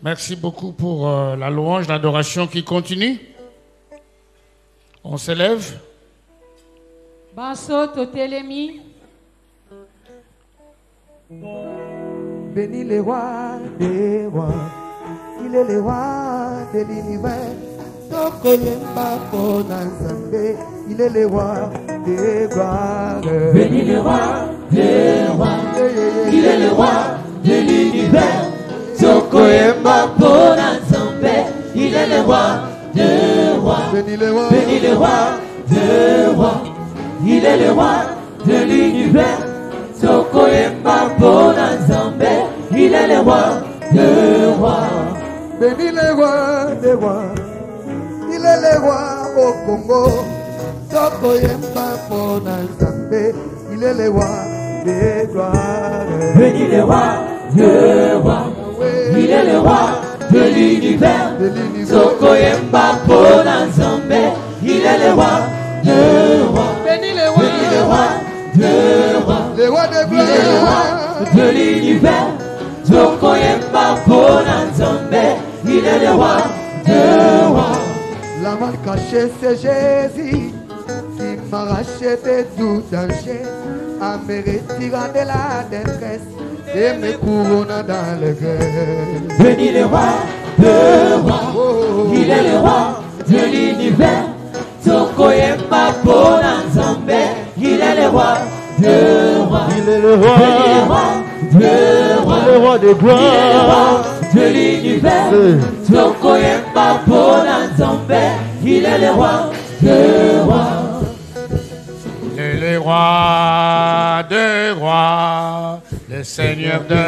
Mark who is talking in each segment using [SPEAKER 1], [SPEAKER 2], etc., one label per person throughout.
[SPEAKER 1] Merci beaucoup pour la louange, l'adoration qui continue. On s'élève.
[SPEAKER 2] Bénis les rois des rois, il est le roi de l'univers. Tokoyemba Ponanzambe, il est le roi des gloires.
[SPEAKER 3] Bénis le roi des rois, il est le roi de l'univers. Tokoyemba Ponanzambe, il est le roi des rois. Bénis le roi des rois, il est le roi de l'univers. Tokoyemba Ponanzambe, il est le roi des rois.
[SPEAKER 2] Bénis le roi des rois, il est le roi au Congo. Tokoyemba Ponanzambe, il est le roi des gloires.
[SPEAKER 3] Bénis le roi des rois, il est le roi de l'univers. Tokoyemba Ponanzambe, il est le roi des rois.
[SPEAKER 2] Bénis le
[SPEAKER 3] roi des rois,
[SPEAKER 2] le roi des
[SPEAKER 3] il est le roi de l'univers. Tokoyemba Ponanzambe, il est le roi des rois.
[SPEAKER 2] La main cachée c'est Jésus qui m'a racheté tout danger, à me retirer de la détresse et me couronner dans le guerre.
[SPEAKER 3] Bénis le roi des rois, il est le roi de l'univers. Tokoyemba Ponanzambe, il est le roi des rois.
[SPEAKER 4] Il est le roi,
[SPEAKER 3] des rois,
[SPEAKER 4] le roi des gloires,
[SPEAKER 3] il est le roi de l'univers. Tokoyemba Ponanzambe, il est le roi des rois.
[SPEAKER 1] Il est le roi des rois, le Seigneur de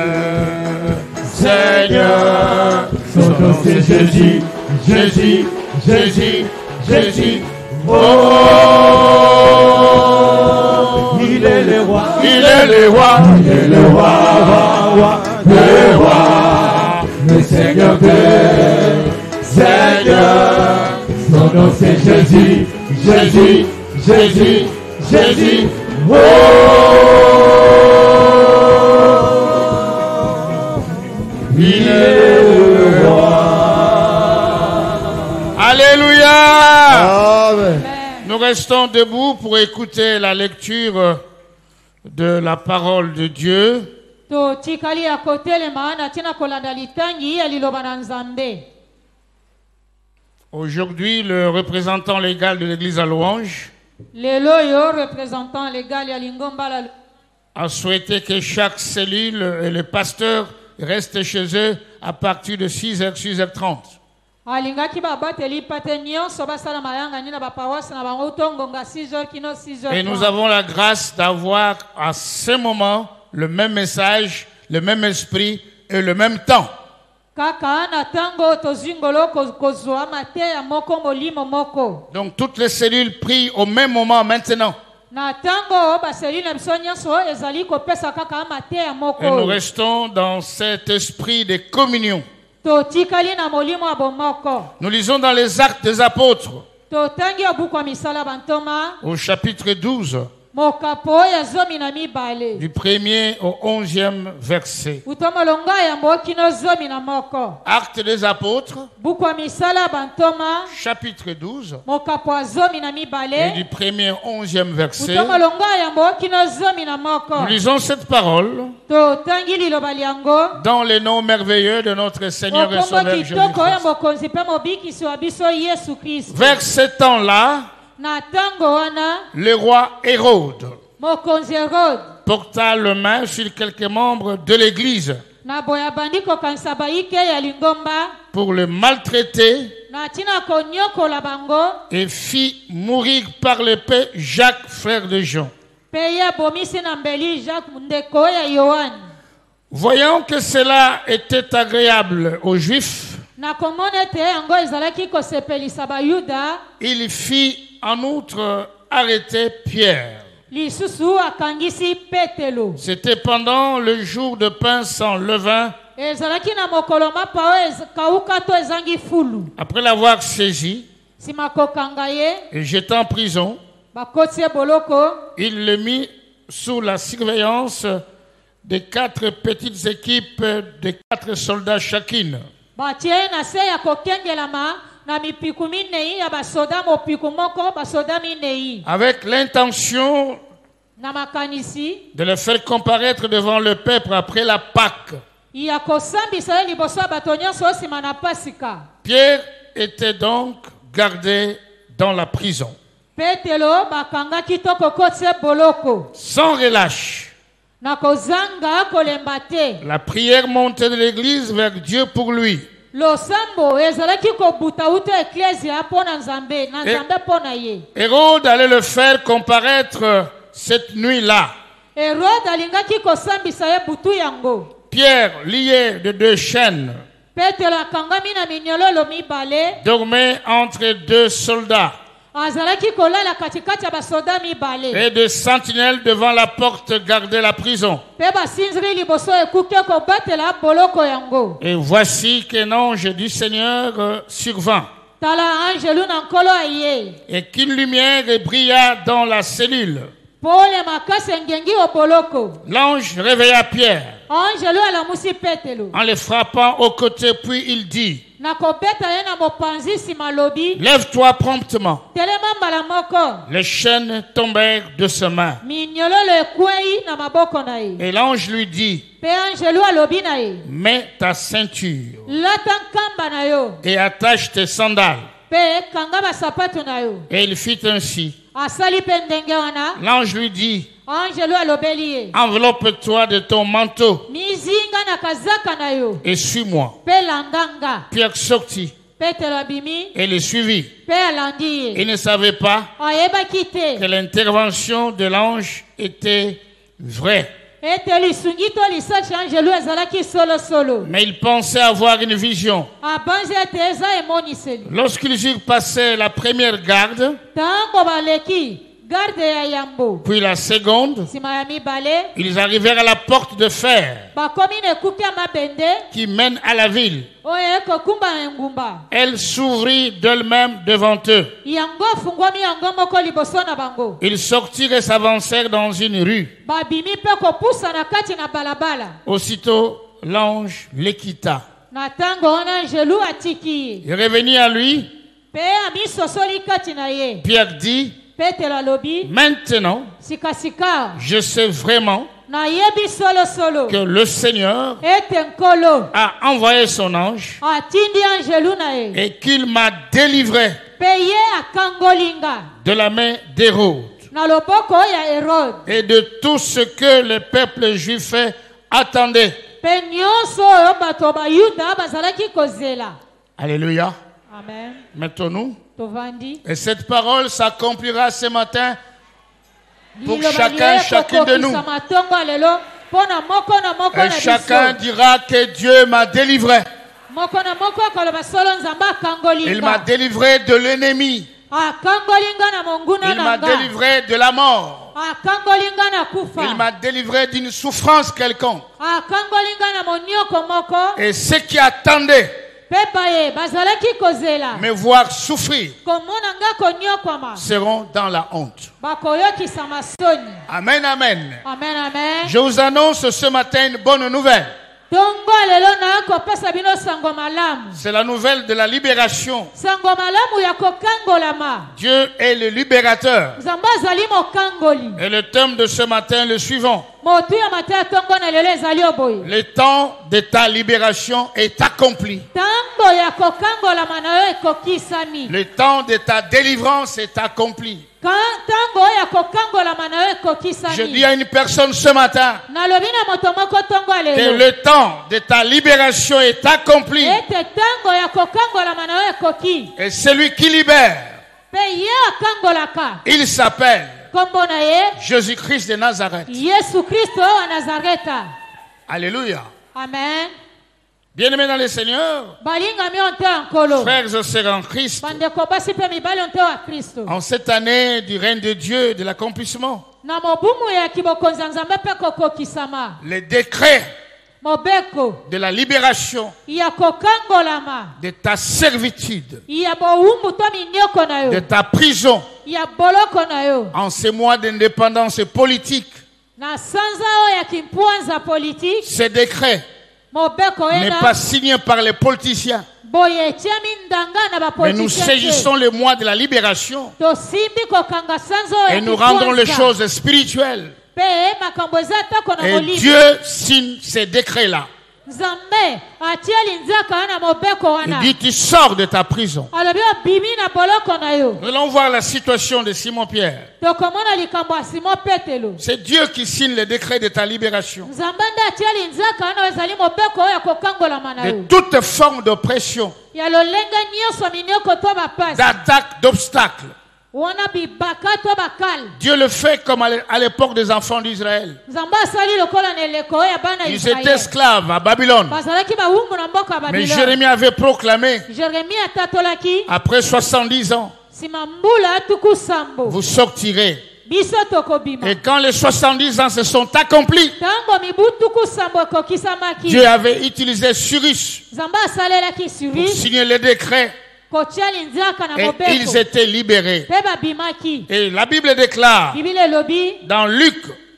[SPEAKER 1] Seigneur.
[SPEAKER 3] Son nom c'est Jésus, Jésus, Jésus, Jésus. Oh, il est le roi,
[SPEAKER 1] il est le roi,
[SPEAKER 3] il est le roi, le roi, le Seigneur des Seigneurs. Son nom c'est Jésus, Jésus, Jésus, Jésus. Oh, il est le roi.
[SPEAKER 1] Alléluia.
[SPEAKER 4] Amen.
[SPEAKER 1] Nous restons debout pour écouter la lecture de la parole de Dieu. Aujourd'hui, le représentant légal de l'église à Louange a souhaité que chaque cellule et les pasteurs restent chez eux à partir de 6h, 6h30. Et nous avons la grâce d'avoir à ce moment le même message, le même esprit et le même temps. Donc toutes les cellules prient au même moment maintenant. Et nous restons dans cet esprit de communion. Nous lisons dans les Actes des Apôtres, au chapitre 12, du 1er au 11e verset. Actes des Apôtres, chapitre 12, et du 1er au 11e verset. Nous lisons cette parole dans les noms merveilleux de notre Seigneur et Sauveur Jésus-Christ. Vers ce temps-là, le roi Hérode porta le main sur quelques membres de l'église pour le maltraiter et fit mourir par l'épée Jacques, frère de Jean. Voyant que cela était agréable aux Juifs, il fit en outre arrêter Pierre. C'était pendant le jour de pain sans levain. Après l'avoir saisi et jeté en prison, il le mit sous la surveillance de 4 petites équipes de 4 soldats chacune.
[SPEAKER 5] batie na se ya kokengelama na mipiku minei ya basoda mopiku moko basoda minei
[SPEAKER 1] Avec l'intention
[SPEAKER 5] na makanisi
[SPEAKER 1] de le faire comparaître devant le peuple après la Pâque.
[SPEAKER 5] ya kosambisa ye liboso ya bato nyonso osima na pasika.
[SPEAKER 1] Pierre était donc gardé dans la prison,
[SPEAKER 5] Petelo bakangaki to kokotse boloko
[SPEAKER 1] sans relâche.
[SPEAKER 5] na kozanga kolemba te.
[SPEAKER 1] La prière montait de l'église vers Dieu pour lui.
[SPEAKER 5] Losambo ezalaki kobuta uta eklesia mpo na nzambe mpo na ye.
[SPEAKER 1] Hérode allait le faire comparaître cette nuit-là.
[SPEAKER 5] Herode alingaki kosambisa ye butu yango.
[SPEAKER 1] Pierre, lié de 2 chaînes,
[SPEAKER 5] Petelo akangami na minyololo mibale
[SPEAKER 1] dormait entre 2 soldats
[SPEAKER 5] azalaki kolala katikati ya basoda mibale
[SPEAKER 1] et 2 sentinelles devant la porte gardaient la prison.
[SPEAKER 5] mpe basinziri liboso ekuke kobatela boloko yango.
[SPEAKER 1] Et voici qu'un ange du Seigneur survint,
[SPEAKER 5] Tala angelu na nkolo aye
[SPEAKER 1] et qu'une lumière brilla dans la cellule.
[SPEAKER 5] pole makasi engengi o boloko.
[SPEAKER 1] L'ange réveilla Pierre
[SPEAKER 5] Angelu alamusi Petelo
[SPEAKER 1] en le frappant au côté, puis il dit:
[SPEAKER 5] na kobeta ye na mopanzi nsima lobi
[SPEAKER 1] lève-toi promptement.
[SPEAKER 5] telema mbala moko.
[SPEAKER 1] Les chaînes tombèrent de ses mains.
[SPEAKER 5] Minyololo ekwei na maboko na ye
[SPEAKER 1] Et l'ange lui dit:
[SPEAKER 5] mpe angelu alobi na ye
[SPEAKER 1] mets ta ceinture
[SPEAKER 5] lata nkamba na yo
[SPEAKER 1] et attache tes sandales.
[SPEAKER 5] mpe kanga basapatu na yo.
[SPEAKER 1] Et il fit ainsi.
[SPEAKER 5] Asali mpe ndenge wana
[SPEAKER 1] L'ange lui dit:
[SPEAKER 5] angelu alobeli ye
[SPEAKER 1] enveloppe-toi de ton manteau
[SPEAKER 5] mizinga na kazaka na yo
[SPEAKER 1] et suis-moi.
[SPEAKER 5] mpe landanga.
[SPEAKER 1] Pierre sortit
[SPEAKER 5] Petelo abimi
[SPEAKER 1] et le suivit.
[SPEAKER 5] mpe alandi ye.
[SPEAKER 1] Il ne savait pas
[SPEAKER 5] Ayebaki
[SPEAKER 1] que
[SPEAKER 5] te
[SPEAKER 1] l'intervention de l'ange était vraie,
[SPEAKER 5] ete lisungi to lisachi angelu ezalaki solosolo.
[SPEAKER 1] mais il pensait avoir une vision.
[SPEAKER 5] Abanzi ete eza emoniseli.
[SPEAKER 1] Lorsqu'ils eurent passé la première garde,
[SPEAKER 5] Ntango baleki garde ya yambo
[SPEAKER 1] puis la seconde,
[SPEAKER 5] nsima ya mibale
[SPEAKER 1] ils arrivèrent à la porte de fer
[SPEAKER 5] bakomi na ekuke ya mabende
[SPEAKER 1] qui mène à la ville.
[SPEAKER 5] oyo ekokumba na engumba.
[SPEAKER 1] Elle s'ouvrit d'elle-même devant eux.
[SPEAKER 5] Yango efungwami yango moko liboso na bango.
[SPEAKER 1] Ils sortirent et s'avancèrent dans une rue.
[SPEAKER 5] Babimi mpe kopusa na kati na balabala.
[SPEAKER 1] Aussitôt, l'ange les quitta.
[SPEAKER 5] Na ntango wana angelu atiki ye
[SPEAKER 1] Il revenit à lui.
[SPEAKER 5] mpe amisosoli kati na ye.
[SPEAKER 1] Pierre dit:
[SPEAKER 5] Petelo alobi
[SPEAKER 1] maintenant,
[SPEAKER 5] sikasika
[SPEAKER 1] je sais vraiment
[SPEAKER 5] nayebi solosolo
[SPEAKER 1] que le Seigneur
[SPEAKER 5] ete nkolo
[SPEAKER 1] a envoyé son ange
[SPEAKER 5] atindi angelu na ye
[SPEAKER 1] et qu'il m'a délivré
[SPEAKER 5] mpe ye akangolinga
[SPEAKER 1] de la main d'Hérode
[SPEAKER 5] na loboko ya Herode
[SPEAKER 1] et de tout ce que le peuple juif attendait.
[SPEAKER 5] mpe nyonso oyo bato bayuda bazalaki kozela.
[SPEAKER 1] Alléluia.
[SPEAKER 5] Amen.
[SPEAKER 1] Mettons-nous.
[SPEAKER 5] Tovandi.
[SPEAKER 1] Et cette parole s'accomplira ce matin pour
[SPEAKER 5] Liloba
[SPEAKER 1] chacun,
[SPEAKER 5] liye
[SPEAKER 1] chacune de nous.
[SPEAKER 5] kokokisa matongo lelo mpona moko na moko
[SPEAKER 1] Et
[SPEAKER 5] na
[SPEAKER 1] chacun
[SPEAKER 5] biso.
[SPEAKER 1] dira que Dieu m'a délivré.
[SPEAKER 5] Moko na moko akoloba solo nzambe
[SPEAKER 1] Il m'a
[SPEAKER 5] akangolinga.
[SPEAKER 1] délivré de l'ennemi.
[SPEAKER 5] Akangolinga na monguna
[SPEAKER 1] Il m'a
[SPEAKER 5] na nga.
[SPEAKER 1] délivré de la mort.
[SPEAKER 5] Akangolinga na kufa.
[SPEAKER 1] Il m'a délivré d'une souffrance quelconque.
[SPEAKER 5] Akangolinga na monioko moko.
[SPEAKER 1] Et ceux qui attendaient
[SPEAKER 5] Mpe baye bazalaki kozela.
[SPEAKER 1] me voir souffrir
[SPEAKER 5] Komona nga konyokwama.
[SPEAKER 1] seront dans la honte.
[SPEAKER 5] Bakoyokisa masoni.
[SPEAKER 1] Amen, amen.
[SPEAKER 5] Amen, amen.
[SPEAKER 1] Je vous annonce ce matin une bonne nouvelle.
[SPEAKER 5] Tongo lelo na kopesa bino sango malamu.
[SPEAKER 1] C'est la nouvelle de la libération.
[SPEAKER 5] Sango malamu ya kokangolama.
[SPEAKER 1] Dieu est le libérateur.
[SPEAKER 5] Nzambe azali mokangoli.
[SPEAKER 1] Et le thème de ce matin, le suivant.
[SPEAKER 5] Motu ya mata tongo na lelo ezali oboye.
[SPEAKER 1] Le temps de ta libération est accompli.
[SPEAKER 5] Tango ya kokangolama na yo ekokisami.
[SPEAKER 1] Le temps de ta délivrance est accompli.
[SPEAKER 5] Tango ya kokangolama na yo ekokisami.
[SPEAKER 1] Je dis à une personne ce matin
[SPEAKER 5] Nalobi na moto moko tongo
[SPEAKER 1] que
[SPEAKER 5] lelo.
[SPEAKER 1] le temps de ta libération est accompli.
[SPEAKER 5] Ete tango ya kokangolama na yo ekoki.
[SPEAKER 1] Et celui qui libère,
[SPEAKER 5] Pe ye akangolaka.
[SPEAKER 1] il s'appelle
[SPEAKER 5] Kombo na ye
[SPEAKER 1] Jésus-Christ de Nazareth.
[SPEAKER 5] Yesu Kristo wa Nazareta.
[SPEAKER 1] Alléluia.
[SPEAKER 5] Amen.
[SPEAKER 1] Bien-aimés dans le Seigneur,
[SPEAKER 5] Balingami onte ankolo.
[SPEAKER 1] frères et sœurs en Christ,
[SPEAKER 5] Bandeko basi pe mibali onte wa Kristo.
[SPEAKER 1] en cette année du règne de Dieu et de l'accomplissement,
[SPEAKER 5] Na mobumu ya kibokonzi ya Nzambe pe kokokisama.
[SPEAKER 1] les décrets
[SPEAKER 5] Mobeko
[SPEAKER 1] de la libération
[SPEAKER 5] ya kokangolama.
[SPEAKER 1] de ta servitude,
[SPEAKER 5] Ya bowumbu to minyoko na
[SPEAKER 1] de
[SPEAKER 5] yo.
[SPEAKER 1] ta prison,
[SPEAKER 5] Ya boloko na yo.
[SPEAKER 1] en ces mois d'indépendance politique,
[SPEAKER 5] na sanza oyo ya kimpuanza politique
[SPEAKER 1] Ce décret
[SPEAKER 5] mobeko
[SPEAKER 1] n'est
[SPEAKER 5] ena
[SPEAKER 1] pas signé par les politiciens.
[SPEAKER 5] boye etiami ndanga na
[SPEAKER 1] Mais nous
[SPEAKER 5] bapoliticien
[SPEAKER 1] saisissons le mois de la libération
[SPEAKER 5] tosimbi kokanga sanza oyo
[SPEAKER 1] et
[SPEAKER 5] ya
[SPEAKER 1] nous rendons les
[SPEAKER 5] kimpuanza
[SPEAKER 1] choses spirituelles.
[SPEAKER 5] mpe makambo eza atako na
[SPEAKER 1] Et
[SPEAKER 5] molimo
[SPEAKER 1] Dieu signe ces décrets-là.
[SPEAKER 5] nzambe atia linzaka wana mobeko
[SPEAKER 1] Il
[SPEAKER 5] wana
[SPEAKER 1] dit, tu sors de ta prison.
[SPEAKER 5] alobi obimi na boloko na yo
[SPEAKER 1] Nous allons voir la situation de Simon-Pierre.
[SPEAKER 5] tokomona likambo ya simon petelo
[SPEAKER 1] C'est Dieu qui signe le décret de ta libération.
[SPEAKER 5] nzambe nde atia linzaka wana ezali mobeko oyo ya kokangolama na
[SPEAKER 1] De
[SPEAKER 5] yo
[SPEAKER 1] toute forme d'oppression,
[SPEAKER 5] ya lolenge nyonso minioko to bapasi
[SPEAKER 1] d'attaque, d'obstacles.
[SPEAKER 5] wana bibaka to bakale
[SPEAKER 1] Dieu le fait comme à l'époque des enfants d'Israël.
[SPEAKER 5] nzambe asali lokola na eleko oyo ya bana
[SPEAKER 1] Ils étaient
[SPEAKER 5] israele
[SPEAKER 1] esclaves à Babylone.
[SPEAKER 5] bazalaki bawumbu na mboka ya
[SPEAKER 1] Mais
[SPEAKER 5] babiloni
[SPEAKER 1] Jérémie avait proclamé,
[SPEAKER 5] jeremi atatolaki
[SPEAKER 1] après 70 ans,
[SPEAKER 5] nsima mbula tuku sambo
[SPEAKER 1] vous sortirez.
[SPEAKER 5] biso tokobima
[SPEAKER 1] Et quand les 70 ans se sont accomplis,
[SPEAKER 5] ntango mibu tuku sambo ekokisamaki
[SPEAKER 1] Dieu avait utilisé Cyrus
[SPEAKER 5] nzambe asalelaki
[SPEAKER 1] pour
[SPEAKER 5] suri
[SPEAKER 1] signer le décret
[SPEAKER 5] kotia linzaka na
[SPEAKER 1] et
[SPEAKER 5] mobeko
[SPEAKER 1] ils étaient libérés.
[SPEAKER 5] mpe babimaki
[SPEAKER 1] Et la Bible déclare
[SPEAKER 5] bibili elobi
[SPEAKER 1] dans Luc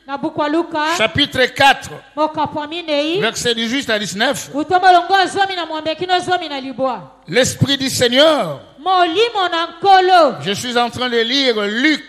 [SPEAKER 5] na buku ya luka
[SPEAKER 1] chapitre 4,
[SPEAKER 5] mokapo ya minei
[SPEAKER 1] versets 18 à 19,
[SPEAKER 5] utomo longo zomi na mwambe kino zomi na libwa
[SPEAKER 1] l'Esprit du Seigneur,
[SPEAKER 5] molimo na nkolo
[SPEAKER 1] je suis en train de lire Luc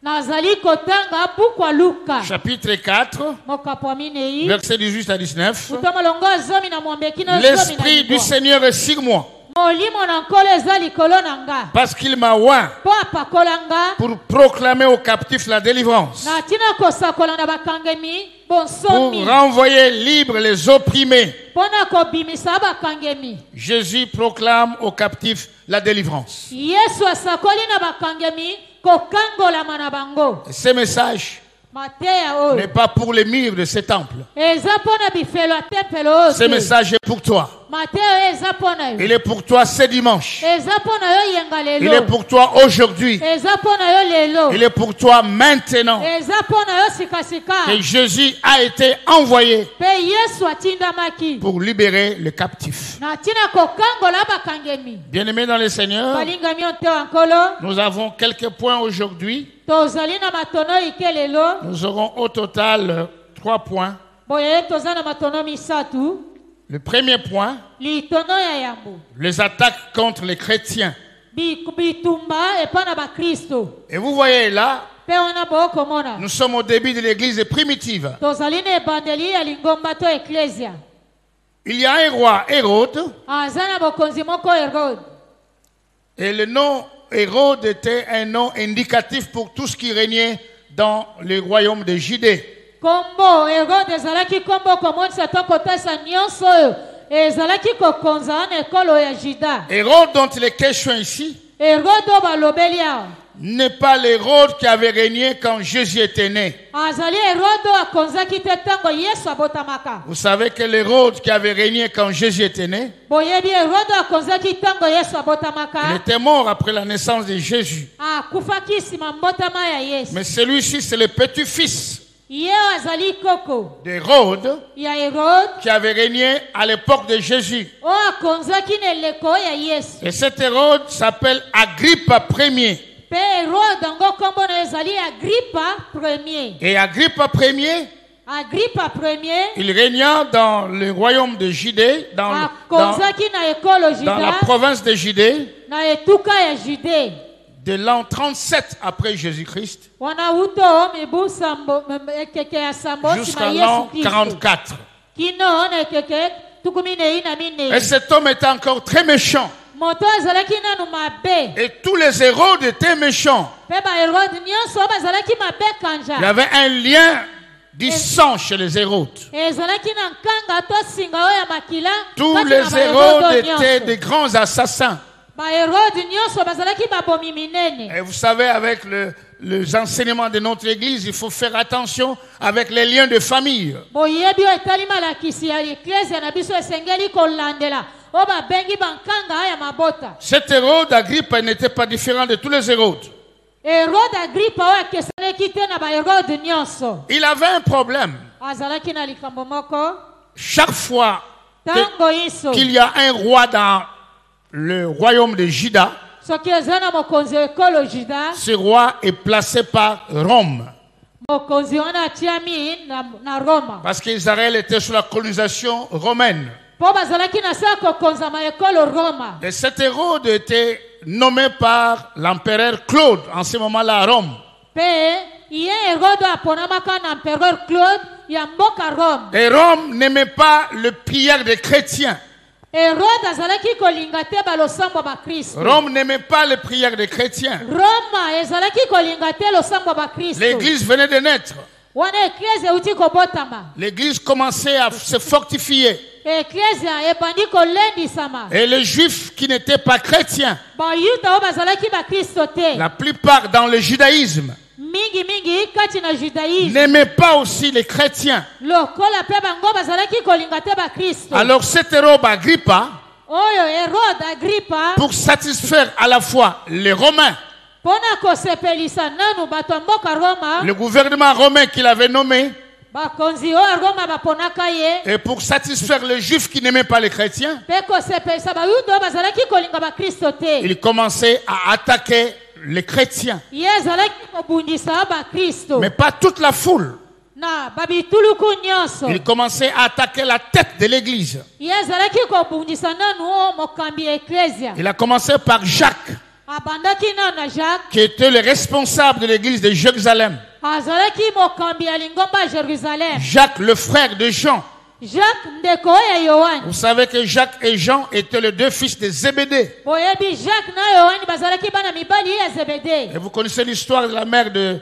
[SPEAKER 5] nazali kotanga buku ya luka
[SPEAKER 1] chapitre 4,
[SPEAKER 5] mokapo ya minei
[SPEAKER 1] versets 18 à 19,
[SPEAKER 5] utomo longo zomi na mwambe kino zomi na
[SPEAKER 1] l'Esprit du
[SPEAKER 5] libwa
[SPEAKER 1] Seigneur est sur moi
[SPEAKER 5] molimo na nkolo eza likolo na nga
[SPEAKER 1] parce qu'il m'a oint
[SPEAKER 5] mpo apakola nga
[SPEAKER 1] pour proclamer aux captifs la délivrance,
[SPEAKER 5] na ntina kosakola na bakangemi
[SPEAKER 1] pour
[SPEAKER 5] bonsomi
[SPEAKER 1] renvoyer libres les opprimés.
[SPEAKER 5] mpo na kobimisa bakangemi
[SPEAKER 1] Jésus proclame aux captifs la délivrance.
[SPEAKER 5] yesu asakoli na bakangemi kokangolama na bango
[SPEAKER 1] Et ce message
[SPEAKER 5] mateya
[SPEAKER 1] n'est
[SPEAKER 5] oyo
[SPEAKER 1] pas pour les murs de ce temple.
[SPEAKER 5] eza mpo na bifelo ya tempelo oyo
[SPEAKER 1] Ce
[SPEAKER 5] te.
[SPEAKER 1] message est pour toi.
[SPEAKER 5] mateya oyo eza mpo na yo
[SPEAKER 1] Il est pour toi ce dimanche.
[SPEAKER 5] eza mpo na yo yenga
[SPEAKER 1] Il est
[SPEAKER 5] lelo
[SPEAKER 1] pour toi aujourd'hui.
[SPEAKER 5] eza mpo na yo lelo
[SPEAKER 1] Il est pour toi maintenant.
[SPEAKER 5] eza mpo na yo sikasika
[SPEAKER 1] Et Jésus a été envoyé
[SPEAKER 5] mpe yesu atindamaki
[SPEAKER 1] pour libérer le captif.
[SPEAKER 5] na ntina kokangola bakangemi
[SPEAKER 1] Bien-aimés dans le Seigneur,
[SPEAKER 5] balingami yo nte wa nkolo
[SPEAKER 1] nous avons quelques points aujourd'hui.
[SPEAKER 5] tozali na matono ike lelo
[SPEAKER 1] Nous aurons au total 3 points.
[SPEAKER 5] boye toza na matono misatu
[SPEAKER 1] Le premier point,
[SPEAKER 5] litono ya yambo
[SPEAKER 1] les attaques contre les chrétiens.
[SPEAKER 5] bitumba epa na bakristo
[SPEAKER 1] Et vous voyez là,
[SPEAKER 5] mpe wana bookomona
[SPEAKER 1] nous sommes au début de l'église primitive.
[SPEAKER 5] tozali na ebandeli ya lingomba to eklesia
[SPEAKER 1] Il y a un roi, Hérode,
[SPEAKER 5] aza na bokonzi moko herode
[SPEAKER 1] et le nom Hérode était un nom indicatif pour tout ce qui régnait dans le royaume de Judée.
[SPEAKER 5] kombo herode ezalaki kombo komonisa to kotasa nyonso oyo ezalaki kokonza na ekolo ya juda
[SPEAKER 1] Hérode dont il est question ici
[SPEAKER 5] herode oyo balobeli awa
[SPEAKER 1] n'est pas l'Hérode qui avait régné quand Jésus était né.
[SPEAKER 5] azali herode oyo akonzaki te ntango yesu abotamaka
[SPEAKER 1] Vous savez que l'Hérode qui avait régné quand Jésus était né,
[SPEAKER 5] boyebi herode oyo akonzaki ntango yesu
[SPEAKER 1] il
[SPEAKER 5] abotamaka
[SPEAKER 1] était mort après la naissance de Jésus.
[SPEAKER 5] akufaki nsima mbotama ya yesu
[SPEAKER 1] Mais celui-ci, c'est le petit-fils
[SPEAKER 5] ye oyo azali koko
[SPEAKER 1] d'Hérode
[SPEAKER 5] ya herode
[SPEAKER 1] qui avait régné à l'époque de Jésus.
[SPEAKER 5] oyo akonzaki na eleko ya yesu
[SPEAKER 1] Et cet Hérode s'appelle Agrippe Ier.
[SPEAKER 5] mpe herode yango nkombo na yo ezali agripa premier
[SPEAKER 1] Et Agrippe Ier,
[SPEAKER 5] agripa premier
[SPEAKER 1] il régna dans le royaume de Judée, dans
[SPEAKER 5] akonzaki na ekolo
[SPEAKER 1] la
[SPEAKER 5] juda
[SPEAKER 1] province de Judée,
[SPEAKER 5] na etuka ya jude
[SPEAKER 1] de l'an 37 après Jésus-Christ
[SPEAKER 5] wana uto mibu sambo ekeke ya sambo nsima
[SPEAKER 1] jusqu'à
[SPEAKER 5] yesu
[SPEAKER 1] l'an
[SPEAKER 5] kristo
[SPEAKER 1] 44.
[SPEAKER 5] kino na ekeke tuku minei na
[SPEAKER 1] Et
[SPEAKER 5] minei
[SPEAKER 1] cet homme était encore très méchant.
[SPEAKER 5] moto azalaki nanu mabe
[SPEAKER 1] Et tous les Hérodes étaient méchants.
[SPEAKER 5] mpe baherode nyonso oyo bazalaki mabe
[SPEAKER 1] Il y
[SPEAKER 5] kanja
[SPEAKER 1] avait un lien du sang chez les Hérodes.
[SPEAKER 5] ezalaki na nkanga to singa oyo ya makila
[SPEAKER 1] Tous
[SPEAKER 5] kati na
[SPEAKER 1] les Hérodes
[SPEAKER 5] baherode
[SPEAKER 1] étaient
[SPEAKER 5] nyonso
[SPEAKER 1] des grands assassins.
[SPEAKER 5] baherode nyonso bazalaki babomi minene
[SPEAKER 1] Et vous savez, avec les enseignements de notre Église, il faut faire attention avec les liens de famille.
[SPEAKER 5] boyebi oyo etali malakisi ya eklesia na biso esengeli kolandela oyo babengi bankanga ya mabota
[SPEAKER 1] Cet Hérode Agrippe n'était pas différent de tous les Hérodes.
[SPEAKER 5] herode agripa oyo akesanaki te na baherode nyonso
[SPEAKER 1] Il avait un problème.
[SPEAKER 5] azalaki na likambo moko
[SPEAKER 1] Chaque fois
[SPEAKER 5] ntango iso
[SPEAKER 1] qu'il y a un roi dans le royaume de Juda,
[SPEAKER 5] soki eza na mokonzi ya ekolo juda
[SPEAKER 1] ce roi est placé par Rome.
[SPEAKER 5] mokonzi wana atiami na Roma.
[SPEAKER 1] Parce qu'Israël était sous la colonisation romaine.
[SPEAKER 5] Po bazalaki na se kokonza ma ekolo Roma.
[SPEAKER 1] Et cet Hérode était nommé par l'empereur Claude en ce moment-là à Rome.
[SPEAKER 5] Pe iye Herode aponamaka na empereur Claude ya mboka Rome.
[SPEAKER 1] Et Rome n'aimait pas le prière des chrétiens.
[SPEAKER 5] Herode azalaki kolinga te balosambo ba Kristo.
[SPEAKER 1] Rome n'aimait pas les prières des chrétiens.
[SPEAKER 5] Roma ezalaki kolinga te losambo ba Kristo.
[SPEAKER 1] L'église venait de naître.
[SPEAKER 5] Wana eklezia uti kobotama.
[SPEAKER 1] L'église commençait à se fortifier.
[SPEAKER 5] Eklezia ebandi kolendisama.
[SPEAKER 1] Et les juifs qui n'étaient pas chrétiens,
[SPEAKER 5] Bayuda bazalaki ba Kristo te.
[SPEAKER 1] la plupart dans le judaïsme,
[SPEAKER 5] Mingi kati na judaïsme.
[SPEAKER 1] n'aimaient pas aussi les chrétiens.
[SPEAKER 5] Lokola pe bango bazalaki kolinga te ba Kristo.
[SPEAKER 1] Alors cet Hérode Agrippa,
[SPEAKER 5] Oyo Herode Agrippa
[SPEAKER 1] pour satisfaire à la fois les Romains,
[SPEAKER 5] pona kosepelisa nanu bato mboka Roma,
[SPEAKER 1] le gouvernement romain qu'il avait nommé,
[SPEAKER 5] bakonzi o Roma baponaka ye,
[SPEAKER 1] et pour satisfaire les juifs qui n'aimaient pas les chrétiens,
[SPEAKER 5] pe kosepelisa bayuda bazalaki kolinga ba Kristo te.
[SPEAKER 1] il commençait à attaquer les chrétiens.
[SPEAKER 5] Ye zalaki kobundisa ba Kristo.
[SPEAKER 1] Mais pas toute la foule.
[SPEAKER 5] Na babituluku nyonso.
[SPEAKER 1] Il commençait à attaquer la tête de l'église.
[SPEAKER 5] Ye zalaki kobundisa nanu mokambi eklezia.
[SPEAKER 1] Il a commencé par Jacques,
[SPEAKER 5] Abandaki na Jacques.
[SPEAKER 1] qui était le responsable de l'église de Jérusalem.
[SPEAKER 5] Azalaki mokambi ya lingomba Jérusalem.
[SPEAKER 1] Jacques, le frère de Jean.
[SPEAKER 5] Jacques ndeko ya Yohane.
[SPEAKER 1] Vous savez que Jacques et Jean étaient les deux fils de Zébédée.
[SPEAKER 5] Boyebi Jacques na Yohane bazalaki bana mibali ya Zebede.
[SPEAKER 1] Et vous connaissez l'histoire de la mère de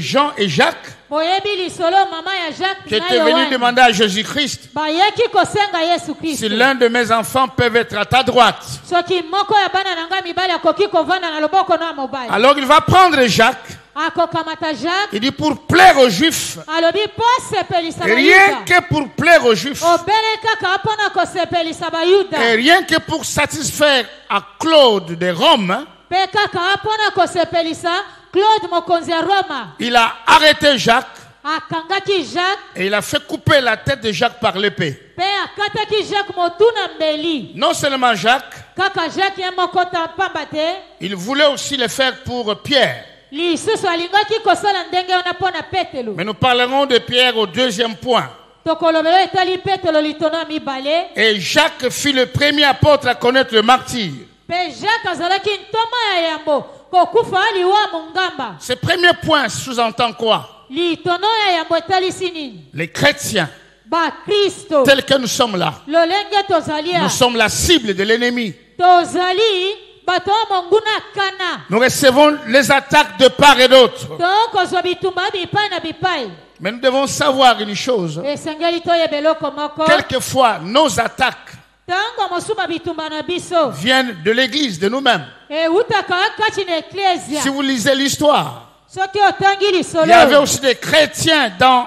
[SPEAKER 1] Jean et Jacques,
[SPEAKER 5] Boyebi lisolo mama ya Jacques
[SPEAKER 1] qui
[SPEAKER 5] na
[SPEAKER 1] était venue
[SPEAKER 5] Yohane.
[SPEAKER 1] demander à Jésus-Christ,
[SPEAKER 5] Bayaki kosenga Yesu
[SPEAKER 1] si
[SPEAKER 5] Kristo.
[SPEAKER 1] l'un de mes enfants peut être à ta droite.
[SPEAKER 5] Soki moko ya bana nanga mibali akoki kovanda na loboko na mobali.
[SPEAKER 1] Alors il va prendre Jacques.
[SPEAKER 5] Akokamata Jacques.
[SPEAKER 1] Il dit pour plaire aux Juifs,
[SPEAKER 5] Alobi po sepelisa
[SPEAKER 1] rien
[SPEAKER 5] bayuda.
[SPEAKER 1] que pour plaire aux Juifs,
[SPEAKER 5] Obele kaka apona kosepelisa bayuda.
[SPEAKER 1] et rien que pour satisfaire à Claude de Rome,
[SPEAKER 5] Pe kaka apona kosepelisa Claude mokonzi ya Roma.
[SPEAKER 1] il a arrêté Jacques
[SPEAKER 5] Akangaki Jacques.
[SPEAKER 1] et il a fait couper la tête de Jacques par l'épée.
[SPEAKER 5] Pe akataki Jacques motuna mbeli.
[SPEAKER 1] Non seulement Jacques,
[SPEAKER 5] Kaka Jacques ya mokota pamba te.
[SPEAKER 1] il voulait aussi le faire pour Pierre.
[SPEAKER 5] Lisusu alingaki kosala ndenge wana pona Petelo.
[SPEAKER 1] Mais nous parlerons de Pierre au deuxième point.
[SPEAKER 5] Tokolobelo etali Petelo litona mibale.
[SPEAKER 1] Et Jacques fut le premier apôtre à connaître le martyr.
[SPEAKER 5] Pe Jacques azalaki ntoma ya yambo kokufa aliwa mungamba.
[SPEAKER 1] Ce premier point sous-entend quoi?
[SPEAKER 5] Litono ya yambo etali sinini.
[SPEAKER 1] Les chrétiens,
[SPEAKER 5] Ba Kristo.
[SPEAKER 1] tels que nous sommes là,
[SPEAKER 5] Lolenge tozalia.
[SPEAKER 1] nous sommes la cible de l'ennemi.
[SPEAKER 5] Tozali bato monguna kana.
[SPEAKER 1] Nous recevons les attaques de part et d'autre.
[SPEAKER 5] Toko zo bitumba bipai na bipai.
[SPEAKER 1] Mais nous devons savoir une chose.
[SPEAKER 5] Esengeli toye beloko moko.
[SPEAKER 1] Quelquefois, nos attaques
[SPEAKER 5] Tango mosuma bitumba na biso.
[SPEAKER 1] viennent de l'église, de nous-mêmes.
[SPEAKER 5] E utaka kati na eklezia.
[SPEAKER 1] Si vous lisez l'histoire,
[SPEAKER 5] Soki otangi lisolo.
[SPEAKER 1] il y avait aussi des chrétiens dans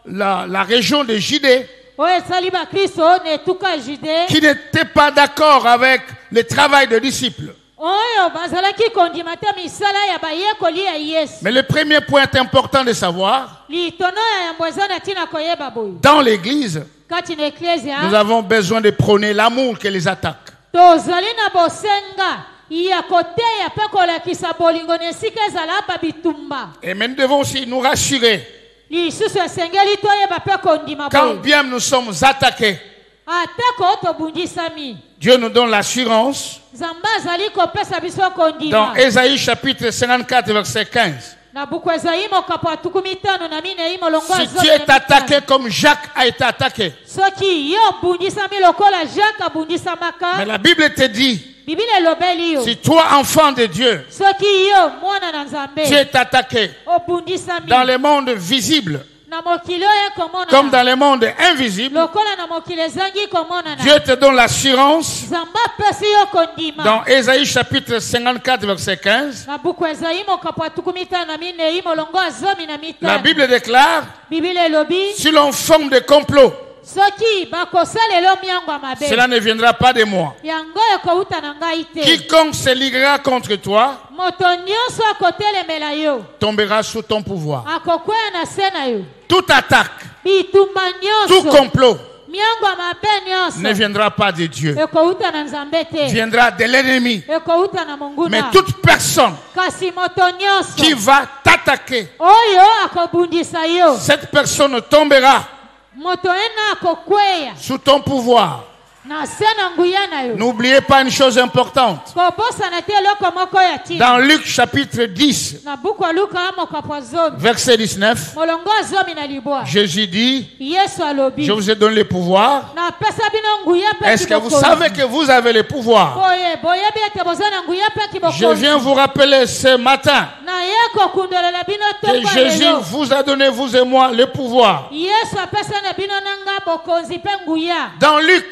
[SPEAKER 1] la région de Judée
[SPEAKER 5] Oye sali ba Kristo ne tuka Jude.
[SPEAKER 1] qui n'étaient pas d'accord avec le travail des disciples.
[SPEAKER 5] Oyo bazalaki kondimata misala ya bayekoli ya Yesu.
[SPEAKER 1] Mais le premier point important de savoir,
[SPEAKER 5] Litono ya yambwezana tina koyeba boy.
[SPEAKER 1] dans l'église,
[SPEAKER 5] Kati na eklezia.
[SPEAKER 1] nous avons besoin de prôner l'amour que les attaques.
[SPEAKER 5] Tozali na bosenga. Ya kote ya pekola kisa bolingo nesika ezala pa bitumba.
[SPEAKER 1] Et mais nous devons aussi nous rassurer.
[SPEAKER 5] Lisusu esengeli toyeba pe kondima
[SPEAKER 1] Quand
[SPEAKER 5] boy.
[SPEAKER 1] bien nous sommes attaqués,
[SPEAKER 5] Atako tobundisami.
[SPEAKER 1] Dieu nous donne l'assurance.
[SPEAKER 5] Zamba azali kopesa biso kondima.
[SPEAKER 1] Dans Ésaïe chapitre 54, verset 15.
[SPEAKER 5] Na buku Ezayi mokapo atukumitano na mine imo longo
[SPEAKER 1] Si
[SPEAKER 5] azomi
[SPEAKER 1] tu es
[SPEAKER 5] na
[SPEAKER 1] attaqué
[SPEAKER 5] mitano.
[SPEAKER 1] comme Jacques a été attaqué,
[SPEAKER 5] Soki yo bundisami lokola Jacques abundisamaka.
[SPEAKER 1] mais la Bible te dit,
[SPEAKER 5] Bibile elobeli yo.
[SPEAKER 1] si toi, enfant de Dieu,
[SPEAKER 5] Soki yo mwana na Nzambe.
[SPEAKER 1] tu es attaqué
[SPEAKER 5] Obundisami.
[SPEAKER 1] dans le monde visible
[SPEAKER 5] Na mokili oyo komona.
[SPEAKER 1] comme dans le monde invisible,
[SPEAKER 5] Lokola na mokili ezangi komona na.
[SPEAKER 1] Dieu te donne l'assurance
[SPEAKER 5] Zamba pesi yo kondima.
[SPEAKER 1] dans Ésaïe chapitre 54, verset 15.
[SPEAKER 5] Na buku Ezayi mokapo atukumitano na mine imo longo azomi na mitano.
[SPEAKER 1] La Bible déclare,
[SPEAKER 5] Bibile elobi.
[SPEAKER 1] si l'on forme des complots,
[SPEAKER 5] Soki bakosalelo miango ya mabe.
[SPEAKER 1] cela ne viendra pas de moi.
[SPEAKER 5] Yango ekouta na ngai te.
[SPEAKER 1] Quiconque se liguera contre toi
[SPEAKER 5] Moto nyonso akotelemela yo.
[SPEAKER 1] tombera sous ton pouvoir.
[SPEAKER 5] Akokwea na se na yo.
[SPEAKER 1] Toute attaque,
[SPEAKER 5] Bitumba
[SPEAKER 1] tout
[SPEAKER 5] nyonso.
[SPEAKER 1] complot
[SPEAKER 5] miango mabe nyonso
[SPEAKER 1] ne viendra pas de Dieu.
[SPEAKER 5] ekouta na nzambe te
[SPEAKER 1] Viendra de l'ennemi.
[SPEAKER 5] ekouta na monguna
[SPEAKER 1] Mais toute personne
[SPEAKER 5] kasi moto nyonso
[SPEAKER 1] qui va t'attaquer,
[SPEAKER 5] oyo akobundisa yo
[SPEAKER 1] cette personne tombera
[SPEAKER 5] moto ena akokweya
[SPEAKER 1] sous ton pouvoir.
[SPEAKER 5] na se na nguya na yo
[SPEAKER 1] N'oubliez pas une chose importante.
[SPEAKER 5] kobosana te eloko moko ya ntina
[SPEAKER 1] Dans Luc chapitre 10,
[SPEAKER 5] na buku ya luka mokapo ya zomi
[SPEAKER 1] verset 19,
[SPEAKER 5] molongo ya zomi na libwa
[SPEAKER 1] Jésus dit,
[SPEAKER 5] yesu alobi
[SPEAKER 1] je vous ai donné le pouvoir.
[SPEAKER 5] napesa bino nguya mpe
[SPEAKER 1] Est-ce que vous savez que vous avez le pouvoir?
[SPEAKER 5] boyebi ete boza na nguya mpe
[SPEAKER 1] Je
[SPEAKER 5] kibokonzi
[SPEAKER 1] viens vous rappeler ce matin
[SPEAKER 5] naye kokundolela bino
[SPEAKER 1] que
[SPEAKER 5] tongo
[SPEAKER 1] Jésus
[SPEAKER 5] lelo
[SPEAKER 1] vous a donné, vous et moi, le pouvoir.
[SPEAKER 5] yesu apesa na bino na nga bokonzi mpe nguya
[SPEAKER 1] Dans Luc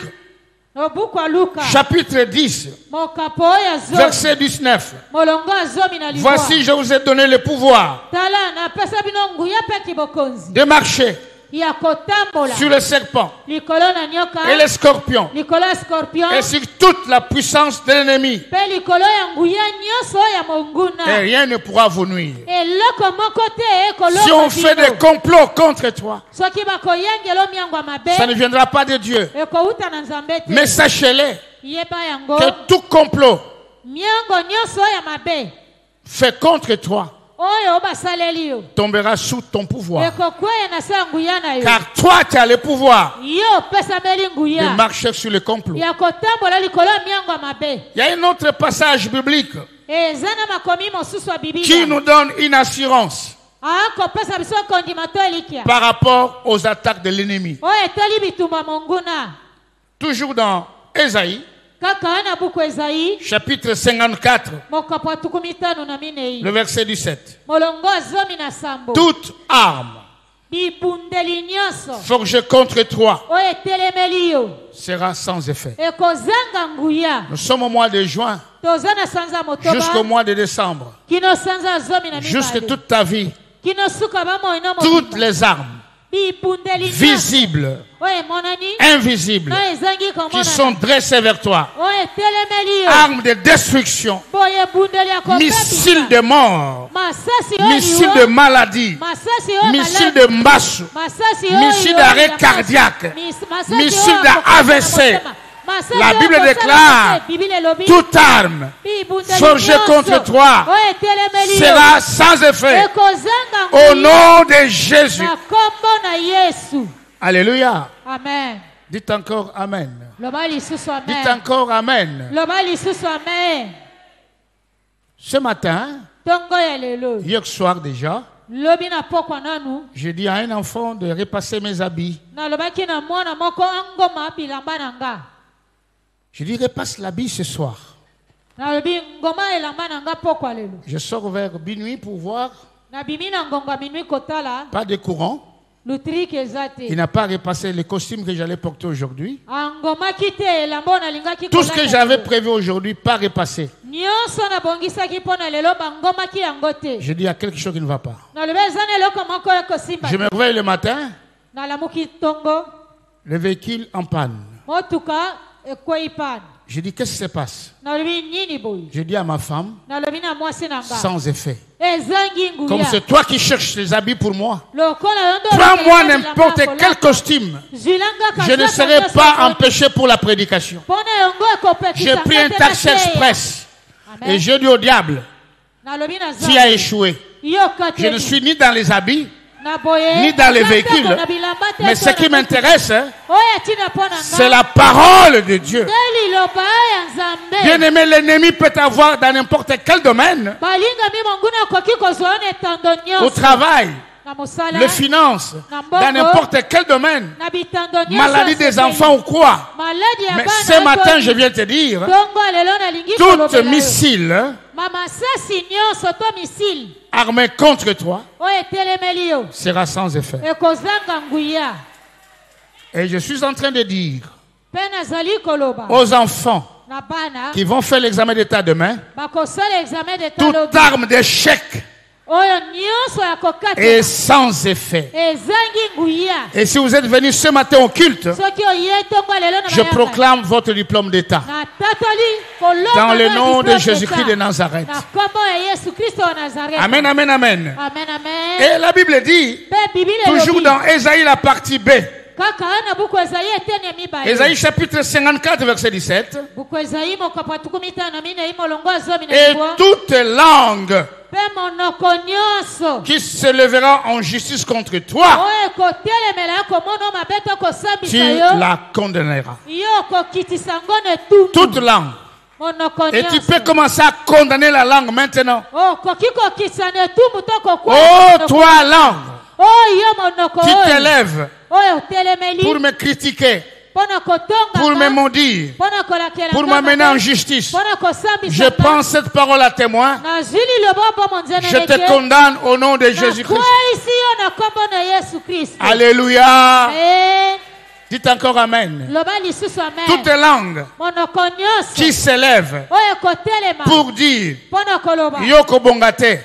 [SPEAKER 5] na buku ya luka
[SPEAKER 1] chapitre 10,
[SPEAKER 5] mokapo ya zomi
[SPEAKER 1] verset 19,
[SPEAKER 5] molongo ya zomi na libwa
[SPEAKER 1] voici, je vous ai donné le pouvoir
[SPEAKER 5] tala napesa bino nguya mpe kibokonzi
[SPEAKER 1] de marcher
[SPEAKER 5] ya kotambola
[SPEAKER 1] sur les serpents
[SPEAKER 5] likolo na nyoka
[SPEAKER 1] et les scorpions
[SPEAKER 5] likolo ya scorpion
[SPEAKER 1] et sur toute la puissance de l'ennemi.
[SPEAKER 5] mpe likolo ya nguya nyonso ya monguna
[SPEAKER 1] Et rien ne pourra vous nuire.
[SPEAKER 5] eloko moko te
[SPEAKER 1] Si on
[SPEAKER 5] ekoloka
[SPEAKER 1] fait des complots contre toi,
[SPEAKER 5] soki bakoyengela miango ya
[SPEAKER 1] ça ne
[SPEAKER 5] mabe
[SPEAKER 1] viendra pas de Dieu.
[SPEAKER 5] ekouta na nzambe te
[SPEAKER 1] Mais sachez-le
[SPEAKER 5] yeba yango
[SPEAKER 1] que tout complot
[SPEAKER 5] miango nyonso ya mabe
[SPEAKER 1] fait contre toi
[SPEAKER 5] oyo basaleli yo
[SPEAKER 1] tombera sous ton pouvoir.
[SPEAKER 5] ekokweya na se ya nguya na yo
[SPEAKER 1] Car toi, tu as le pouvoir
[SPEAKER 5] yo opesameli
[SPEAKER 1] de
[SPEAKER 5] nguya
[SPEAKER 1] marcher sur le complot.
[SPEAKER 5] ya kotambola likolo ya miango ya mabe
[SPEAKER 1] Il y a un autre passage biblique
[SPEAKER 5] eza na makomi mosusu ya
[SPEAKER 1] qui
[SPEAKER 5] bibilia
[SPEAKER 1] nous donne une assurance
[SPEAKER 5] akopesa biso kondima to elikia
[SPEAKER 1] par rapport aux attaques de l'ennemi.
[SPEAKER 5] oyo etali bitumba monguna
[SPEAKER 1] Toujours dans Ésaïe,
[SPEAKER 5] kaka na buku ezayi
[SPEAKER 1] chapitre 54,
[SPEAKER 5] mokapo ya 15
[SPEAKER 1] le verset 17.
[SPEAKER 5] molongo ya zomi na sambo
[SPEAKER 1] Toute arme
[SPEAKER 5] bibundeli nyonso
[SPEAKER 1] forgée contre toi
[SPEAKER 5] oyo etelemeli yo
[SPEAKER 1] sera sans effet.
[SPEAKER 5] ekozanga nguya
[SPEAKER 1] Nous sommes au mois de juin
[SPEAKER 5] toza na sanza ya
[SPEAKER 1] jusqu'au
[SPEAKER 5] motoba
[SPEAKER 1] mois de décembre.
[SPEAKER 5] kino sanza ya zomi na
[SPEAKER 1] Jusque
[SPEAKER 5] mibale
[SPEAKER 1] toute ta vie,
[SPEAKER 5] kino suka bamoino
[SPEAKER 1] toutes
[SPEAKER 5] mobimba
[SPEAKER 1] les armes
[SPEAKER 5] bibundeli nyonso
[SPEAKER 1] visibles,
[SPEAKER 5] oyo emonani
[SPEAKER 1] invisibles,
[SPEAKER 5] na ezangi
[SPEAKER 1] qui sont
[SPEAKER 5] komonana
[SPEAKER 1] dressées vers toi,
[SPEAKER 5] oyo etelemeli yo
[SPEAKER 1] armes de destruction,
[SPEAKER 5] boye ebundeli ya
[SPEAKER 1] missiles
[SPEAKER 5] kobebisa
[SPEAKER 1] de mort,
[SPEAKER 5] masasi oyo
[SPEAKER 1] missiles de
[SPEAKER 5] liwo
[SPEAKER 1] maladie,
[SPEAKER 5] masasi oyo
[SPEAKER 1] missiles
[SPEAKER 5] maladi
[SPEAKER 1] de mbasu,
[SPEAKER 5] masasi oyo
[SPEAKER 1] missiles d'arrêt cardiaque,
[SPEAKER 5] masasi
[SPEAKER 1] missiles
[SPEAKER 5] oyo
[SPEAKER 1] d'AVC.
[SPEAKER 5] akokosana masasi
[SPEAKER 1] La
[SPEAKER 5] oyo
[SPEAKER 1] Bible
[SPEAKER 5] akosana
[SPEAKER 1] déclare,
[SPEAKER 5] te, Bible elobi,
[SPEAKER 1] toute arme
[SPEAKER 5] bibundeli
[SPEAKER 1] forgée
[SPEAKER 5] nyonso
[SPEAKER 1] contre toi
[SPEAKER 5] oyo etelemeli yo
[SPEAKER 1] sera sans effet
[SPEAKER 5] ekozanga
[SPEAKER 1] au
[SPEAKER 5] nguya
[SPEAKER 1] nom de Jésus.
[SPEAKER 5] na kombo na yesu
[SPEAKER 1] Alléluia.
[SPEAKER 5] amen
[SPEAKER 1] Dites encore Amen.
[SPEAKER 5] loba lisusu
[SPEAKER 1] Dites
[SPEAKER 5] amen
[SPEAKER 1] encore Amen.
[SPEAKER 5] loba lisusu amen
[SPEAKER 1] Ce matin,
[SPEAKER 5] ntongo ya lelo
[SPEAKER 1] hier soir déjà,
[SPEAKER 5] lobi na pokwa nanu
[SPEAKER 1] j'ai dit à un enfant de repasser mes habits.
[SPEAKER 5] nalobaki na mwana moko angoma bilamba na nga
[SPEAKER 1] Je dis repasse l'habit ce soir.
[SPEAKER 5] nalobi ngoma elamba na nga pokwa lelo
[SPEAKER 1] Je sors vers minuit pour voir.
[SPEAKER 5] nabimi na ngongo ya minui kotala
[SPEAKER 1] Pas de courant.
[SPEAKER 5] lutrike eza te
[SPEAKER 1] Il n'a pas repassé le costume que j'allais porter aujourd'hui.
[SPEAKER 5] angomaki te elamba oyo nalingaki
[SPEAKER 1] Tout ce que
[SPEAKER 5] kolata
[SPEAKER 1] j'avais
[SPEAKER 5] lelo.
[SPEAKER 1] prévu aujourd'hui, pas repassé.
[SPEAKER 5] nyonso nabongisaki mpo na lelo bangomaki yango te
[SPEAKER 1] Je dis il y a quelque chose qui ne va pas.
[SPEAKER 5] nalobi eza na eloko moko ekosimba
[SPEAKER 1] Je me réveille le matin,
[SPEAKER 5] nalamuki ntongo
[SPEAKER 1] le véhicule en panne.
[SPEAKER 5] motuka ekwei pane
[SPEAKER 1] Je dis qu'est-ce qui se passe?
[SPEAKER 5] nalobi nini boye
[SPEAKER 1] Je dis à ma femme,
[SPEAKER 5] nalobi na mwasi na nga
[SPEAKER 1] sans effet.
[SPEAKER 5] ezangi
[SPEAKER 1] Comme
[SPEAKER 5] nguya
[SPEAKER 1] c'est toi qui cherches les habits pour moi,
[SPEAKER 5] lokola yo nde
[SPEAKER 1] prends-moi
[SPEAKER 5] olobelaka
[SPEAKER 1] n'importe
[SPEAKER 5] bilamba
[SPEAKER 1] quel
[SPEAKER 5] kolata.
[SPEAKER 1] costume.
[SPEAKER 5] Zwilanga
[SPEAKER 1] Je ne
[SPEAKER 5] kazaka
[SPEAKER 1] serai
[SPEAKER 5] nyonso
[SPEAKER 1] pas
[SPEAKER 5] kote.
[SPEAKER 1] empêché pour la prédication.
[SPEAKER 5] Mpona yango ekopekisa
[SPEAKER 1] J'ai pris un
[SPEAKER 5] kate
[SPEAKER 1] taxi
[SPEAKER 5] na se ya.
[SPEAKER 1] express
[SPEAKER 5] Amen.
[SPEAKER 1] et je dis au diable,
[SPEAKER 5] nalobi na
[SPEAKER 1] tu as échoué.
[SPEAKER 5] yoka te
[SPEAKER 1] Je ne suis ni dans les habits,
[SPEAKER 5] na boye
[SPEAKER 1] ni dans les
[SPEAKER 5] eza
[SPEAKER 1] véhicules,
[SPEAKER 5] ntango na bilamba te
[SPEAKER 1] mais ce
[SPEAKER 5] mpona
[SPEAKER 1] qui m'intéresse, hein,
[SPEAKER 5] oyo atina mpo na
[SPEAKER 1] c'est
[SPEAKER 5] nga
[SPEAKER 1] la parole de Dieu.
[SPEAKER 5] nde liloba ya nzambe
[SPEAKER 1] Bien-aimé, l'ennemi peut avoir dans n'importe quel domaine,
[SPEAKER 5] balingami monguna akoki kozwa yo na etando
[SPEAKER 1] au
[SPEAKER 5] nyonso
[SPEAKER 1] travail,
[SPEAKER 5] na mosala
[SPEAKER 1] les finances, dans n'importe quel domaine,
[SPEAKER 5] na bitando nyonso
[SPEAKER 1] maladie
[SPEAKER 5] ya
[SPEAKER 1] des
[SPEAKER 5] sepeli.
[SPEAKER 1] enfants ou quoi.
[SPEAKER 5] maladi ya
[SPEAKER 1] Mais
[SPEAKER 5] bana
[SPEAKER 1] ce matin,
[SPEAKER 5] to-
[SPEAKER 1] je viens te dire,
[SPEAKER 5] ntongo lelo nalingi
[SPEAKER 1] tout
[SPEAKER 5] kolobela yo.
[SPEAKER 1] missile hein,
[SPEAKER 5] mamasasi nyonso to misile
[SPEAKER 1] armé contre toi
[SPEAKER 5] oyo etelemeli yo
[SPEAKER 1] sera sans effet.
[SPEAKER 5] ekozanga nguya
[SPEAKER 1] Et je suis en train de dire
[SPEAKER 5] mpe nazali koloba
[SPEAKER 1] aux enfants
[SPEAKER 5] na bana
[SPEAKER 1] qui vont faire l'examen d'état demain,
[SPEAKER 5] bakosala examen de
[SPEAKER 1] toute
[SPEAKER 5] talobi
[SPEAKER 1] arme d'échec
[SPEAKER 5] oyo nyonso ya
[SPEAKER 1] est
[SPEAKER 5] kokatela
[SPEAKER 1] sans effet.
[SPEAKER 5] ezangi nguya
[SPEAKER 1] Et si vous êtes venus ce matin au culte,
[SPEAKER 5] soki oye ntongo lelo na
[SPEAKER 1] je
[SPEAKER 5] bayaka,
[SPEAKER 1] proclame votre diplôme d'état
[SPEAKER 5] natatoli kolonga
[SPEAKER 1] dans le
[SPEAKER 5] na
[SPEAKER 1] nom de
[SPEAKER 5] diplôme
[SPEAKER 1] Jésus-Christ de
[SPEAKER 5] d'État.
[SPEAKER 1] Nazareth.
[SPEAKER 5] na kombo ya yesu kristo wa nazareth
[SPEAKER 1] Amen, amen, amen.
[SPEAKER 5] amen amen
[SPEAKER 1] Et la Bible dit,
[SPEAKER 5] mpe bibile
[SPEAKER 1] toujours
[SPEAKER 5] elobi
[SPEAKER 1] dans Ésaïe la partie B,
[SPEAKER 5] kaka na buku Esaïe eteni ya mibale.
[SPEAKER 1] Ésaïe chapitre 54, verset 17.
[SPEAKER 5] Buku Esaïe mokapa tukumi tano mine imolongo azomi na
[SPEAKER 1] Et
[SPEAKER 5] libwa.
[SPEAKER 1] toute langue
[SPEAKER 5] Pe monoko nyonso.
[SPEAKER 1] qui se lèvera en justice contre toi,
[SPEAKER 5] Oyo kotelemela komono mabeto kosambisa
[SPEAKER 1] tu
[SPEAKER 5] yo.
[SPEAKER 1] la condamneras.
[SPEAKER 5] Yo kokitisa ngo ne tumbu.
[SPEAKER 1] Toute langue.
[SPEAKER 5] Monoko
[SPEAKER 1] Et tu
[SPEAKER 5] nyonso.
[SPEAKER 1] peux commencer à condamner la langue maintenant.
[SPEAKER 5] Oh koki kokitisa ne tumbu to kokwa.
[SPEAKER 1] Oh, toi, langue,
[SPEAKER 5] Oh yo monoko
[SPEAKER 1] qui
[SPEAKER 5] oyo.
[SPEAKER 1] t'élève
[SPEAKER 5] Oyo telemeli.
[SPEAKER 1] pour me critiquer,
[SPEAKER 5] Pona kotonga.
[SPEAKER 1] pour me maudire,
[SPEAKER 5] Pona kolakela.
[SPEAKER 1] pour m'amener en justice.
[SPEAKER 5] Pona kosambisa.
[SPEAKER 1] Je prends cette parole à témoin.
[SPEAKER 5] Nazili lobo monzana
[SPEAKER 1] Je te condamne au nom de Jésus-Christ.
[SPEAKER 5] ici yo na kombo na Yesu Kristo.
[SPEAKER 1] Alléluia.
[SPEAKER 5] Eh,
[SPEAKER 1] Dites encore Amen.
[SPEAKER 5] loba lisusu amen.
[SPEAKER 1] Toute langue
[SPEAKER 5] Monoko nyonso.
[SPEAKER 1] qui s'élève
[SPEAKER 5] Oyo kotelema.
[SPEAKER 1] pour dire
[SPEAKER 5] Pona koloba.
[SPEAKER 1] Yoko Bongate,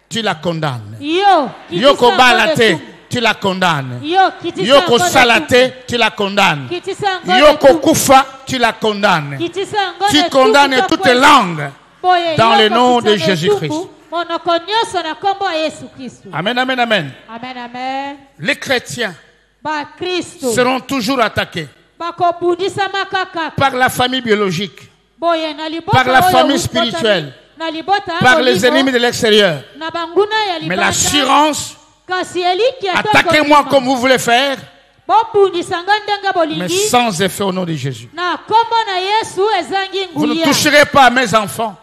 [SPEAKER 1] tu la condamnes.
[SPEAKER 5] Yo.
[SPEAKER 1] Yoko Balate, tu la condamnes.
[SPEAKER 5] Yo kitisa.
[SPEAKER 1] Yoko
[SPEAKER 5] ngone
[SPEAKER 1] Salate, tu la condamnes.
[SPEAKER 5] tumbu. Kitisa ngone
[SPEAKER 1] Yoko
[SPEAKER 5] tumbu.
[SPEAKER 1] Kufa, tu la condamnes.
[SPEAKER 5] Kitisa ngone
[SPEAKER 1] Tu
[SPEAKER 5] tumbu
[SPEAKER 1] condamnes
[SPEAKER 5] to
[SPEAKER 1] toute
[SPEAKER 5] kweli.
[SPEAKER 1] langue
[SPEAKER 5] Boye,
[SPEAKER 1] dans
[SPEAKER 5] yo
[SPEAKER 1] le nom de
[SPEAKER 5] kokitisa ne
[SPEAKER 1] Jésus-Christ.
[SPEAKER 5] tumbu. Monoko nyonso na kombo ya Yesu Kristo.
[SPEAKER 1] Amen, amen, amen.
[SPEAKER 5] Amen amen.
[SPEAKER 1] Les chrétiens
[SPEAKER 5] Ba Kristo.
[SPEAKER 1] seront toujours attaqués
[SPEAKER 5] Bakobundisa makaka.
[SPEAKER 1] par la famille biologique,
[SPEAKER 5] Boye na libota.
[SPEAKER 1] par la
[SPEAKER 5] oyo
[SPEAKER 1] famille
[SPEAKER 5] utotami.
[SPEAKER 1] spirituelle,
[SPEAKER 5] Na libota.
[SPEAKER 1] par les
[SPEAKER 5] olivo.
[SPEAKER 1] ennemis de l'extérieur.
[SPEAKER 5] Na banguna ya
[SPEAKER 1] Mais
[SPEAKER 5] libanda.
[SPEAKER 1] l'assurance,
[SPEAKER 5] Kasi eliki ya
[SPEAKER 1] attaquez-moi
[SPEAKER 5] toko
[SPEAKER 1] comme vous voulez faire,
[SPEAKER 5] bobundisa nga ndenge
[SPEAKER 1] mais
[SPEAKER 5] bolingi.
[SPEAKER 1] sans effet au nom de Jésus.
[SPEAKER 5] Na kombo na Yesu ezangi
[SPEAKER 1] Vous ne
[SPEAKER 5] nguya.
[SPEAKER 1] toucherez pas à mes enfants.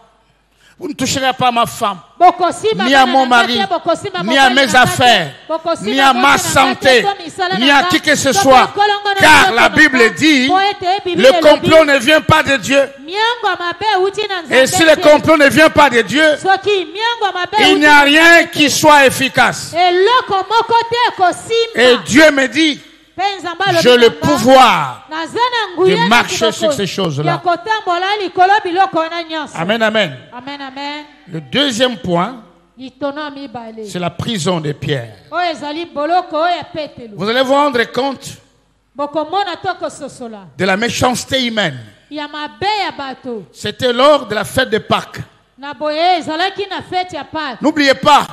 [SPEAKER 1] Vous ne toucherez pas à ma femme,
[SPEAKER 5] Bokosimba
[SPEAKER 1] ni à
[SPEAKER 5] bana
[SPEAKER 1] mon
[SPEAKER 5] na
[SPEAKER 1] mari,
[SPEAKER 5] kati, bokosimba
[SPEAKER 1] ni à
[SPEAKER 5] mobali
[SPEAKER 1] mes
[SPEAKER 5] na kati,
[SPEAKER 1] affaires,
[SPEAKER 5] bokosimba
[SPEAKER 1] ni à
[SPEAKER 5] mbote
[SPEAKER 1] ma
[SPEAKER 5] na kati,
[SPEAKER 1] santé,
[SPEAKER 5] to misala
[SPEAKER 1] ni
[SPEAKER 5] na
[SPEAKER 1] à
[SPEAKER 5] nga,
[SPEAKER 1] qui que ce
[SPEAKER 5] to
[SPEAKER 1] soit.
[SPEAKER 5] kolongo na
[SPEAKER 1] Car
[SPEAKER 5] nzoko
[SPEAKER 1] la
[SPEAKER 5] na
[SPEAKER 1] Bible
[SPEAKER 5] nga,
[SPEAKER 1] dit,
[SPEAKER 5] po ete Biblia
[SPEAKER 1] le
[SPEAKER 5] elobi,
[SPEAKER 1] complot ne vient pas de Dieu.
[SPEAKER 5] miango mabe uti na nzambe
[SPEAKER 1] Et si le
[SPEAKER 5] te.
[SPEAKER 1] complot ne vient pas de Dieu,
[SPEAKER 5] Soki miango mabe
[SPEAKER 1] il
[SPEAKER 5] uti
[SPEAKER 1] n'y a rien qui soit efficace.
[SPEAKER 5] eloko moko te kosimba.
[SPEAKER 1] Et Dieu me dit,
[SPEAKER 5] Pe nzambe alobi
[SPEAKER 1] j'ai le
[SPEAKER 5] na nga,
[SPEAKER 1] pouvoir
[SPEAKER 5] naza na nguya
[SPEAKER 1] de
[SPEAKER 5] na
[SPEAKER 1] marcher
[SPEAKER 5] kiboko
[SPEAKER 1] sur ces choses-là.
[SPEAKER 5] ya kotambola likolo biloko wana nyonso.
[SPEAKER 1] Amen, amen.
[SPEAKER 5] Amen amen.
[SPEAKER 1] Le deuxième point,
[SPEAKER 5] Litono ya mibale.
[SPEAKER 1] c'est la prison de Pierre.
[SPEAKER 5] Oyo ezali boloko oyo ya Petelo.
[SPEAKER 1] Vous allez vous rendre compte
[SPEAKER 5] Bokomona to kososola.
[SPEAKER 1] de la méchanceté humaine.
[SPEAKER 5] Ya mabe ya bato.
[SPEAKER 1] C'était lors de la fête de Pâques.
[SPEAKER 5] Na boye ezalaki na fete ya Pâques.
[SPEAKER 1] N'oubliez pas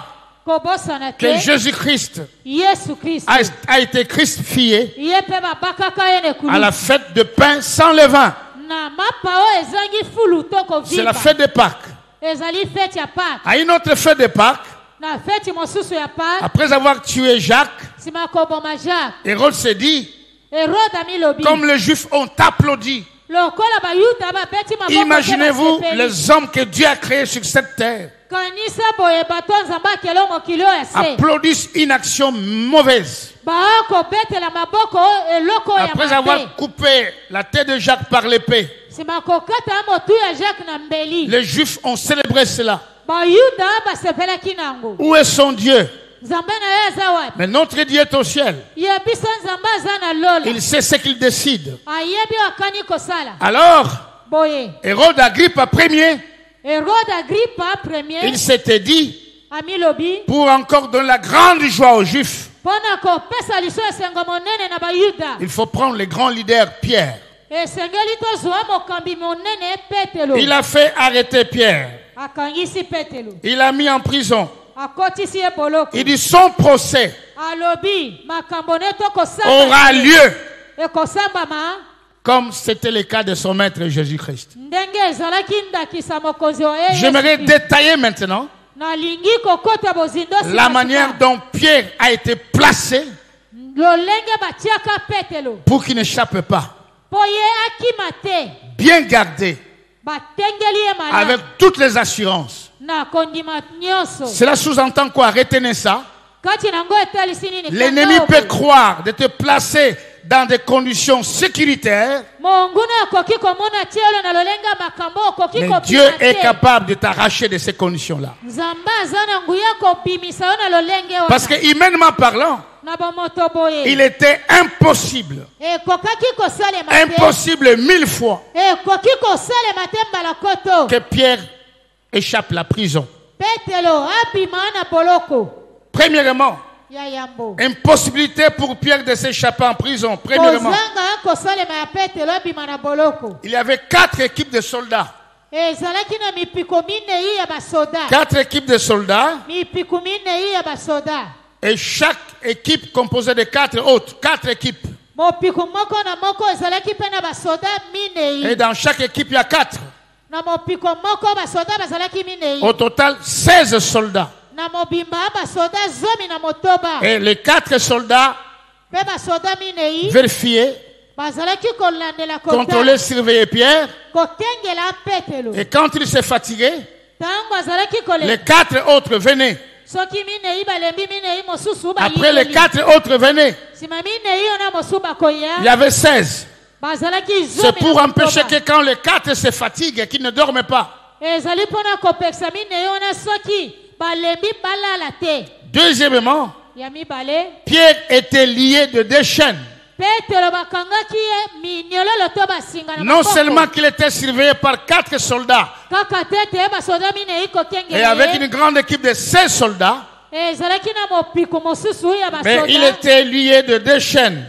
[SPEAKER 5] Kobosana
[SPEAKER 1] que
[SPEAKER 5] te.
[SPEAKER 1] Jésus-Christ
[SPEAKER 5] Yesu Kristo.
[SPEAKER 1] a été crucifié
[SPEAKER 5] Ye pe babakaka ye nekulu.
[SPEAKER 1] à la fête de pain sans levain.
[SPEAKER 5] Na mapa oyo ezangi fulu to
[SPEAKER 1] C'est la
[SPEAKER 5] koviba.
[SPEAKER 1] fête de Pâques.
[SPEAKER 5] Ezali fete ya Pâques.
[SPEAKER 1] À une autre fête de Pâques,
[SPEAKER 5] Na fete mosusu ya Pâques.
[SPEAKER 1] après avoir tué Jacques,
[SPEAKER 5] Sima koboma Jacques.
[SPEAKER 1] Hérode s'est dit,
[SPEAKER 5] Hérode amilobi.
[SPEAKER 1] comme les Juifs ont applaudi,
[SPEAKER 5] Lokola bayuda bapeti maboko te
[SPEAKER 1] imaginez-vous
[SPEAKER 5] basepeli.
[SPEAKER 1] les hommes que Dieu a créés sur cette terre
[SPEAKER 5] Kanisa boye bato nzambe akelo mokili oyo ya se.
[SPEAKER 1] applaudissent une action mauvaise.
[SPEAKER 5] Bakobetela maboko oyo eloko oyo ya
[SPEAKER 1] Après
[SPEAKER 5] mabe.
[SPEAKER 1] avoir coupé la tête de Jacques par l'épée,
[SPEAKER 5] Sima kokata motu ya Jacques na mbeli.
[SPEAKER 1] les Juifs ont célébré cela.
[SPEAKER 5] Bayuda basepelaki nango.
[SPEAKER 1] Où est son Dieu?
[SPEAKER 5] Nzambe na ye aza wapi?
[SPEAKER 1] Mais notre Dieu est au ciel.
[SPEAKER 5] Ye biso nzambe aza na lola.
[SPEAKER 1] Il sait ce qu'il décide.
[SPEAKER 5] Ayebi akani kosala.
[SPEAKER 1] Alors,
[SPEAKER 5] Boye.
[SPEAKER 1] Hérode Agrippa Ier,
[SPEAKER 5] Hérode Agrippa premier.
[SPEAKER 1] il s'était dit,
[SPEAKER 5] Amilobi.
[SPEAKER 1] pour encore donner la grande joie aux Juifs,
[SPEAKER 5] Pona kopesa liso esengo monene na bayuda.
[SPEAKER 1] il faut prendre les grands leaders Pierre.
[SPEAKER 5] Esengeli tozwa mokambi monene Petelo.
[SPEAKER 1] Il a fait arrêter Pierre.
[SPEAKER 5] Akangisi Petelo.
[SPEAKER 1] Il l'a mis en prison.
[SPEAKER 5] Akotisi ye boloko.
[SPEAKER 1] Il dit son procès
[SPEAKER 5] Alobi makambo ne tokosamba.
[SPEAKER 1] aura lieu
[SPEAKER 5] Ekosambama.
[SPEAKER 1] comme c'était le cas de son maître Jésus-Christ.
[SPEAKER 5] Ndenge ezalaki ndakisa mokonzi wa ye
[SPEAKER 1] J'aimerais
[SPEAKER 5] Yesu Kristo.
[SPEAKER 1] détailler maintenant
[SPEAKER 5] Nalingi kokota bozindosi
[SPEAKER 1] la
[SPEAKER 5] na
[SPEAKER 1] manière
[SPEAKER 5] sika.
[SPEAKER 1] dont Pierre a été placé
[SPEAKER 5] Lolenge batiaka Petelo.
[SPEAKER 1] pour qu'il n'échappe pas.
[SPEAKER 5] Po ye akima te.
[SPEAKER 1] Bien gardé,
[SPEAKER 5] Batengeli ye malamu.
[SPEAKER 1] avec toutes les assurances.
[SPEAKER 5] Na kondima nyonso.
[SPEAKER 1] Cela sous-entend quoi? Retenez ça.
[SPEAKER 5] Kati nango etalisi nini?
[SPEAKER 1] L'ennemi
[SPEAKER 5] Kanda
[SPEAKER 1] peut
[SPEAKER 5] obo.
[SPEAKER 1] croire de te placer dans des conditions sécuritaires,
[SPEAKER 5] Monguna akoki komona tielo na lolenga makambo okoki
[SPEAKER 1] mais
[SPEAKER 5] kopima
[SPEAKER 1] Dieu est
[SPEAKER 5] te.
[SPEAKER 1] capable de t'arracher de ces conditions-là.
[SPEAKER 5] Nzambe aza na nguya kobimisa yo na lolenge wana.
[SPEAKER 1] Parce que humainement parlant,
[SPEAKER 5] Na bamoto boye.
[SPEAKER 1] il était impossible,
[SPEAKER 5] Ekokaki kosalema te.
[SPEAKER 1] impossible 1000 fois
[SPEAKER 5] Ekoki kosalema te mbala koto.
[SPEAKER 1] que Pierre échappe la prison.
[SPEAKER 5] Petelo abima na boloko.
[SPEAKER 1] Premièrement,
[SPEAKER 5] Ya yambo.
[SPEAKER 1] impossibilité pour Pierre de s'échapper en prison. Premièrement,
[SPEAKER 5] Kozanga kosalema ya Petelo abima na boloko.
[SPEAKER 1] il y avait 4 équipes de soldats.
[SPEAKER 5] Ezalaki na mipiko minei ya basoda.
[SPEAKER 1] 4 équipes de soldats
[SPEAKER 5] Mipiko minei ya basoda.
[SPEAKER 1] et chaque équipe composée de 4 autres. 4 équipes.
[SPEAKER 5] mopiko moko na moko ezalaki pe na basoda minei.
[SPEAKER 1] Et dans chaque équipe, il y a 4.
[SPEAKER 5] Na mopiko moko basoda bazalaki minei.
[SPEAKER 1] Au total, 16 soldats.
[SPEAKER 5] Na mobimba basoda zomi na motoba.
[SPEAKER 1] Et les 4 soldats
[SPEAKER 5] Pe basoda minei
[SPEAKER 1] vérifiaient,
[SPEAKER 5] bazalaki kolandela kota.
[SPEAKER 1] contrôlaient, surveillaient Pierre.
[SPEAKER 5] Kokengela Petelo.
[SPEAKER 1] Et quand il s'est fatigué,
[SPEAKER 5] Tango azalaki kole.
[SPEAKER 1] les 4 autres venaient.
[SPEAKER 5] Soki minei balembi minei mosusu ba.
[SPEAKER 1] Après, les 4 autres venaient.
[SPEAKER 5] Sima minei ona mosuba koya.
[SPEAKER 1] Il y avait 16.
[SPEAKER 5] Bazalaki zomi.
[SPEAKER 1] C'est pour empêcher que quand les 4 se fatiguent et qu'ils ne dorment pas.
[SPEAKER 5] Ezali pona kopeksa minei ona soki balembi balala te.
[SPEAKER 1] Deuxièmement,
[SPEAKER 5] Ya mibale.
[SPEAKER 1] Pierre était lié de 2 chaînes.
[SPEAKER 5] Petelo bakangaki ye minyololo to basinga na
[SPEAKER 1] Non
[SPEAKER 5] maboko.
[SPEAKER 1] seulement qu'il était surveillé par 4 soldats,
[SPEAKER 5] Kaka tete basoda minei kokengela.
[SPEAKER 1] et avec une grande équipe de 16 soldats,
[SPEAKER 5] Ezalaki na mopiko mosusu ya
[SPEAKER 1] mais
[SPEAKER 5] basoda.
[SPEAKER 1] il était lié de 2 chaînes.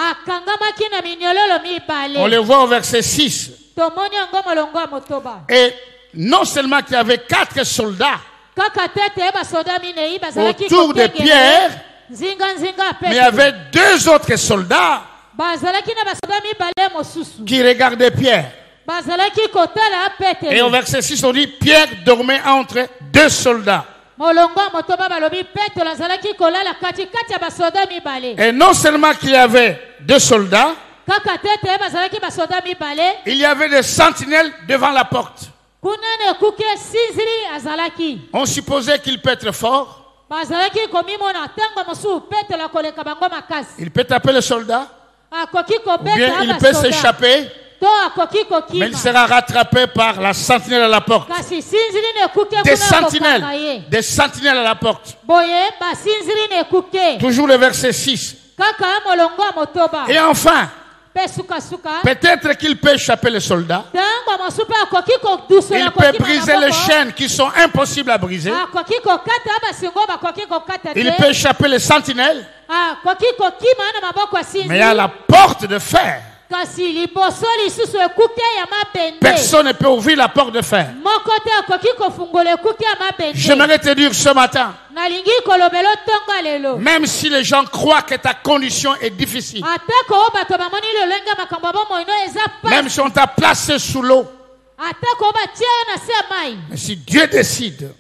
[SPEAKER 5] Akangamaki na minyololo mibale.
[SPEAKER 1] On le voit au verset 6.
[SPEAKER 5] Tomoni yango molongo ya motoba.
[SPEAKER 1] Et non seulement qu'il y avait 4 soldats
[SPEAKER 5] Kaka tete basoda minei bazalaki
[SPEAKER 1] autour de Pierre,
[SPEAKER 5] Nzinga nzinga
[SPEAKER 1] mais il y
[SPEAKER 5] Petelo.
[SPEAKER 1] avait 2 autres soldats
[SPEAKER 5] Bazalaki na basoda mibale mosusu.
[SPEAKER 1] qui regardaient Pierre.
[SPEAKER 5] Bazalaki kotala
[SPEAKER 1] Et
[SPEAKER 5] Petelo.
[SPEAKER 1] au verset 6, on dit Pierre dormait entre 2 soldats.
[SPEAKER 5] Molongo ya motoba balobi Petelo azalaki kolala katikati ya basoda mibale.
[SPEAKER 1] Et non seulement qu'il y avait 2 soldats,
[SPEAKER 5] Kaka tete bazalaki basoda mibale.
[SPEAKER 1] il y avait des sentinelles devant la porte.
[SPEAKER 5] Kunene kuke sinziri azalaki.
[SPEAKER 1] On supposait qu'il peut être fort.
[SPEAKER 5] Bazalaki komimona tango mosu Petelo koleka bango makasi.
[SPEAKER 1] Il peut taper le soldat,
[SPEAKER 5] Akoki
[SPEAKER 1] ou bien
[SPEAKER 5] kobeta
[SPEAKER 1] il peut
[SPEAKER 5] basoda.
[SPEAKER 1] s'échapper,
[SPEAKER 5] To akoki
[SPEAKER 1] mais il
[SPEAKER 5] kokima.
[SPEAKER 1] sera rattrapé par la sentinelle à la porte.
[SPEAKER 5] Kasi sinziri ne kuke
[SPEAKER 1] Des
[SPEAKER 5] kuna kokanga
[SPEAKER 1] sentinelles,
[SPEAKER 5] ye.
[SPEAKER 1] des sentinelles à la porte.
[SPEAKER 5] Boye basinziri ne kuke.
[SPEAKER 1] Toujours le verset 6.
[SPEAKER 5] Kaka molongo ya motoba.
[SPEAKER 1] Et enfin,
[SPEAKER 5] Pe suka suka.
[SPEAKER 1] peut-être qu'il peut échapper le soldat.
[SPEAKER 5] Tango mosupe akoki kodusola
[SPEAKER 1] Il peut
[SPEAKER 5] kokima na
[SPEAKER 1] briser les
[SPEAKER 5] maboko.
[SPEAKER 1] chaînes qui sont impossibles à briser.
[SPEAKER 5] Akoki kokata basingo bakoki kokata te.
[SPEAKER 1] Il peut échapper les sentinelles.
[SPEAKER 5] Akoki kokima na maboko ya sinziri.
[SPEAKER 1] Mais il y a la porte de fer.
[SPEAKER 5] Kasi liboso lisusu ekuke ya mabende.
[SPEAKER 1] Personne ne peut ouvrir la porte de fer.
[SPEAKER 5] Moko te akoki kofungola ekuke ya mabende.
[SPEAKER 1] J'aimerais te dire ce matin,
[SPEAKER 5] Nalingi kolobelo tonga lelo.
[SPEAKER 1] même si les gens croient que ta condition est difficile,
[SPEAKER 5] Atako o bato bamoni lolenge makambo bomoino eza
[SPEAKER 1] même
[SPEAKER 5] pa.
[SPEAKER 1] si on t'a placé sous l'eau,
[SPEAKER 5] Atako o batia yo na se ya mai.
[SPEAKER 1] mais si Dieu décide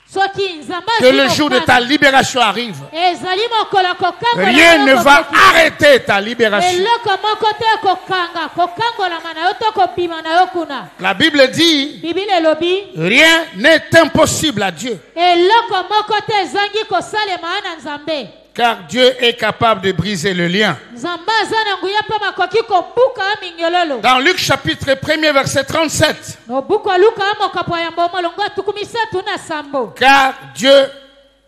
[SPEAKER 5] Soki nzamba
[SPEAKER 1] que le jour de ta libération arrive,
[SPEAKER 5] ezali mokolo kokangola.
[SPEAKER 1] rien ne va arrêter ta libération.
[SPEAKER 5] Eloko moko te kokanga kokangolama na yo to kobima na yo kuna.
[SPEAKER 1] La Bible dit,
[SPEAKER 5] Bibili elobi
[SPEAKER 1] rien n'est impossible à Dieu,
[SPEAKER 5] eloko moko te ezangi kosalema na nzambe.
[SPEAKER 1] car Dieu est capable de briser le lien.
[SPEAKER 5] Nzambe aza na nguya mpe makoki kobuka minyololo.
[SPEAKER 1] Dans Luc chapitre 1er verset 37,
[SPEAKER 5] Nobuku ya Luka mokapo ya mbomo longo ya tukumisatu na sambo.
[SPEAKER 1] car Dieu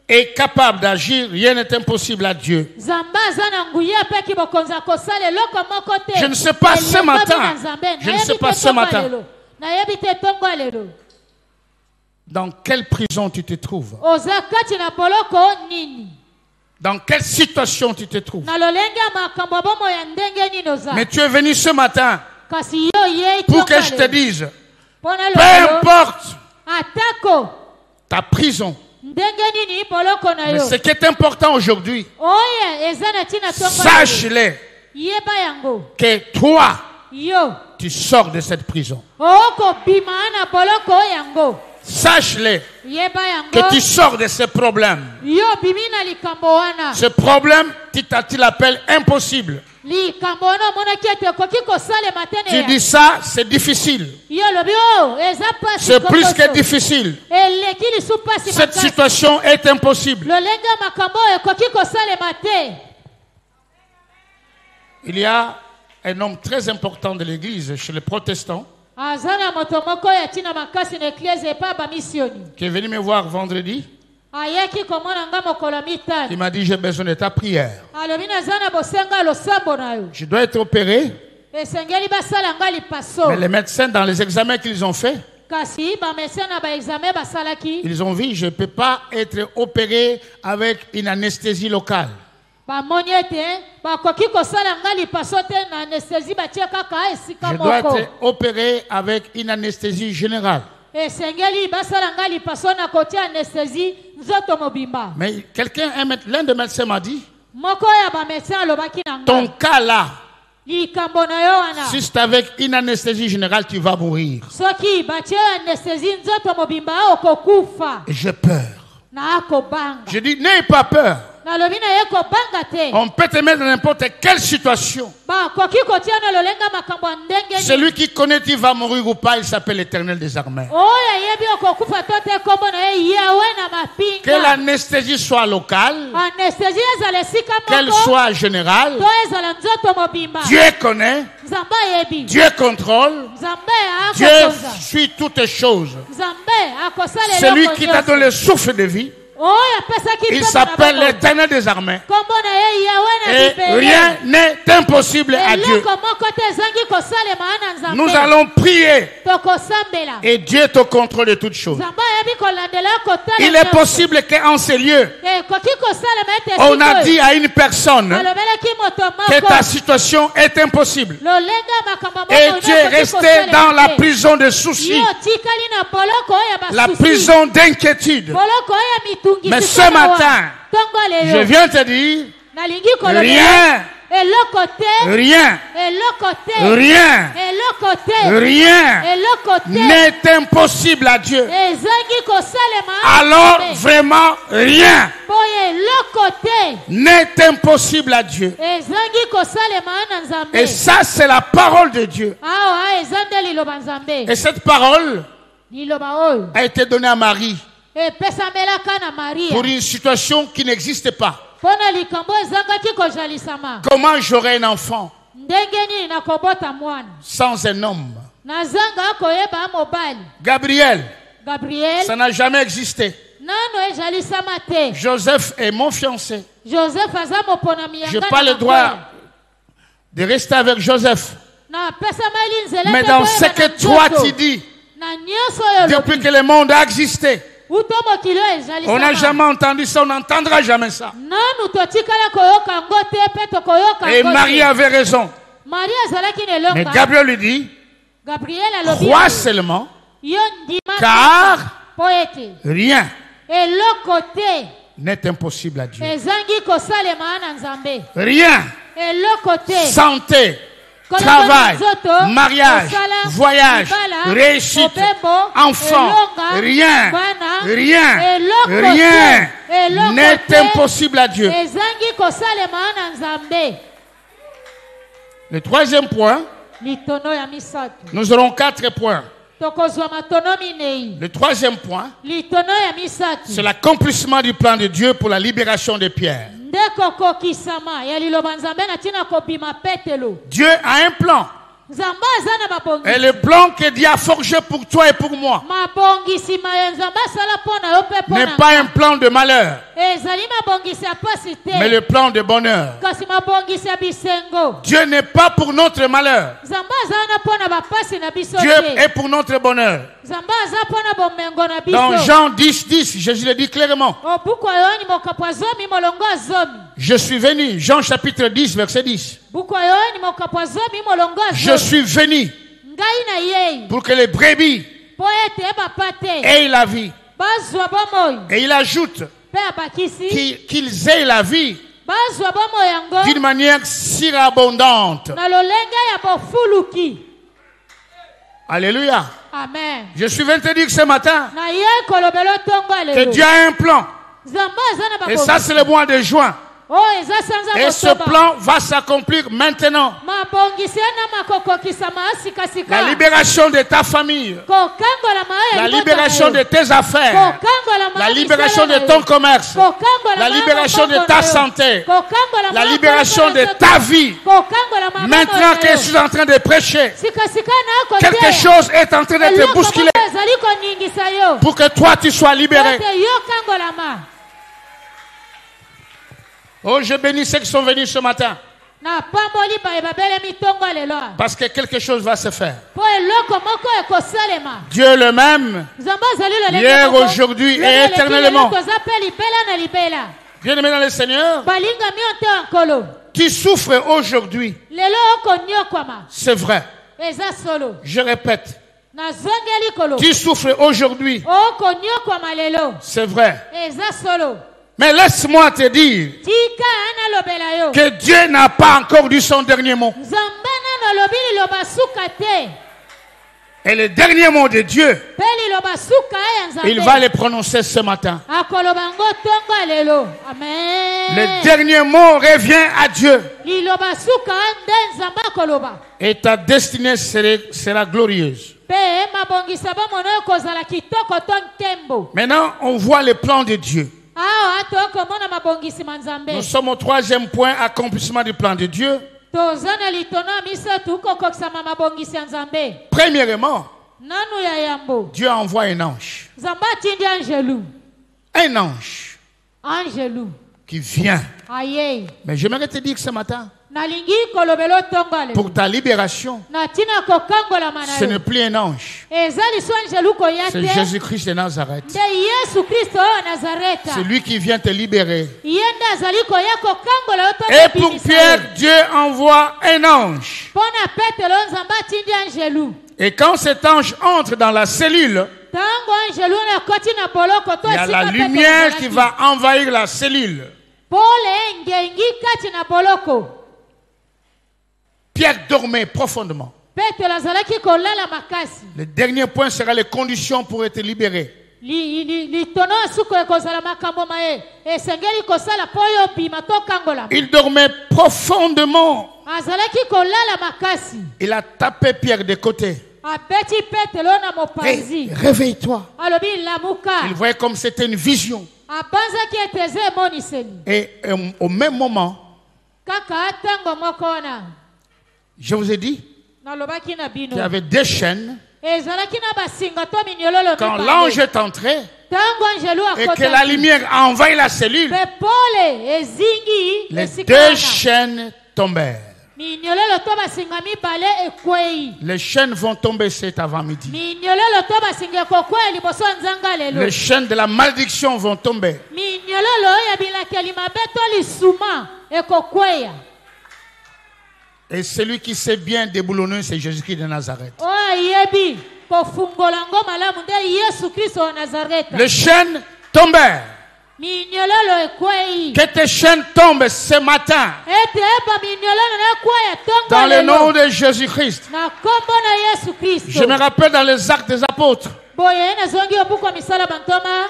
[SPEAKER 1] est capable d'agir, rien n'est impossible à Dieu.
[SPEAKER 5] Nzambe aza na nguya mpe kibokonza kosala eloko moko te.
[SPEAKER 1] Je ne sais pas ce
[SPEAKER 5] Elongomi
[SPEAKER 1] matin.
[SPEAKER 5] na Nzambe.
[SPEAKER 1] Je ne
[SPEAKER 5] Nayebi
[SPEAKER 1] sais
[SPEAKER 5] te
[SPEAKER 1] pas ce
[SPEAKER 5] tongo
[SPEAKER 1] matin.
[SPEAKER 5] lelo. Nayebi te tongo lelo.
[SPEAKER 1] Dans quelle prison tu te trouves?
[SPEAKER 5] Oza kati na boloko nini?
[SPEAKER 1] Dans quelle situation tu te trouves?
[SPEAKER 5] Na lolenge ya makambo bomo ya ndenge nini oza?
[SPEAKER 1] Mais tu es venu ce matin
[SPEAKER 5] Kasi yo ye
[SPEAKER 1] pour que
[SPEAKER 5] tonga
[SPEAKER 1] je te
[SPEAKER 5] lelo.
[SPEAKER 1] dise,
[SPEAKER 5] Pona
[SPEAKER 1] peu
[SPEAKER 5] lelo.
[SPEAKER 1] importe
[SPEAKER 5] Atako
[SPEAKER 1] ta prison,
[SPEAKER 5] ndenge nini boloko na
[SPEAKER 1] mais
[SPEAKER 5] yo.
[SPEAKER 1] ce qui est important aujourd'hui,
[SPEAKER 5] Oye eza na tina tongo lelo.
[SPEAKER 1] sache-le
[SPEAKER 5] Yeba yango.
[SPEAKER 1] que toi,
[SPEAKER 5] Yo.
[SPEAKER 1] tu sors de cette prison.
[SPEAKER 5] Oko bima na boloko yango.
[SPEAKER 1] Sache-le
[SPEAKER 5] Yeba
[SPEAKER 1] que
[SPEAKER 5] yango.
[SPEAKER 1] tu sors de ces problèmes.
[SPEAKER 5] Yo bimi na likambo wana.
[SPEAKER 1] Ce problème, tu l'appelles impossible.
[SPEAKER 5] Likambo wana monaki ete koki kosalema te
[SPEAKER 1] Tu
[SPEAKER 5] ne
[SPEAKER 1] dis ça, c'est difficile.
[SPEAKER 5] yo lobi o eza pasi
[SPEAKER 1] C'est plus que
[SPEAKER 5] kokoso.
[SPEAKER 1] difficile.
[SPEAKER 5] Eleki lisu pasi
[SPEAKER 1] Cette
[SPEAKER 5] makasi.
[SPEAKER 1] situation est impossible.
[SPEAKER 5] Lolenge makambo oyo ekoki kosalema te.
[SPEAKER 1] Il y a un homme très important de l'église chez les protestants
[SPEAKER 5] Aza na moto moko ya ntina makasi na eklise epa bamisioni.
[SPEAKER 1] qui est venu me voir vendredi.
[SPEAKER 5] Ayaki komona nga mokolo mitano.
[SPEAKER 1] Il m'a dit, j'ai besoin de ta prière.
[SPEAKER 5] Alobi naza na bosenga losambo na yo.
[SPEAKER 1] Je dois être opéré,
[SPEAKER 5] Esengeli basala nga lipaso.
[SPEAKER 1] mais les médecins, dans les examens qu'ils ont faits,
[SPEAKER 5] Kasi bamesien na baexamen basalaki.
[SPEAKER 1] ils ont vu, je ne peux pas être opéré avec une anesthésie locale.
[SPEAKER 5] Bamoni ete bakoki kosala nga lipaso te na anesthésie batie kaka esika
[SPEAKER 1] Je dois
[SPEAKER 5] moko.
[SPEAKER 1] être opéré avec une anesthésie générale.
[SPEAKER 5] Esengeli basala nga lipaso na kotia anesthésie nzoto mobimba.
[SPEAKER 1] Mais l'un des médecins m'a dit, Ton cas là,
[SPEAKER 5] likambo na yo wana
[SPEAKER 1] si c'est avec une anesthésie générale, tu vas mourir.
[SPEAKER 5] soki batie anesthésie nzoto mobimba okokufa
[SPEAKER 1] J'ai peur.
[SPEAKER 5] na akobanga
[SPEAKER 1] Je dis, n'aie pas peur.
[SPEAKER 5] nalobi na ye kobanga te
[SPEAKER 1] On peut te mettre dans n'importe quelle situation.
[SPEAKER 5] bakoki kotia na lolenga makambo ya ndenge nini.
[SPEAKER 1] Celui qui connaît tu vas mourir ou pas, il s'appelle l'Éternel des armées.
[SPEAKER 5] oyo ayebi okokufa to te kombo na ye yawe na
[SPEAKER 1] Que
[SPEAKER 5] mapinga
[SPEAKER 1] l'anesthésie soit locale,
[SPEAKER 5] anesthésie ezala esika
[SPEAKER 1] qu'elle
[SPEAKER 5] moko
[SPEAKER 1] soit générale,
[SPEAKER 5] to ezala nzoto mobimba
[SPEAKER 1] Dieu connaît,
[SPEAKER 5] nzambe ayebi
[SPEAKER 1] Dieu contrôle,
[SPEAKER 5] nzambe
[SPEAKER 1] Dieu
[SPEAKER 5] akokonza
[SPEAKER 1] suit toutes choses.
[SPEAKER 5] nzambe akosalela
[SPEAKER 1] Celui qui t'a donné le souffle de vie,
[SPEAKER 5] oyo apesaki
[SPEAKER 1] il
[SPEAKER 5] pema
[SPEAKER 1] s'appelle
[SPEAKER 5] na bango.
[SPEAKER 1] l'Éternel des armées.
[SPEAKER 5] kombo na ye yawe na
[SPEAKER 1] Et
[SPEAKER 5] libele
[SPEAKER 1] rien n'est impossible à Dieu.
[SPEAKER 5] eloko moko te ezangi kosalema na
[SPEAKER 1] Nous
[SPEAKER 5] nzambe
[SPEAKER 1] allons prier
[SPEAKER 5] tokosambela
[SPEAKER 1] et Dieu te contrôle de toutes choses.
[SPEAKER 5] nzambe ayebi kolandela yo kotala
[SPEAKER 1] Il est possible qu'en ces lieux,
[SPEAKER 5] ekoki kosalema ete
[SPEAKER 1] on a
[SPEAKER 5] sikoyo
[SPEAKER 1] dit à une personne
[SPEAKER 5] alobelaki moto
[SPEAKER 1] que
[SPEAKER 5] moko
[SPEAKER 1] ta situation est impossible.
[SPEAKER 5] lolenga makambo moko
[SPEAKER 1] Et
[SPEAKER 5] oyo
[SPEAKER 1] tu es
[SPEAKER 5] ekoki
[SPEAKER 1] resté
[SPEAKER 5] kosalema
[SPEAKER 1] dans la
[SPEAKER 5] te.
[SPEAKER 1] prison de soucis,
[SPEAKER 5] yo tikali na boloko oyo ya
[SPEAKER 1] la
[SPEAKER 5] basusi
[SPEAKER 1] prison d'inquiétude.
[SPEAKER 5] boloko oyo ya mitungisi
[SPEAKER 1] Mais ce
[SPEAKER 5] mpona wa.
[SPEAKER 1] matin,
[SPEAKER 5] ntongo
[SPEAKER 1] Je
[SPEAKER 5] lelo
[SPEAKER 1] viens te dire,
[SPEAKER 5] nalingi kolobela
[SPEAKER 1] rien,
[SPEAKER 5] eloko te
[SPEAKER 1] rien,
[SPEAKER 5] eloko te
[SPEAKER 1] rien,
[SPEAKER 5] eloko te
[SPEAKER 1] rien
[SPEAKER 5] eloko te
[SPEAKER 1] n'est impossible à Dieu.
[SPEAKER 5] ezangi kosalema na
[SPEAKER 1] Alors
[SPEAKER 5] Nzambe.
[SPEAKER 1] vraiment rien
[SPEAKER 5] boye eloko te
[SPEAKER 1] n'est impossible à Dieu.
[SPEAKER 5] ezangi kosalema na nzambe
[SPEAKER 1] Et ça, c'est la parole de Dieu.
[SPEAKER 5] awa eza nde liloba nzambe
[SPEAKER 1] Et cette parole
[SPEAKER 5] liloba oyo
[SPEAKER 1] a été donnée à Marie
[SPEAKER 5] epesamelaka na maria
[SPEAKER 1] pour une situation qui n'existe pas.
[SPEAKER 5] mpo na likambo ezangaki kozalisama
[SPEAKER 1] Comment j'aurai un enfant
[SPEAKER 5] ndenge nini nakobota mwana
[SPEAKER 1] sans un homme?
[SPEAKER 5] nazanga koyeba mobali
[SPEAKER 1] Gabriel,
[SPEAKER 5] gabriel
[SPEAKER 1] ça n'a jamais existé.
[SPEAKER 5] nano ezalisama te
[SPEAKER 1] Joseph est mon fiancé.
[SPEAKER 5] joseph aza moponami
[SPEAKER 1] Je n'ai
[SPEAKER 5] yanga
[SPEAKER 1] pas
[SPEAKER 5] na
[SPEAKER 1] le droit
[SPEAKER 5] makwela.
[SPEAKER 1] de rester avec Joseph.
[SPEAKER 5] napesamali nzela
[SPEAKER 1] Mais
[SPEAKER 5] te
[SPEAKER 1] dans
[SPEAKER 5] koyeba
[SPEAKER 1] ce
[SPEAKER 5] na
[SPEAKER 1] que toi
[SPEAKER 5] nzoto.
[SPEAKER 1] tu dis,
[SPEAKER 5] na nyonso oyo
[SPEAKER 1] depuis
[SPEAKER 5] olobi
[SPEAKER 1] que le monde a existé,
[SPEAKER 5] uto mokili oyo
[SPEAKER 1] on n'a
[SPEAKER 5] ezalisama
[SPEAKER 1] jamais entendu ça, on n'entendra jamais ça.
[SPEAKER 5] nanu totikala koyoka yango te mpe tokoyoka
[SPEAKER 1] Et
[SPEAKER 5] yango
[SPEAKER 1] Marie
[SPEAKER 5] te.
[SPEAKER 1] avait raison.
[SPEAKER 5] marie azalaki na
[SPEAKER 1] Mais
[SPEAKER 5] elonga
[SPEAKER 1] Gabriel lui dit,
[SPEAKER 5] gabriel alobi
[SPEAKER 1] crois seulement,
[SPEAKER 5] yo ndima
[SPEAKER 1] car
[SPEAKER 5] mpo ete
[SPEAKER 1] rien
[SPEAKER 5] eloko te
[SPEAKER 1] n'est impossible à Dieu.
[SPEAKER 5] ezangi kosalema na nzambe
[SPEAKER 1] Rien,
[SPEAKER 5] eloko te
[SPEAKER 1] santé,
[SPEAKER 5] Koloba
[SPEAKER 1] travail,
[SPEAKER 5] nzoto,
[SPEAKER 1] mariage,
[SPEAKER 5] kosala,
[SPEAKER 1] voyage,
[SPEAKER 5] libala,
[SPEAKER 1] réussite,
[SPEAKER 5] mobembo,
[SPEAKER 1] enfant,
[SPEAKER 5] elonga,
[SPEAKER 1] rien,
[SPEAKER 5] bana,
[SPEAKER 1] rien,
[SPEAKER 5] eloko
[SPEAKER 1] rien
[SPEAKER 5] te, eloko
[SPEAKER 1] n'est
[SPEAKER 5] te,
[SPEAKER 1] impossible à Dieu.
[SPEAKER 5] ezangi kosalema na nzambe.
[SPEAKER 1] Le troisième point,
[SPEAKER 5] Litono ya misato
[SPEAKER 1] nous aurons 4 points.
[SPEAKER 5] tokozwa matono minei.
[SPEAKER 1] Le troisième point,
[SPEAKER 5] Litono ya misato
[SPEAKER 1] c'est l'accomplissement du plan de Dieu pour la libération de Pierre.
[SPEAKER 5] nde kokokisama ya liloba nzambe na ntina kobima petelo.
[SPEAKER 1] Dieu a un plan.
[SPEAKER 5] Nzambe aza na
[SPEAKER 1] Et
[SPEAKER 5] mabongisi
[SPEAKER 1] le plan que Dieu a forgé pour toi et pour moi
[SPEAKER 5] mabongisi ya nzambe asala mpo na yo mpe mpo
[SPEAKER 1] n'est
[SPEAKER 5] na
[SPEAKER 1] pas
[SPEAKER 5] nga.
[SPEAKER 1] un plan de malheur,
[SPEAKER 5] ezali mabongisi ya pasi
[SPEAKER 1] mais
[SPEAKER 5] te
[SPEAKER 1] le plan de bonheur.
[SPEAKER 5] kasi mabongisi ya bisengo.
[SPEAKER 1] Dieu n'est pas pour notre malheur.
[SPEAKER 5] nzambe aza na mpo na bapasi na biso
[SPEAKER 1] Dieu
[SPEAKER 5] te
[SPEAKER 1] est pour notre bonheur.
[SPEAKER 5] nzambe aza mpo na bomengo na
[SPEAKER 1] Dans
[SPEAKER 5] biso.
[SPEAKER 1] Jean 10, 10, Jésus le dit clairement.
[SPEAKER 5] buku ya yohani mokapo ya zomi molongo ya zomi.
[SPEAKER 1] Je suis venu, Jean chapitre 10, verset 10.
[SPEAKER 5] buku ya yohani mokapo ya zomi molongo ya
[SPEAKER 1] Je
[SPEAKER 5] zomi.
[SPEAKER 1] suis venu
[SPEAKER 5] ngai na yei
[SPEAKER 1] pour que les brebis
[SPEAKER 5] mpo ete bapa te
[SPEAKER 1] aient la vie.
[SPEAKER 5] bazwa bomoi.
[SPEAKER 1] Et il ajoute
[SPEAKER 5] mpe abakisi
[SPEAKER 1] qu'ils aient la vie
[SPEAKER 5] bazwa bomoi yango
[SPEAKER 1] d'une manière surabondante.
[SPEAKER 5] na lolenge ya bofuluki.
[SPEAKER 1] Alléluia.
[SPEAKER 5] Amen.
[SPEAKER 1] Je suis venu te dire ce matin
[SPEAKER 5] na ye kolobela ntongo ya
[SPEAKER 1] que
[SPEAKER 5] lelo
[SPEAKER 1] Dieu a un plan.
[SPEAKER 5] nzambe aza na
[SPEAKER 1] Et ça, c'est le mois de juin.
[SPEAKER 5] oyo eza sanza
[SPEAKER 1] Et ce
[SPEAKER 5] kotoba.
[SPEAKER 1] plan va s'accomplir maintenant.
[SPEAKER 5] mabongisi na makokokisama
[SPEAKER 1] La
[SPEAKER 5] asikasika
[SPEAKER 1] libération de ta famille.
[SPEAKER 5] kokangolama oyo ya
[SPEAKER 1] La
[SPEAKER 5] libota
[SPEAKER 1] libération
[SPEAKER 5] na yo.
[SPEAKER 1] de tes affaires.
[SPEAKER 5] kokangolama
[SPEAKER 1] La
[SPEAKER 5] ya
[SPEAKER 1] libération
[SPEAKER 5] misala
[SPEAKER 1] de
[SPEAKER 5] na
[SPEAKER 1] ton
[SPEAKER 5] yo.
[SPEAKER 1] commerce.
[SPEAKER 5] kokangolama
[SPEAKER 1] La
[SPEAKER 5] ya
[SPEAKER 1] libération de
[SPEAKER 5] maboko
[SPEAKER 1] ta
[SPEAKER 5] na yo.
[SPEAKER 1] santé.
[SPEAKER 5] kokangolama
[SPEAKER 1] La
[SPEAKER 5] ya
[SPEAKER 1] libération
[SPEAKER 5] maboko na
[SPEAKER 1] de
[SPEAKER 5] yo.
[SPEAKER 1] ta vie.
[SPEAKER 5] kokangolama ya
[SPEAKER 1] Maintenant
[SPEAKER 5] maboko
[SPEAKER 1] que
[SPEAKER 5] na
[SPEAKER 1] je
[SPEAKER 5] yo.
[SPEAKER 1] suis en train de prêcher,
[SPEAKER 5] sikasika na koteya.
[SPEAKER 1] quelque chose est en train d'être
[SPEAKER 5] eloko
[SPEAKER 1] bousculé
[SPEAKER 5] moko ezali koningisa yo
[SPEAKER 1] pour que toi tu sois libéré.
[SPEAKER 5] ete yo kangolama.
[SPEAKER 1] Oh, je bénis ceux qui sont venus ce matin
[SPEAKER 5] na pamboli baye babelemi ntongo lelo
[SPEAKER 1] parce que quelque chose va se faire.
[SPEAKER 5] mpo eloko moko ekosalema.
[SPEAKER 1] Dieu le même,
[SPEAKER 5] nzambe azali lolenge
[SPEAKER 1] hier,
[SPEAKER 5] moko.
[SPEAKER 1] aujourd'hui et
[SPEAKER 5] Lelo eleki
[SPEAKER 1] éternellement.
[SPEAKER 5] lelo toza mpe libela na libela.
[SPEAKER 1] Bien-aimé dans le Seigneur,
[SPEAKER 5] balingami yo nte ya nkolo
[SPEAKER 1] tu souffres aujourd'hui.
[SPEAKER 5] lelo okonyokwama
[SPEAKER 1] C'est vrai.
[SPEAKER 5] eza solo.
[SPEAKER 1] Je répète,
[SPEAKER 5] nazongeli kolo
[SPEAKER 1] tu souffres aujourd'hui.
[SPEAKER 5] okonyokwama lelo
[SPEAKER 1] C'est vrai.
[SPEAKER 5] eza solo.
[SPEAKER 1] Mais laisse-moi te dire
[SPEAKER 5] tika nalobela yo
[SPEAKER 1] que Dieu n'a pas encore dit son dernier mot.
[SPEAKER 5] nzambe nanolobi liloba suka te
[SPEAKER 1] Et le dernier mot de Dieu,
[SPEAKER 5] mpe liloba suka ya nzambe
[SPEAKER 1] il va le prononcer ce matin.
[SPEAKER 5] akoloba ngo ntongo lelo amen.
[SPEAKER 1] Le dernier mot revient à Dieu.
[SPEAKER 5] liloba suka nde nzambe akoloba
[SPEAKER 1] Et ta destinée sera glorieuse.
[SPEAKER 5] mpe mabongisa bamono ekozala kitoko to nkembo.
[SPEAKER 1] Maintenant, on voit le plan de Dieu.
[SPEAKER 5] awa tokomona mabongisima nzambe.
[SPEAKER 1] Nous sommes au troisième point, accomplissement du plan de Dieu.
[SPEAKER 5] toza na litono ya misato kokokisama mabongisi ya nzambe.
[SPEAKER 1] Premièrement,
[SPEAKER 5] nanu ya yambo
[SPEAKER 1] Dieu envoie un ange.
[SPEAKER 5] nzambe atindi angelu
[SPEAKER 1] Un ange qui vient.
[SPEAKER 5] ayei.
[SPEAKER 1] Mais j'aimerais te dire que ce matin,
[SPEAKER 5] nalingi kolobela ntongo ale
[SPEAKER 1] pour ta libération,
[SPEAKER 5] na ntina kokangolama na
[SPEAKER 1] ce
[SPEAKER 5] yo
[SPEAKER 1] n'est plus un ange.
[SPEAKER 5] eza liso angelu koya
[SPEAKER 1] C'est
[SPEAKER 5] te
[SPEAKER 1] Jésus-Christ de Nazareth.
[SPEAKER 5] nde yesu kristo oyo nazareta
[SPEAKER 1] C'est lui qui vient te libérer.
[SPEAKER 5] ye nde azali koya kokangola yo to
[SPEAKER 1] Et pour
[SPEAKER 5] kobimisa
[SPEAKER 1] Pierre,
[SPEAKER 5] yo.
[SPEAKER 1] Dieu envoie un ange.
[SPEAKER 5] mpo na petelo nzambe atindi angelu.
[SPEAKER 1] Et quand cet ange entre dans la cellule,
[SPEAKER 5] ntango angelu oyo akoti na boloko to
[SPEAKER 1] il y a la
[SPEAKER 5] esika Petelo
[SPEAKER 1] lumière qui
[SPEAKER 5] azalaki.
[SPEAKER 1] va envahir la cellule.
[SPEAKER 5] pole engengi kati na boloko.
[SPEAKER 1] Pierre dormait profondément.
[SPEAKER 5] petelo azalaki kolala makasi.
[SPEAKER 1] Le dernier point sera les conditions pour être libéré.
[SPEAKER 5] litono ya suko ekozala makambo maye esengeli kosala mpo oyo obima tokangolama.
[SPEAKER 1] Il dormait profondément.
[SPEAKER 5] azalaki kolala makasi.
[SPEAKER 1] Il a tapé Pierre de côté.
[SPEAKER 5] abeti petelo na mopanzi.
[SPEAKER 1] Hey, réveille-toi.
[SPEAKER 5] alobi lamuka.
[SPEAKER 1] Il voyait comme c'était une vision.
[SPEAKER 5] abanzaki ete eza emoniseli.
[SPEAKER 1] Et au même moment,
[SPEAKER 5] kaka ntango moko wana
[SPEAKER 1] je vous ai dit
[SPEAKER 5] nalobaki na bino
[SPEAKER 1] qu'il y avait deux chaînes.
[SPEAKER 5] ezalaki na basinga to minyololo
[SPEAKER 1] Quand
[SPEAKER 5] mibale.
[SPEAKER 1] l'ange est entré
[SPEAKER 5] ntango angelu
[SPEAKER 1] et que la
[SPEAKER 5] akotaki
[SPEAKER 1] lumière a envahi la cellule,
[SPEAKER 5] mpe pole ezingi
[SPEAKER 1] les
[SPEAKER 5] esika
[SPEAKER 1] deux
[SPEAKER 5] wana.
[SPEAKER 1] chaînes tombèrent.
[SPEAKER 5] minyololo to basinga mibale ekwei.
[SPEAKER 1] Les chaînes vont tomber cet avant-midi.
[SPEAKER 5] minyololo to basinga ekokwea liboso ya nzanga lelo.
[SPEAKER 1] Les chaînes de la malédiction vont tomber.
[SPEAKER 5] minyololo ya bilakeli mabe to lisuma ekokwea.
[SPEAKER 1] Et celui qui sait bien déboulonner, c'est Jésus-Christ de Nazareth.
[SPEAKER 5] oyo ayebi kofungola ngo malamu nde yesu kristo wa nazareta.
[SPEAKER 1] Les chaînes tombèrent.
[SPEAKER 5] minyololo ekwei.
[SPEAKER 1] Que tes chaînes tombent ce matin.
[SPEAKER 5] ete eba minyololo na ekwea ntongo
[SPEAKER 1] Dans le nom
[SPEAKER 5] lelo
[SPEAKER 1] de Jésus-Christ.
[SPEAKER 5] na kombo na yesu kristo.
[SPEAKER 1] Je me rappelle dans les actes des apôtres,
[SPEAKER 5] boye nazongi obuku ya misala bantoma.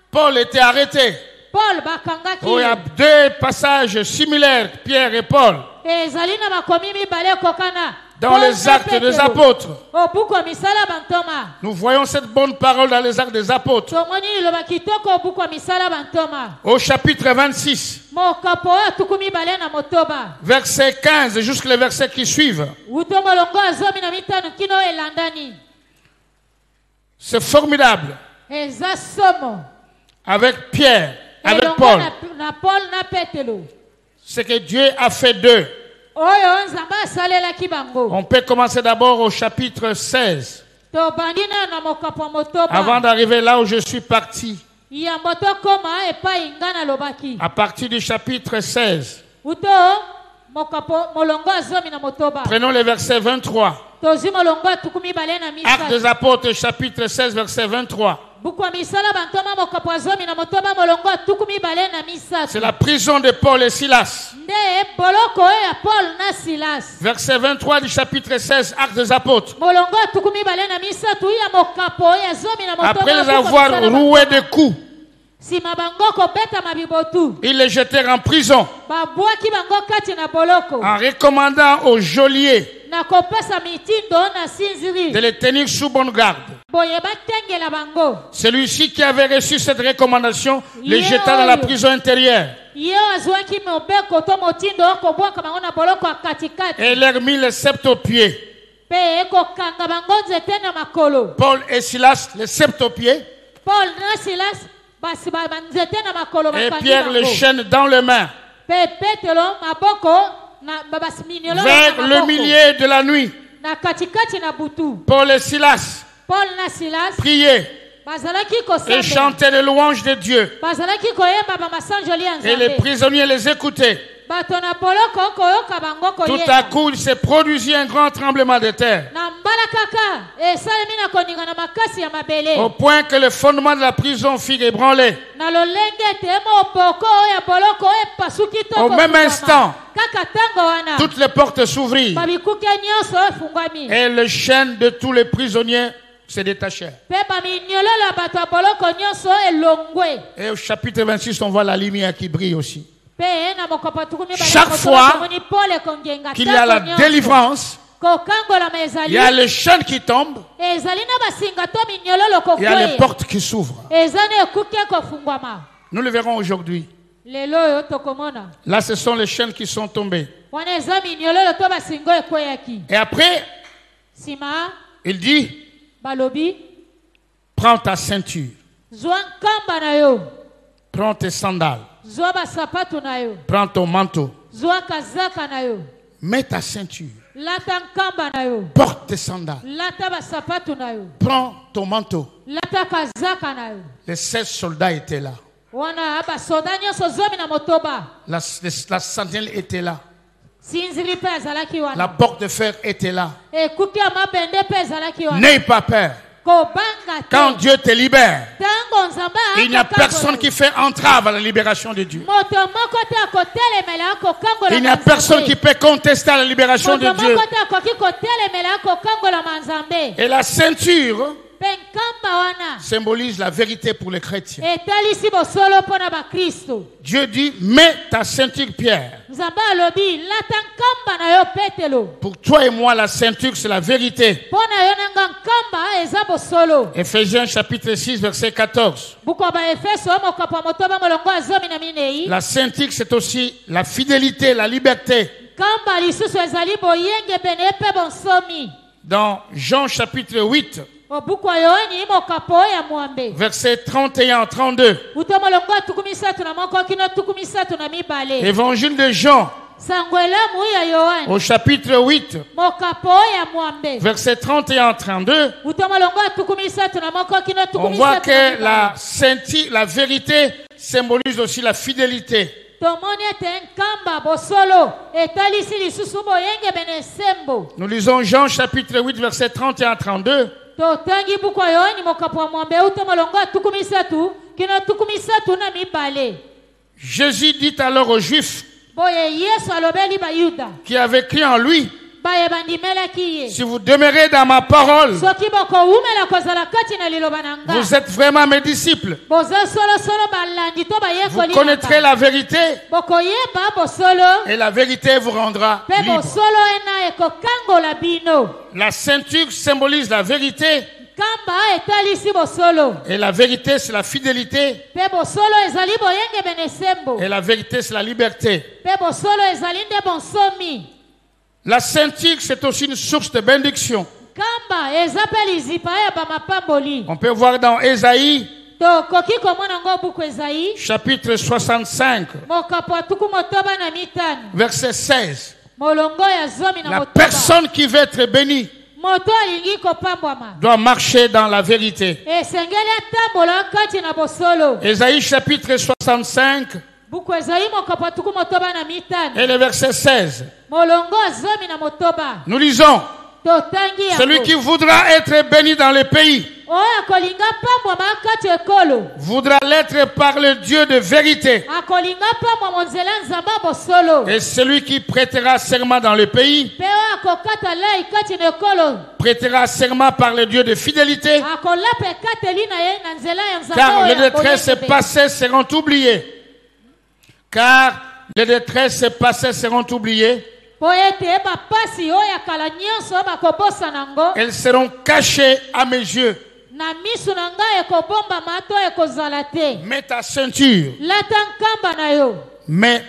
[SPEAKER 1] Paul était arrêté.
[SPEAKER 5] paul bakangaki.
[SPEAKER 1] Oh, il y a deux passages similaires, Pierre et Paul,
[SPEAKER 5] ezali na makomi mibale ekokana.
[SPEAKER 1] dans
[SPEAKER 5] Paul
[SPEAKER 1] les
[SPEAKER 5] na
[SPEAKER 1] actes des
[SPEAKER 5] Petelo.
[SPEAKER 1] apôtres.
[SPEAKER 5] obuku ya misala bantoma.
[SPEAKER 1] Nous voyons cette bonne parole dans les actes des apôtres.
[SPEAKER 5] tomoni liloba kitoko obuku ya misala bantoma.
[SPEAKER 1] Au chapitre 26,
[SPEAKER 5] mokapo oyo tuku mibale na motoba.
[SPEAKER 1] verset 15 jusqu'au verset qui suivent.
[SPEAKER 5] uto molongo ya zomi na mitano kino elandani.
[SPEAKER 1] C'est formidable.
[SPEAKER 5] eza somo.
[SPEAKER 1] Avec Pierre, avec
[SPEAKER 5] elongo
[SPEAKER 1] Paul,
[SPEAKER 5] na paul na petelo.
[SPEAKER 1] ce que Dieu a fait d'eux.
[SPEAKER 5] oyo nzambe asalelaki bango.
[SPEAKER 1] On peut commencer d'abord au chapitre 16,
[SPEAKER 5] tobandi na mokapo ya motoba.
[SPEAKER 1] avant d'arriver là où je suis parti.
[SPEAKER 5] yambo tokoma epai nga nalobaki.
[SPEAKER 1] À partir du chapitre 16,
[SPEAKER 5] uto mokapo molongo ya zomi na motoba.
[SPEAKER 1] prenons le verset 23.
[SPEAKER 5] tozwi molongo ya tuku mibale na
[SPEAKER 1] Actes des
[SPEAKER 5] misato.
[SPEAKER 1] apôtres, chapitre 16, verset 23.
[SPEAKER 5] buku ya misala bantoma mokapo ya zomi na motoba molongo ya tuku mibale na misato.
[SPEAKER 1] C'est la prison de Paul et Silas.
[SPEAKER 5] nde boloko oyo ya paul na silas.
[SPEAKER 1] Verset 23 du chapitre 16, Actes des apôtres.
[SPEAKER 5] molongo ya tuku mibale na misato ya mokapo oyo ya zomi na motoba.
[SPEAKER 1] Après les
[SPEAKER 5] buku ya
[SPEAKER 1] avoir
[SPEAKER 5] misala
[SPEAKER 1] roués de coups,
[SPEAKER 5] nsima bango kobeta mabibotu.
[SPEAKER 1] ils les jetèrent en prison
[SPEAKER 5] babwaki bango kati na boloko.
[SPEAKER 1] en recommandant au geôlier
[SPEAKER 5] na kopesa mitindo na sinziri.
[SPEAKER 1] de les tenir sous bonne garde.
[SPEAKER 5] boye batengela bango.
[SPEAKER 1] Celui-ci qui avait reçu cette recommandation les
[SPEAKER 5] Yeah.
[SPEAKER 1] jeta dans la prison intérieure
[SPEAKER 5] ye azwaki mobeko to motindo okobwaka bango na boloko ya katikati.
[SPEAKER 1] et leur mit le sceptre aux pieds.
[SPEAKER 5] mpe ekokanga bango nzete na makolo.
[SPEAKER 1] Paul et Silas, le sceptre aux pieds,
[SPEAKER 5] paul na silas basi banzete na makolo
[SPEAKER 1] et
[SPEAKER 5] bakangi
[SPEAKER 1] Pierre les
[SPEAKER 5] bango.
[SPEAKER 1] chaînes dans les mains.
[SPEAKER 5] mpe petelo maboko na basi minyololo
[SPEAKER 1] Vers
[SPEAKER 5] na
[SPEAKER 1] le
[SPEAKER 5] maboko.
[SPEAKER 1] milieu de la nuit,
[SPEAKER 5] na katikati na butu.
[SPEAKER 1] Paul et Silas
[SPEAKER 5] paul na silas
[SPEAKER 1] priaient
[SPEAKER 5] bazalaki
[SPEAKER 1] et
[SPEAKER 5] kosambela.
[SPEAKER 1] chantaient les louanges de Dieu.
[SPEAKER 5] bazalaki koyemba bamasanjoli ya
[SPEAKER 1] Et les
[SPEAKER 5] nzambe.
[SPEAKER 1] prisonniers les écoutaient.
[SPEAKER 5] bato na boloko koyoka bango
[SPEAKER 1] Tout à
[SPEAKER 5] koyemba.
[SPEAKER 1] coup, il se produisit un grand tremblement de terre.
[SPEAKER 5] na mbala kaka esalemi na koninga na makasi ya mabele
[SPEAKER 1] au point que le fondement de la prison fut ébranlé.
[SPEAKER 5] na lolenge ete moboko oyo ya boloko oyo epasuki to
[SPEAKER 1] Au même instant,
[SPEAKER 5] kaka ntango wana
[SPEAKER 1] toutes les portes s'ouvrirent
[SPEAKER 5] babikuke nyonso oyo efungwami
[SPEAKER 1] et le chaîne de tous les prisonniers se détachèrent.
[SPEAKER 5] mpe baminyololo ya bato ya boloko nyonso elongwe.
[SPEAKER 1] Et au chapitre 26, on voit la lumière qui brille aussi.
[SPEAKER 5] Mpe na mokopa tukumi bana
[SPEAKER 1] Chaque
[SPEAKER 5] kotoba
[SPEAKER 1] fois
[SPEAKER 5] tomoni pole kongenga
[SPEAKER 1] qu'il y a la
[SPEAKER 5] ntango nyonso.
[SPEAKER 1] délivrance,
[SPEAKER 5] Kokangolama
[SPEAKER 1] il
[SPEAKER 5] ezali
[SPEAKER 1] y a le chaîne qui tombe,
[SPEAKER 5] ezali na basinga to minyololo
[SPEAKER 1] il y a les
[SPEAKER 5] kokwea
[SPEAKER 1] portes qui s'ouvrent.
[SPEAKER 5] eza na ekuke kofungwama.
[SPEAKER 1] Nous le verrons aujourd'hui.
[SPEAKER 5] lelo oyo tokomona
[SPEAKER 1] Là, ce sont les chaînes qui sont tombées.
[SPEAKER 5] wana eza minyololo to basinga oyo ekweyaki.
[SPEAKER 1] Et après,
[SPEAKER 5] nsima
[SPEAKER 1] il dit,
[SPEAKER 5] balobi
[SPEAKER 1] prends ta ceinture,
[SPEAKER 5] zwa nkamba na yo,
[SPEAKER 1] prends tes sandales,
[SPEAKER 5] zwa basapatu na yo,
[SPEAKER 1] prends ton manteau,
[SPEAKER 5] zwa kazaka na yo,
[SPEAKER 1] mets ta ceinture,
[SPEAKER 5] lata nkamba na yo,
[SPEAKER 1] porte tes sandales,
[SPEAKER 5] lata basapatu na yo,
[SPEAKER 1] prends ton manteau.
[SPEAKER 5] lata kazaka na yo.
[SPEAKER 1] Les 16 soldats étaient là.
[SPEAKER 5] wana basoda nyonso zomi na motoba
[SPEAKER 1] La sentinelle était là.
[SPEAKER 5] sinziri mpe azalaki
[SPEAKER 1] La
[SPEAKER 5] wana
[SPEAKER 1] porte de fer était là.
[SPEAKER 5] ekuki ya mabende mpe ezalaki wana
[SPEAKER 1] N'aie pas peur.
[SPEAKER 5] kobanga
[SPEAKER 1] Quand
[SPEAKER 5] te
[SPEAKER 1] Dieu te libère,
[SPEAKER 5] ntango nzambe
[SPEAKER 1] il n'y a
[SPEAKER 5] akokangola
[SPEAKER 1] personne qui fait entrave à la libération de Dieu.
[SPEAKER 5] moto moko te akotelemela akokangola
[SPEAKER 1] Il n'y a personne qui peut contester la libération de
[SPEAKER 5] moto
[SPEAKER 1] Dieu.
[SPEAKER 5] moko te akoki kotelemela akokangola manzambe
[SPEAKER 1] Et la ceinture
[SPEAKER 5] mpe nkamba wana
[SPEAKER 1] symbolise la vérité pour les chrétiens.
[SPEAKER 5] etalisi bosolo mpo na bakristo.
[SPEAKER 1] Dieu dit, mets ta ceinture Pierre.
[SPEAKER 5] nzambe alobi lata nkamba na yo petelo
[SPEAKER 1] Pour toi et moi, la ceinture, c'est la vérité.
[SPEAKER 5] mpo na yo nanga nkamba eza bosolo.
[SPEAKER 1] Éphésiens chapitre 6, verset 14.
[SPEAKER 5] buku ya baefeso mokapo ya motoba molongo ya zomi na minei.
[SPEAKER 1] La ceinture, c'est aussi la fidélité, la liberté.
[SPEAKER 5] nkamba lisusu ezali boyenge bene mpe bonsomi.
[SPEAKER 1] Dans Jean chapitre 8,
[SPEAKER 5] buku ya yohani mokapo ya mwambe
[SPEAKER 1] versets 31 à 32.
[SPEAKER 5] uta molongo ya tukumi misatu na moko kino tukumi misatu na mibale.
[SPEAKER 1] Évangile de Jean,
[SPEAKER 5] sango elamu ya yohani
[SPEAKER 1] au chapitre 8,
[SPEAKER 5] mokapo ya mwambe
[SPEAKER 1] versets 31 à 32.
[SPEAKER 5] uta molongo ya tukumi misatu na moko kino
[SPEAKER 1] On
[SPEAKER 5] tukumi
[SPEAKER 1] voit
[SPEAKER 5] misatu na
[SPEAKER 1] que
[SPEAKER 5] mibale.
[SPEAKER 1] la ceinture, la vérité symbolise aussi la fidélité.
[SPEAKER 5] tomoni ete nkamba bosolo etalisi lisusu boyenge bene esembo.
[SPEAKER 1] Nous lisons Jean chapitre 8, versets 31 à 32.
[SPEAKER 5] totangi buku ya yohani mokapo ya mwambe uta molongo ya tukumi misatu kino tukumi misatu na mibale.
[SPEAKER 1] Jésus dit alors aux Juifs
[SPEAKER 5] boye yesu alobeli bayuda
[SPEAKER 1] qui avaient cru en lui,
[SPEAKER 5] baye bandimelaki ye
[SPEAKER 1] si vous demeurez dans ma parole,
[SPEAKER 5] soki bokowumela kozala kati na liloba na nga
[SPEAKER 1] vous êtes vraiment mes disciples.
[SPEAKER 5] boza solosolo balandi to
[SPEAKER 1] Vous
[SPEAKER 5] bayekoli
[SPEAKER 1] connaîtrez la vérité
[SPEAKER 5] bokoyeba bosolo
[SPEAKER 1] et la vérité vous rendra
[SPEAKER 5] mpe
[SPEAKER 1] libre.
[SPEAKER 5] bosolo ena ekokangola bino.
[SPEAKER 1] La ceinture symbolise la vérité
[SPEAKER 5] nkamba etalisi bosolo
[SPEAKER 1] et la vérité c'est la fidélité
[SPEAKER 5] mpe bosolo ezali boyenge bene esembo
[SPEAKER 1] et la vérité c'est la liberté.
[SPEAKER 5] mpe bosolo ezali nde bonsomi.
[SPEAKER 1] La ceinture c'est aussi une source de bénédiction.
[SPEAKER 5] nkamba eza mpe lizipa ya bamapamboli.
[SPEAKER 1] On peut voir dans Ésaïe
[SPEAKER 5] tokoki komona ngo buku ezai
[SPEAKER 1] chapitre 65
[SPEAKER 5] mokapo ya tuku motoba na mitano
[SPEAKER 1] verset 16.
[SPEAKER 5] molongo ya zomi na
[SPEAKER 1] La
[SPEAKER 5] motoba.
[SPEAKER 1] personne qui veut être bénie
[SPEAKER 5] moto alingi kopambwama
[SPEAKER 1] doit marcher dans la vérité.
[SPEAKER 5] esengeli atambola kati na bosolo.
[SPEAKER 1] Ésaïe chapitre 65
[SPEAKER 5] buku ezai mokapo ya tuku motoba na mitano
[SPEAKER 1] et le verset 16.
[SPEAKER 5] molongo ya zomi na motoba.
[SPEAKER 1] Nous lisons,
[SPEAKER 5] totangi
[SPEAKER 1] celui qui voudra être béni dans le pays
[SPEAKER 5] oyo akolinga pambwama kati ekolo
[SPEAKER 1] voudra l'être par le Dieu de vérité.
[SPEAKER 5] akolinga pambwama nzela nzambe ya bosolo.
[SPEAKER 1] Et celui qui prêtera serment dans le pays
[SPEAKER 5] mpe oyo akokata lai kati na ekolo
[SPEAKER 1] prêtera serment par le Dieu de fidélité,
[SPEAKER 5] akolapa ekateli na ye na nzela ya nzambe
[SPEAKER 1] car
[SPEAKER 5] oyo
[SPEAKER 1] les détresses
[SPEAKER 5] boyekebe.
[SPEAKER 1] passées seront oubliées. Car les détresses passées seront oubliées.
[SPEAKER 5] po ete bapasi oyo ya kala nyonso bakobosana ngo
[SPEAKER 1] Elles seront cachées à mes yeux.
[SPEAKER 5] na miso na ngai ekobombama to ekozala te.
[SPEAKER 1] Mets ta ceinture.
[SPEAKER 5] lata nkamba na yo,
[SPEAKER 1] Mets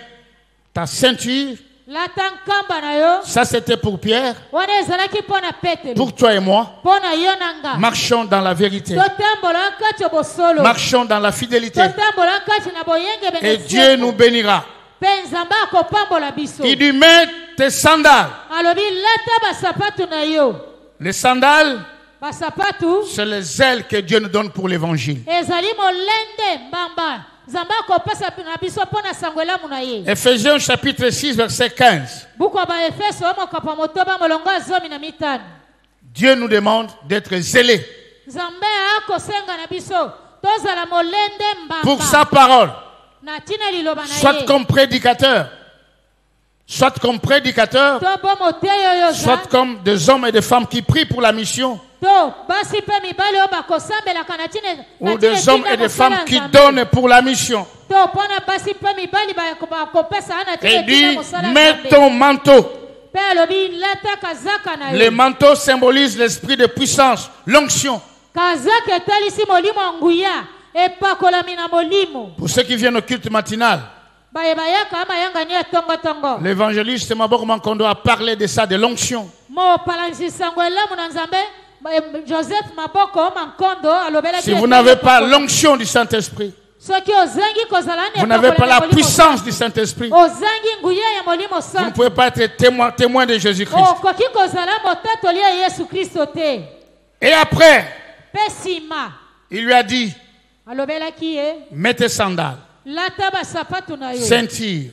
[SPEAKER 1] ta ceinture.
[SPEAKER 5] lata nkamba na yo.
[SPEAKER 1] Ça, c'était pour Pierre.
[SPEAKER 5] wana ezalaki mpo na petelo
[SPEAKER 1] Pour toi et moi,
[SPEAKER 5] mpo na yo na nga.
[SPEAKER 1] marchons dans la vérité.
[SPEAKER 5] totambola kati ya bosolo,
[SPEAKER 1] Marchons dans la fidélité.
[SPEAKER 5] totambola kati na boyenge
[SPEAKER 1] Et
[SPEAKER 5] bene
[SPEAKER 1] Dieu nous bénira.
[SPEAKER 5] mpe nzambe akopambola biso.
[SPEAKER 1] Il dit, mets tes sandales.
[SPEAKER 5] alobi lata basapatu na yo.
[SPEAKER 1] Les sandales,
[SPEAKER 5] basapatu
[SPEAKER 1] c'est les ailes que Dieu nous donne pour l'évangile.
[SPEAKER 5] ezali molende mbamba nzambe akopesa na biso mpo na sango elamu na ye.
[SPEAKER 1] Éphésiens chapitre 6, verset 15.
[SPEAKER 5] buku ya baefeso oyo mokapo ya motoba molongo ya zomi na mitano.
[SPEAKER 1] Dieu nous demande d'être zélés
[SPEAKER 5] Nzambe akosenga na biso tozala molende mbamba
[SPEAKER 1] pour sa parole.
[SPEAKER 5] na tina liloba na
[SPEAKER 1] Soit
[SPEAKER 5] ye.
[SPEAKER 1] comme prédicateur, soit comme prédicateur,
[SPEAKER 5] To bo moteyo yo za.
[SPEAKER 1] soit comme des hommes et des femmes qui prient pour la mission,
[SPEAKER 5] To basi pe mibali o bakosambelaka na tina.
[SPEAKER 1] ou des hommes et des femmes qui donnent pour la mission.
[SPEAKER 5] To pona basi pe mibali bakopesa na tina
[SPEAKER 1] Et dit,
[SPEAKER 5] mosala
[SPEAKER 1] mets
[SPEAKER 5] Nzambe.
[SPEAKER 1] ton manteau.
[SPEAKER 5] Pe alobi lata kazaka na
[SPEAKER 1] Le
[SPEAKER 5] yo.
[SPEAKER 1] manteau symbolise l'esprit de puissance, l'onction.
[SPEAKER 5] Kazaka etalisi molimo nguya epakolami na molimo.
[SPEAKER 1] Pour ceux qui viennent au culte matinal,
[SPEAKER 5] Bayebaya kama yanga ni tongo tongo.
[SPEAKER 1] l'évangéliste Maboko Mankondo a parlé de ça, de l'onction.
[SPEAKER 5] Mo palansi sango elamu na Nzambe Joseph Maboko Mankondo alobela
[SPEAKER 1] Si vous n'avez pas l'onction du Saint-Esprit,
[SPEAKER 5] soki ozangi kozala
[SPEAKER 1] vous n'avez pas la puissance du Saint-Esprit,
[SPEAKER 5] ozangi nguya ya molimo
[SPEAKER 1] vous ne
[SPEAKER 5] santo
[SPEAKER 1] pouvez pas être témoin de Jésus-Christ.
[SPEAKER 5] okoki kozala motatoli ya Yesu Kristo te.
[SPEAKER 1] Et après,
[SPEAKER 5] Pe nsima
[SPEAKER 1] il lui a dit,
[SPEAKER 5] alobelaki ye
[SPEAKER 1] mets tes sandales,
[SPEAKER 5] lata basapatu na yo
[SPEAKER 1] ceinture,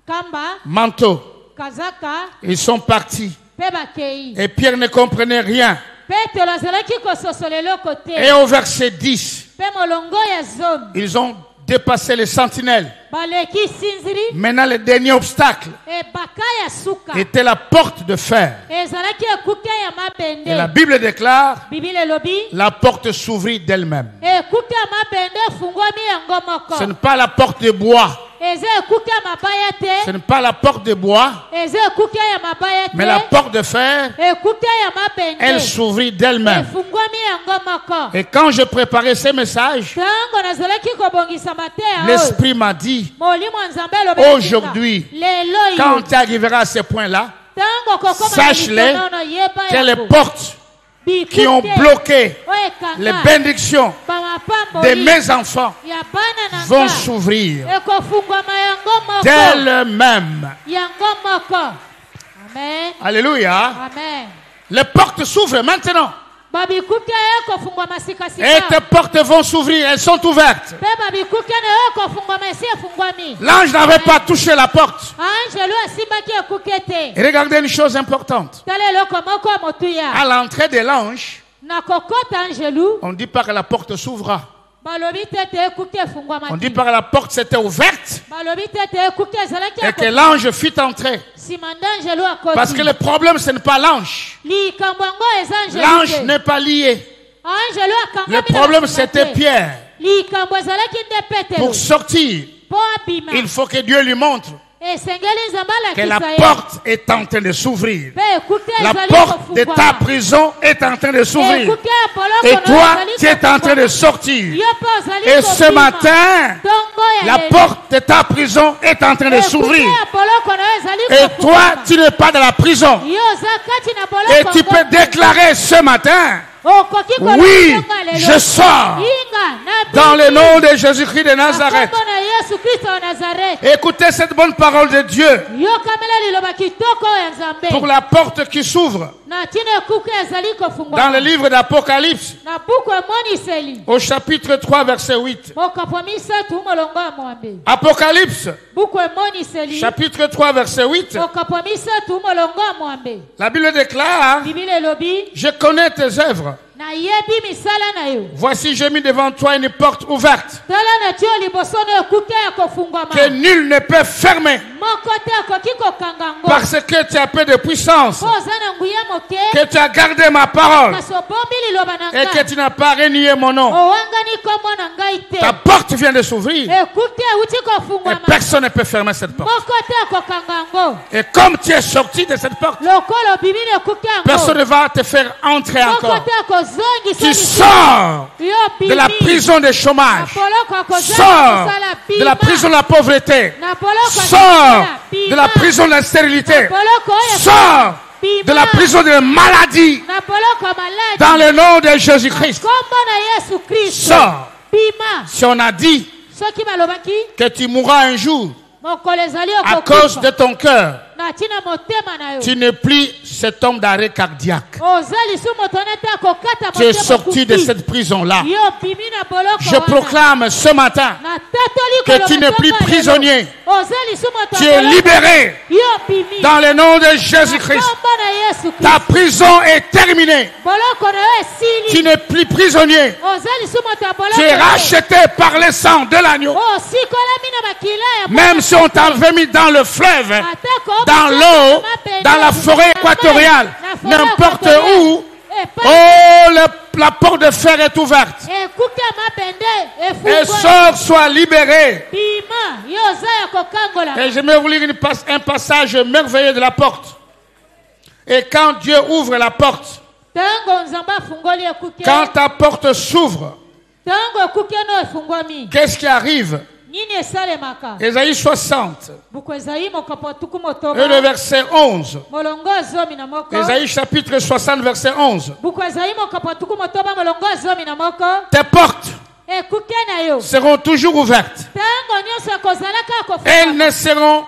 [SPEAKER 5] kamba
[SPEAKER 1] manteau.
[SPEAKER 5] kazaka
[SPEAKER 1] Ils sont partis.
[SPEAKER 5] pe bakei.
[SPEAKER 1] Et Pierre ne comprenait rien.
[SPEAKER 5] Petelo azalaki kososola eloko te.
[SPEAKER 1] Et au verset 10,
[SPEAKER 5] Pe molongo ya zomi
[SPEAKER 1] ils ont dépassé les sentinelles.
[SPEAKER 5] baleki sinziri
[SPEAKER 1] Maintenant, le dernier obstacle
[SPEAKER 5] ebaka ya suka
[SPEAKER 1] était la porte de fer.
[SPEAKER 5] ezalaki ekuke ya
[SPEAKER 1] Et la
[SPEAKER 5] mabende.
[SPEAKER 1] Bible déclare,
[SPEAKER 5] Bibili elobi
[SPEAKER 1] la porte s'ouvrit d'elle-même.
[SPEAKER 5] ekuke ya mabende efungwami yango
[SPEAKER 1] Ce n'est
[SPEAKER 5] moko.
[SPEAKER 1] pas la porte de bois.
[SPEAKER 5] Eza ekuke ya mabaya
[SPEAKER 1] Ce
[SPEAKER 5] te.
[SPEAKER 1] n'est pas la porte de bois,
[SPEAKER 5] Eza ekuke ya mabaya
[SPEAKER 1] mais la
[SPEAKER 5] te.
[SPEAKER 1] porte de fer,
[SPEAKER 5] Ekuke ya
[SPEAKER 1] elle
[SPEAKER 5] mabende
[SPEAKER 1] s'ouvrit d'elle-même.
[SPEAKER 5] efungwami yango moko.
[SPEAKER 1] Et quand je préparais ces messages,
[SPEAKER 5] Tango nazalaki kobongisa mateya oyo
[SPEAKER 1] l'Esprit m'a dit,
[SPEAKER 5] molimo ya Nzambe alobelaki
[SPEAKER 1] aujourd'hui,
[SPEAKER 5] lelo
[SPEAKER 1] quand
[SPEAKER 5] yo
[SPEAKER 1] tu arriveras à ce point-là,
[SPEAKER 5] tango kokoma na
[SPEAKER 1] sache-le
[SPEAKER 5] lisonono yeba
[SPEAKER 1] que les
[SPEAKER 5] yango.
[SPEAKER 1] portes qui ont
[SPEAKER 5] Bikute
[SPEAKER 1] bloqué
[SPEAKER 5] oyo
[SPEAKER 1] les
[SPEAKER 5] ekanga
[SPEAKER 1] bénédictions de
[SPEAKER 5] bamapamboli
[SPEAKER 1] mes enfants
[SPEAKER 5] ya bana na
[SPEAKER 1] vont
[SPEAKER 5] nga
[SPEAKER 1] s'ouvrir
[SPEAKER 5] ekofungwama yango moko
[SPEAKER 1] d'elles-mêmes.
[SPEAKER 5] yango moko. Amen.
[SPEAKER 1] Alléluia.
[SPEAKER 5] Amen.
[SPEAKER 1] Les portes s'ouvrent maintenant.
[SPEAKER 5] Babikuke ekofungwama
[SPEAKER 1] Et
[SPEAKER 5] sikasika
[SPEAKER 1] tes portes vont s'ouvrir. Elles sont ouvertes.
[SPEAKER 5] pe babikuke na ekofungwama esi efungwami.
[SPEAKER 1] L'ange n'avait pas touché la porte.
[SPEAKER 5] Angelo asimbaki ekuke te.
[SPEAKER 1] Et regardez une chose importante.
[SPEAKER 5] Tala eloko moko ya motuya
[SPEAKER 1] À l'entrée de l'ange,
[SPEAKER 5] na kokota angelu
[SPEAKER 1] on dit pas que la porte s'ouvra.
[SPEAKER 5] balobi tete ekuke
[SPEAKER 1] On dit
[SPEAKER 5] efungwamaki.
[SPEAKER 1] pas que la porte s'était ouverte
[SPEAKER 5] Balobi tete ekuke ezalaki
[SPEAKER 1] et que l'ange fit entrer.
[SPEAKER 5] nsima nde angelu akoti.
[SPEAKER 1] Parce que le problème, ce n'est pas l'ange.
[SPEAKER 5] likambo yango eza
[SPEAKER 1] L'ange
[SPEAKER 5] angelu te.
[SPEAKER 1] n'est pas lié.
[SPEAKER 5] Angelo akangami
[SPEAKER 1] Le
[SPEAKER 5] na
[SPEAKER 1] problème,
[SPEAKER 5] nsima
[SPEAKER 1] c'était
[SPEAKER 5] te.
[SPEAKER 1] Pierre.
[SPEAKER 5] likambo ezalaki nde petelo
[SPEAKER 1] Pour sortir,
[SPEAKER 5] mpo abima
[SPEAKER 1] il faut que Dieu lui montre
[SPEAKER 5] esengeli nzambe
[SPEAKER 1] que la
[SPEAKER 5] alakisa ye
[SPEAKER 1] porte est en train de s'ouvrir.
[SPEAKER 5] mpe ekuke
[SPEAKER 1] La
[SPEAKER 5] ezali
[SPEAKER 1] porte de ta
[SPEAKER 5] kofungwama.
[SPEAKER 1] prison est en train de s'ouvrir.
[SPEAKER 5] ekuke ya poloko
[SPEAKER 1] Et
[SPEAKER 5] na
[SPEAKER 1] toi,
[SPEAKER 5] ezali
[SPEAKER 1] tu es en train de
[SPEAKER 5] kofungwama.
[SPEAKER 1] sortir.
[SPEAKER 5] Yo mpe ozali
[SPEAKER 1] Et ce
[SPEAKER 5] kobima.
[SPEAKER 1] matin,
[SPEAKER 5] Ntongo ya
[SPEAKER 1] la
[SPEAKER 5] lelo.
[SPEAKER 1] porte de ta prison est en train de
[SPEAKER 5] Ekuke
[SPEAKER 1] s'ouvrir.
[SPEAKER 5] ya poloko na yo ezali
[SPEAKER 1] Et toi,
[SPEAKER 5] kofungwama.
[SPEAKER 1] tu n'es pas dans la prison.
[SPEAKER 5] Yo oza kati na
[SPEAKER 1] Et
[SPEAKER 5] poloko
[SPEAKER 1] tu peux
[SPEAKER 5] yango.
[SPEAKER 1] déclarer ce matin,
[SPEAKER 5] Okoki koloba
[SPEAKER 1] oui,
[SPEAKER 5] ntongo ya lelo.
[SPEAKER 1] je sors
[SPEAKER 5] Inga, na
[SPEAKER 1] dans le
[SPEAKER 5] biki.
[SPEAKER 1] nom de Jésus-Christ de Nazareth.
[SPEAKER 5] Na kombo na Yesu Kristo wa Nazareth.
[SPEAKER 1] Écoutez cette bonne parole de Dieu
[SPEAKER 5] yokamela liloba kitoko ya Nzambe.
[SPEAKER 1] pour la porte qui s'ouvre
[SPEAKER 5] na tina ekuke ezali kofungwama.
[SPEAKER 1] dans le livre d'Apocalypse
[SPEAKER 5] na buku emoniseli
[SPEAKER 1] au chapitre 3 verset 8.
[SPEAKER 5] mokapo misatu molongo ya mwambe.
[SPEAKER 1] Apocalypse
[SPEAKER 5] buku emoniseli
[SPEAKER 1] chapitre 3 verset 8.
[SPEAKER 5] mokapo misatu molongo ya mwambe.
[SPEAKER 1] La Bible déclare,
[SPEAKER 5] bibili elobi
[SPEAKER 1] je connais tes œuvres.
[SPEAKER 5] nayebi misala na yo.
[SPEAKER 1] Voici, j'ai mis devant toi une porte ouverte
[SPEAKER 5] tala na tio liboso na ekuke ya kofungwama.
[SPEAKER 1] que nul ne peut fermer
[SPEAKER 5] moko te akoki kokanga yango.
[SPEAKER 1] parce que tu as peu de puissance,
[SPEAKER 5] po oza na nguya moke.
[SPEAKER 1] que tu as gardé ma parole
[SPEAKER 5] kasi obombi liloba na
[SPEAKER 1] et que
[SPEAKER 5] ngai.
[SPEAKER 1] tu n'as pas renié mon nom.
[SPEAKER 5] owangani kombo na ngai te.
[SPEAKER 1] Ta porte vient de s'ouvrir
[SPEAKER 5] ekuke euti
[SPEAKER 1] et
[SPEAKER 5] kofungwama.
[SPEAKER 1] personne ne peut fermer cette porte.
[SPEAKER 5] moko te akokanga yango.
[SPEAKER 1] Et comme tu es sorti de cette porte,
[SPEAKER 5] lokolo bibili ekuke yango.
[SPEAKER 1] personne ne va te faire entrer
[SPEAKER 5] moko
[SPEAKER 1] encore.
[SPEAKER 5] te akozongisa
[SPEAKER 1] Tu
[SPEAKER 5] lisusu.
[SPEAKER 1] sors
[SPEAKER 5] Yo
[SPEAKER 1] de la
[SPEAKER 5] bimi.
[SPEAKER 1] prison de chômage,
[SPEAKER 5] na poloko akozala
[SPEAKER 1] sors
[SPEAKER 5] kosala
[SPEAKER 1] de la
[SPEAKER 5] bima.
[SPEAKER 1] prison de la pauvreté,
[SPEAKER 5] na poloko
[SPEAKER 1] sors
[SPEAKER 5] akozala bima.
[SPEAKER 1] de la prison de la stérilité,
[SPEAKER 5] na poloko oyo
[SPEAKER 1] sors
[SPEAKER 5] bima.
[SPEAKER 1] de la prison de la maladie
[SPEAKER 5] na poloko maladi.
[SPEAKER 1] dans le nom de Jésus-Christ.
[SPEAKER 5] kombo na Yesu Kristo.
[SPEAKER 1] Sors.
[SPEAKER 5] bima.
[SPEAKER 1] Si on a dit
[SPEAKER 5] soki balobaki
[SPEAKER 1] que tu mourras un jour
[SPEAKER 5] mokolo ezali
[SPEAKER 1] à cause de ton cœur,
[SPEAKER 5] na tina motema na yo.
[SPEAKER 1] tu n'es plus cet homme d'arrêt cardiaque.
[SPEAKER 5] oza lisu moto nete akokata
[SPEAKER 1] Tu es sorti de cette prison-là.
[SPEAKER 5] Yo bimi na boloko
[SPEAKER 1] Je
[SPEAKER 5] wana.
[SPEAKER 1] proclame ce matin
[SPEAKER 5] Na tatoli
[SPEAKER 1] que tu n'es plus
[SPEAKER 5] kolobaka
[SPEAKER 1] prisonnier.
[SPEAKER 5] lelo. Ozali sumo to
[SPEAKER 1] Tu es
[SPEAKER 5] boloko.
[SPEAKER 1] libéré
[SPEAKER 5] Yo bimi.
[SPEAKER 1] dans le nom de Jésus-Christ.
[SPEAKER 5] Kombo na Yesu Kristo.
[SPEAKER 1] Ta prison est terminée.
[SPEAKER 5] Boloko na yo esili.
[SPEAKER 1] Tu n'es plus prisonnier.
[SPEAKER 5] Ozali sumo to boloko.
[SPEAKER 1] Tu es racheté par le sang de l'agneau.
[SPEAKER 5] Oh, sikolami na makila ya
[SPEAKER 1] Même si on t'avait mis dans le fleuve,
[SPEAKER 5] Atako,
[SPEAKER 1] dans l'eau, dans la forêt équatoriale, n'importe où, oh, la porte de fer est ouverte.
[SPEAKER 5] ekuke mabende
[SPEAKER 1] Et
[SPEAKER 5] efungwa
[SPEAKER 1] sort, soit libéré.
[SPEAKER 5] bima yo oza ya kokangola.
[SPEAKER 1] Et je vais vous lire un passage merveilleux de la porte. Et quand Dieu ouvre la porte,
[SPEAKER 5] Tango nzamba afungoli ekuke.
[SPEAKER 1] quand ta porte s'ouvre,
[SPEAKER 5] Tango ekuke no efungwami.
[SPEAKER 1] qu'est-ce qui arrive?
[SPEAKER 5] Nini esalemaka?
[SPEAKER 1] Ésaïe 60,
[SPEAKER 5] Buku Ezayi mokopo tuku
[SPEAKER 1] et
[SPEAKER 5] motoba.
[SPEAKER 1] le verset 11.
[SPEAKER 5] Molongo zomi na moko.
[SPEAKER 1] Ésaïe chapitre 60, verset 11.
[SPEAKER 5] Buku Ezayi mokopo tuku motoba molongo zomi na moko.
[SPEAKER 1] Tes portes
[SPEAKER 5] Ekuke na yo.
[SPEAKER 1] seront toujours ouvertes.
[SPEAKER 5] Tango nyonso ekozalaka
[SPEAKER 1] Elles
[SPEAKER 5] akofungwa.
[SPEAKER 1] ne seront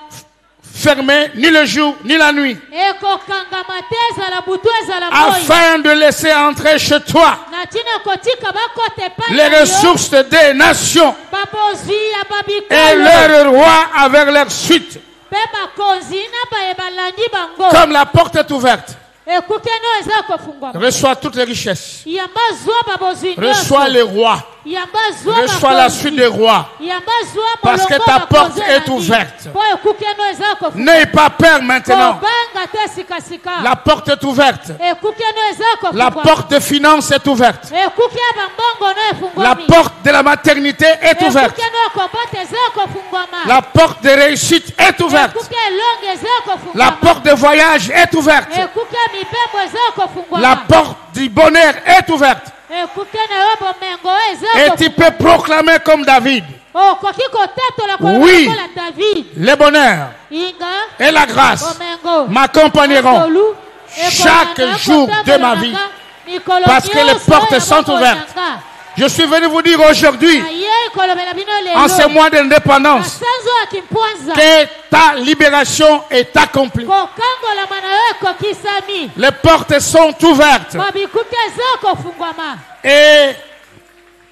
[SPEAKER 1] fermées ni le jour ni la nuit,
[SPEAKER 5] Ekokangama te ezala butu ezala moi.
[SPEAKER 1] afin de laisser entrer chez toi
[SPEAKER 5] Na tina kotika bakote epai
[SPEAKER 1] les
[SPEAKER 5] na yo.
[SPEAKER 1] ressources des nations
[SPEAKER 5] Babozwi ya
[SPEAKER 1] et
[SPEAKER 5] babikolo.
[SPEAKER 1] leurs rois avec leur suite.
[SPEAKER 5] Pe bakonzi na baye balandi bango.
[SPEAKER 1] Comme la porte est ouverte,
[SPEAKER 5] Ekuke no eza kofungwa.
[SPEAKER 1] reçois toutes les richesses,
[SPEAKER 5] Yamba zwa babozwi
[SPEAKER 1] reçois
[SPEAKER 5] nyonso.
[SPEAKER 1] les rois,
[SPEAKER 5] Yamba zwa
[SPEAKER 1] reçois la suite des rois.
[SPEAKER 5] Yamba zwa
[SPEAKER 1] Parce que
[SPEAKER 5] molongo
[SPEAKER 1] ta
[SPEAKER 5] bakonzi
[SPEAKER 1] porte est
[SPEAKER 5] elandi.
[SPEAKER 1] ouverte.
[SPEAKER 5] Po ekuke no eza kofungwa.
[SPEAKER 1] N'aie pas peur maintenant.
[SPEAKER 5] Kobanga te sikasika.
[SPEAKER 1] La porte est ouverte.
[SPEAKER 5] Ekuke no eza kofungwa.
[SPEAKER 1] La porte de finance est ouverte.
[SPEAKER 5] Ekuke ya bambongo no efungwami.
[SPEAKER 1] La porte de la maternité est ouverte.
[SPEAKER 5] Ekuke no kobota eza kofungwama.
[SPEAKER 1] La porte de réussite est ouverte.
[SPEAKER 5] Ekuke elongo eza kofungwama.
[SPEAKER 1] La porte de voyage est ouverte.
[SPEAKER 5] Ekuke mibembo eza kofungwama.
[SPEAKER 1] La porte du bonheur est ouverte.
[SPEAKER 5] Ekuke na yo bomengo eza
[SPEAKER 1] Et tu peux proclamer comme David,
[SPEAKER 5] okoki kotatola
[SPEAKER 1] Oui.
[SPEAKER 5] kolokola David.
[SPEAKER 1] le bonheur
[SPEAKER 5] Inga
[SPEAKER 1] et la grâce
[SPEAKER 5] bomengo
[SPEAKER 1] m'accompagneront
[SPEAKER 5] Tolu,
[SPEAKER 1] chaque
[SPEAKER 5] ekolanga
[SPEAKER 1] jour de
[SPEAKER 5] kotambola
[SPEAKER 1] ma
[SPEAKER 5] nanga,
[SPEAKER 1] vie.
[SPEAKER 5] mikolo
[SPEAKER 1] Parce que les
[SPEAKER 5] nyonso
[SPEAKER 1] portes
[SPEAKER 5] ya
[SPEAKER 1] sont
[SPEAKER 5] bomoi
[SPEAKER 1] ouvertes.
[SPEAKER 5] nanga.
[SPEAKER 1] Je suis venu vous dire aujourd'hui,
[SPEAKER 5] Aye kolobela bino
[SPEAKER 1] en ce
[SPEAKER 5] lelo
[SPEAKER 1] mois d'indépendance,
[SPEAKER 5] asanzo ya kimpwanza
[SPEAKER 1] que ta libération est accomplie.
[SPEAKER 5] kokangolama na yo ekokisami
[SPEAKER 1] Les portes sont ouvertes.
[SPEAKER 5] babikuke eza kofungwama.
[SPEAKER 1] Et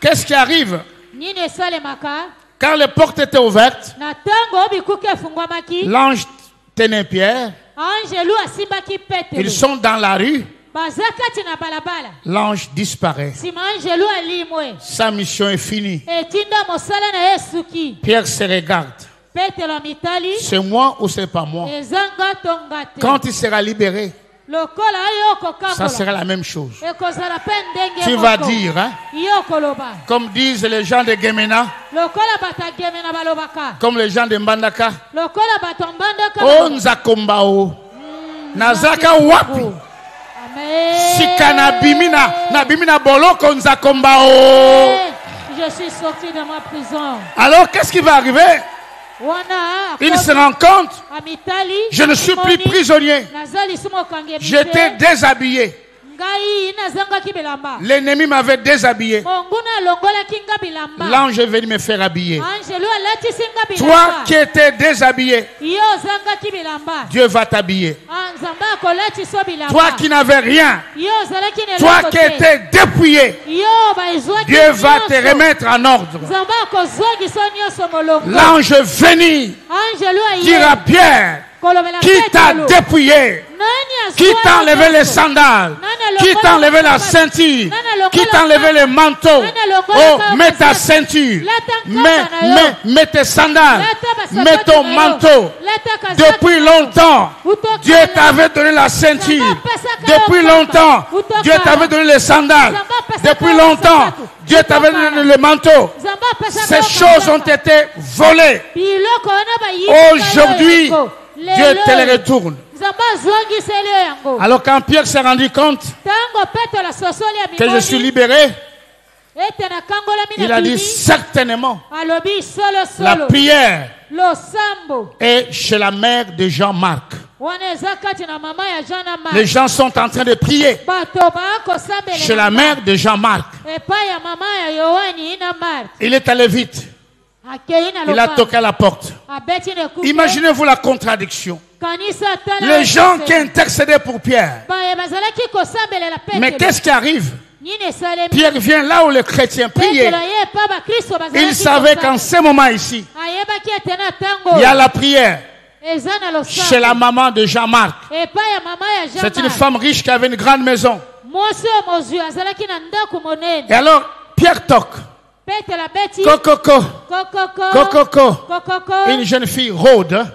[SPEAKER 1] qu'est-ce qui arrive?
[SPEAKER 5] Nini esalemaka
[SPEAKER 1] Quand les portes étaient ouvertes,
[SPEAKER 5] na ntango bikuke efungwamaki
[SPEAKER 1] l'ange tenait Pierre.
[SPEAKER 5] angelu asimbaki petelo
[SPEAKER 1] Ils sont dans la rue.
[SPEAKER 5] baza kati na balabala.
[SPEAKER 1] L'ange disparaît.
[SPEAKER 5] Nsima angelu alimwe
[SPEAKER 1] Sa mission est finie.
[SPEAKER 5] etinda mosala na ye esuki.
[SPEAKER 1] Pierre se regarde.
[SPEAKER 5] Petelo amitali
[SPEAKER 1] C'est moi ou c'est pas moi?
[SPEAKER 5] eza nga to nga te.
[SPEAKER 1] Quand il sera libéré,
[SPEAKER 5] lokola yo
[SPEAKER 1] ça
[SPEAKER 5] kokangola
[SPEAKER 1] sera la même chose.
[SPEAKER 5] ekozala mpe ndenge
[SPEAKER 1] Tu
[SPEAKER 5] moko.
[SPEAKER 1] vas dire, hein,
[SPEAKER 5] yo koloba
[SPEAKER 1] comme disent les gens de Gemena,
[SPEAKER 5] lokola bato agemena balobaka
[SPEAKER 1] comme les gens de Mbandaka,
[SPEAKER 5] lokola bato mbandaka
[SPEAKER 1] oh nzakombao, nazaka wapi?
[SPEAKER 5] Amen.
[SPEAKER 1] Sika nabimina boloko nzakombao.
[SPEAKER 5] Je suis sorti de ma prison.
[SPEAKER 1] Alors qu'est-ce qui va arriver?
[SPEAKER 5] Wana
[SPEAKER 1] Il se rend compte,
[SPEAKER 5] amitali
[SPEAKER 1] je ne suis plus prisonnier.
[SPEAKER 5] nazali sumo kange
[SPEAKER 1] J'étais déshabillé.
[SPEAKER 5] ngai nazangaki bilamba
[SPEAKER 1] L'ennemi m'avait déshabillé.
[SPEAKER 5] monguna alongolaki nga bilamba
[SPEAKER 1] L'ange est venu me faire habiller.
[SPEAKER 5] angelu alatisi nga
[SPEAKER 1] Toi
[SPEAKER 5] bilamba
[SPEAKER 1] qui étais déshabillé,
[SPEAKER 5] yo ozangaki bilamba
[SPEAKER 1] Dieu va t'habiller.
[SPEAKER 5] nzambe akolatisa bilamba
[SPEAKER 1] Toi qui n'avais rien,
[SPEAKER 5] yo ozalaki na
[SPEAKER 1] toi
[SPEAKER 5] eloko
[SPEAKER 1] qui
[SPEAKER 5] te.
[SPEAKER 1] étais dépouillé,
[SPEAKER 5] yo baizwaki
[SPEAKER 1] Dieu va te
[SPEAKER 5] nyonso.
[SPEAKER 1] remettre en ordre.
[SPEAKER 5] nzambe akozongisa nyonso molongo
[SPEAKER 1] L'ange est venu
[SPEAKER 5] angelu
[SPEAKER 1] dire à
[SPEAKER 5] aye
[SPEAKER 1] Pierre,
[SPEAKER 5] kolobela
[SPEAKER 1] qui t'a
[SPEAKER 5] Petelo,
[SPEAKER 1] dépouillé,
[SPEAKER 5] nani
[SPEAKER 1] qui
[SPEAKER 5] azwa
[SPEAKER 1] t'a enlevé les
[SPEAKER 5] nyonso?
[SPEAKER 1] sandales, qui t'a enlevé la ceinture, qui t'a enlevé les manteaux. Oh, mets ta ceinture, mets tes sandales, mets ton manteau. Depuis longtemps, Dieu t'avait donné la ceinture. Depuis longtemps, Dieu t'avait donné les sandales. Depuis longtemps, Dieu t'avait donné le manteau. Ces choses ont été volées. Aujourd'hui, Dieu te les retourne. Alors quand Pierre s'est rendu compte que je suis libéré, il a dit certainement, la prière est chez la mère de Jean-Marc. Les gens sont en train de prier chez la mère de Jean-Marc. Il est allé vite. Il a toqué à la porte. Imaginez-vous la contradiction. Les gens qui intercédaient pour Pierre. Mais qu'est-ce qui arrive? Pierre vient là où les chrétiens priaient. Il savait qu'en ce moment ici, il y a la prière chez la maman de Jean-Marc. C'est une femme riche qui avait une grande maison. Et alors, Pierre toque. Coco. Une jeune fille rôde.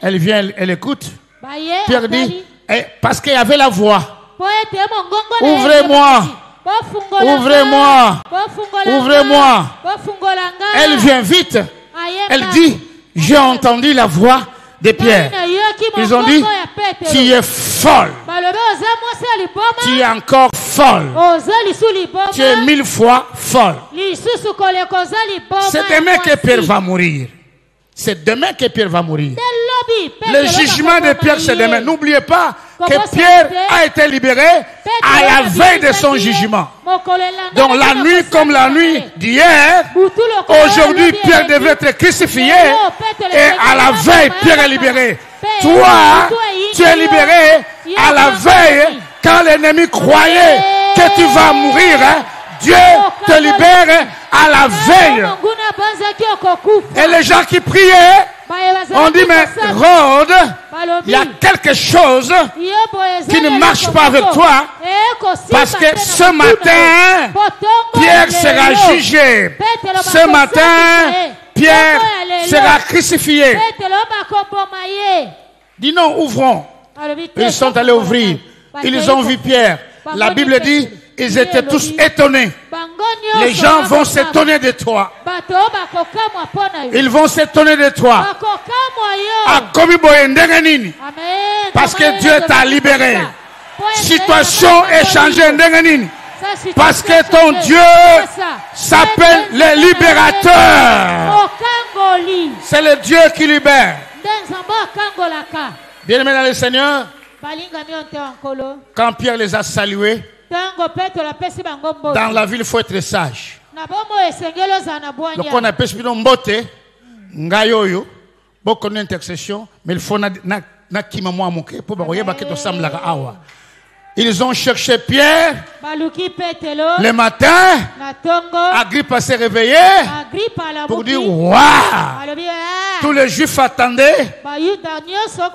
[SPEAKER 1] Elle vient, elle écoute. Pierre dit, parce qu'il y avait la voix. Ouvrez-moi. Ouvrez-moi. Ouvrez-moi. Elle vient vite. Elle dit, j'ai entendu la voix de Pierre. Ils ont dit, tu es folle. Tu es encore folle. Tu es 1000 fois folle. C'est demain que Pierre va mourir. C'est demain que Pierre va mourir. Le jugement de Pierre, c'est demain. N'oubliez pas que Pierre a été libéré à la veille de son jugement. Donc la nuit comme la nuit d'hier, aujourd'hui Pierre devait être crucifié et à la veille Pierre est libéré. Toi, tu es libéré à la veille quand l'ennemi croyait que tu vas mourir. Dieu te libère à la veille. Et les gens qui priaient, on dit, mais Rhodes, il y a quelque chose qui ne marche pas avec toi, parce que ce matin, Pierre sera jugé. Ce matin, Pierre sera crucifié. Dis non, ouvrons. Ils sont allés ouvrir. Ils ont vu Pierre. La Bible dit, ils étaient tous étonnés. Les gens vont s'étonner de toi. Ils vont s'étonner de toi. Parce que Dieu t'a libéré. Situation est changée. Parce que ton Dieu s'appelle le libérateur. C'est le Dieu qui libère. Bien-aimés dans le Seigneur, quand Pierre les a salués, dans la ville, il faut être sage. Donc on appelle ce qu'on mbote, ngayoyo, beaucoup d'intercession, mais il faut na kimamo amoke pour baroyer baketo samlara awa. Ils ont cherché Pierre le matin. Agrippa s'est réveillé pour dire waouh! Tous les Juifs attendaient.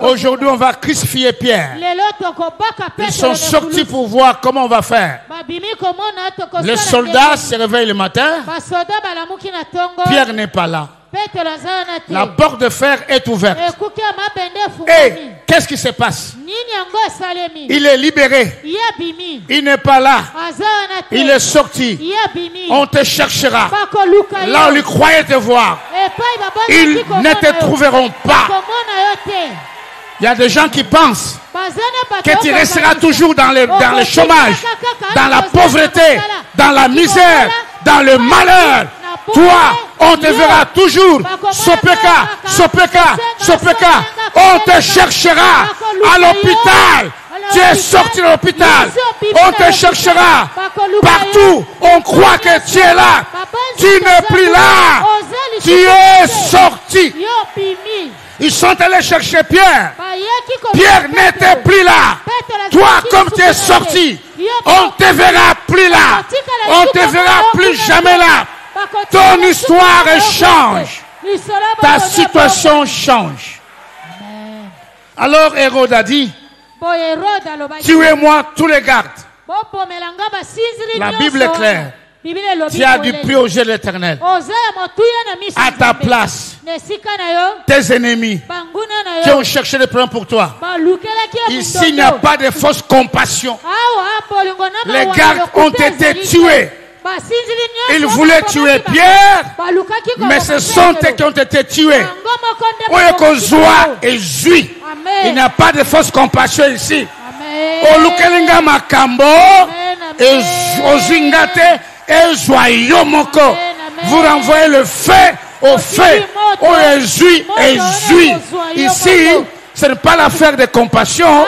[SPEAKER 1] Aujourd'hui, on va crucifier Pierre. Ils sont sortis pour voir comment on va faire. Les soldats se réveillent le matin. Pierre n'est pas là. La porte de fer est ouverte. Et qu'est-ce qui se passe? Il est libéré. Il n'est pas là. Il est sorti. On te cherchera. Là, on lui croyait te voir. Ils ne te trouveront pas. Il y a des gens qui pensent que tu resteras toujours dans le chômage, dans la pauvreté, dans la misère, dans le malheur. Toi, on te verra toujours. Sopeka. On te cherchera à l'hôpital. Tu es sorti de l'hôpital. On te cherchera partout. On croit que tu es là. Tu n'es plus là. Tu es sorti. Ils sont allés chercher Pierre. Pierre n'était plus là. Toi, comme tu es sorti, on te verra plus là. On te verra plus jamais là. Ton histoire change. Ta situation change. Alors Hérode a dit, tuez-moi tous les gardes. La Bible est claire. Tu as dû prier au Dieu de l'Éternel. À ta place, tes ennemis qui ont cherché des problèmes pour toi. Ici, il n'y a pas de fausse compassion. Les gardes ont été tués. Ils voulaient tuer Pierre, mais ce sont eux qui ont été tués. Il n'y a pas de fausse compassion ici. Olukelinga makambo, ozingate, ezwayomoko. Vous renvoyez le fait au fait. Ici, ce n'est pas l'affaire de compassion,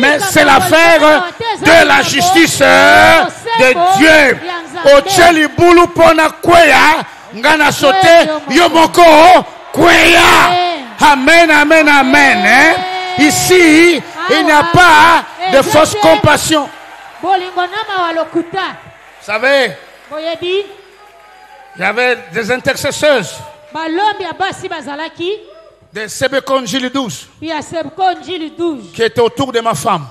[SPEAKER 1] mais c'est l'affaire de la justice de Dieu. Ocheli bulu pona kweya, ngana sote yomoko kweya. Amen, amen, amen. Ici, il n'y a pas de fausse compassion. Vous savez, il y avait des intercesseuses. Des Sebekonjili 12 qui étaient autour de ma femme.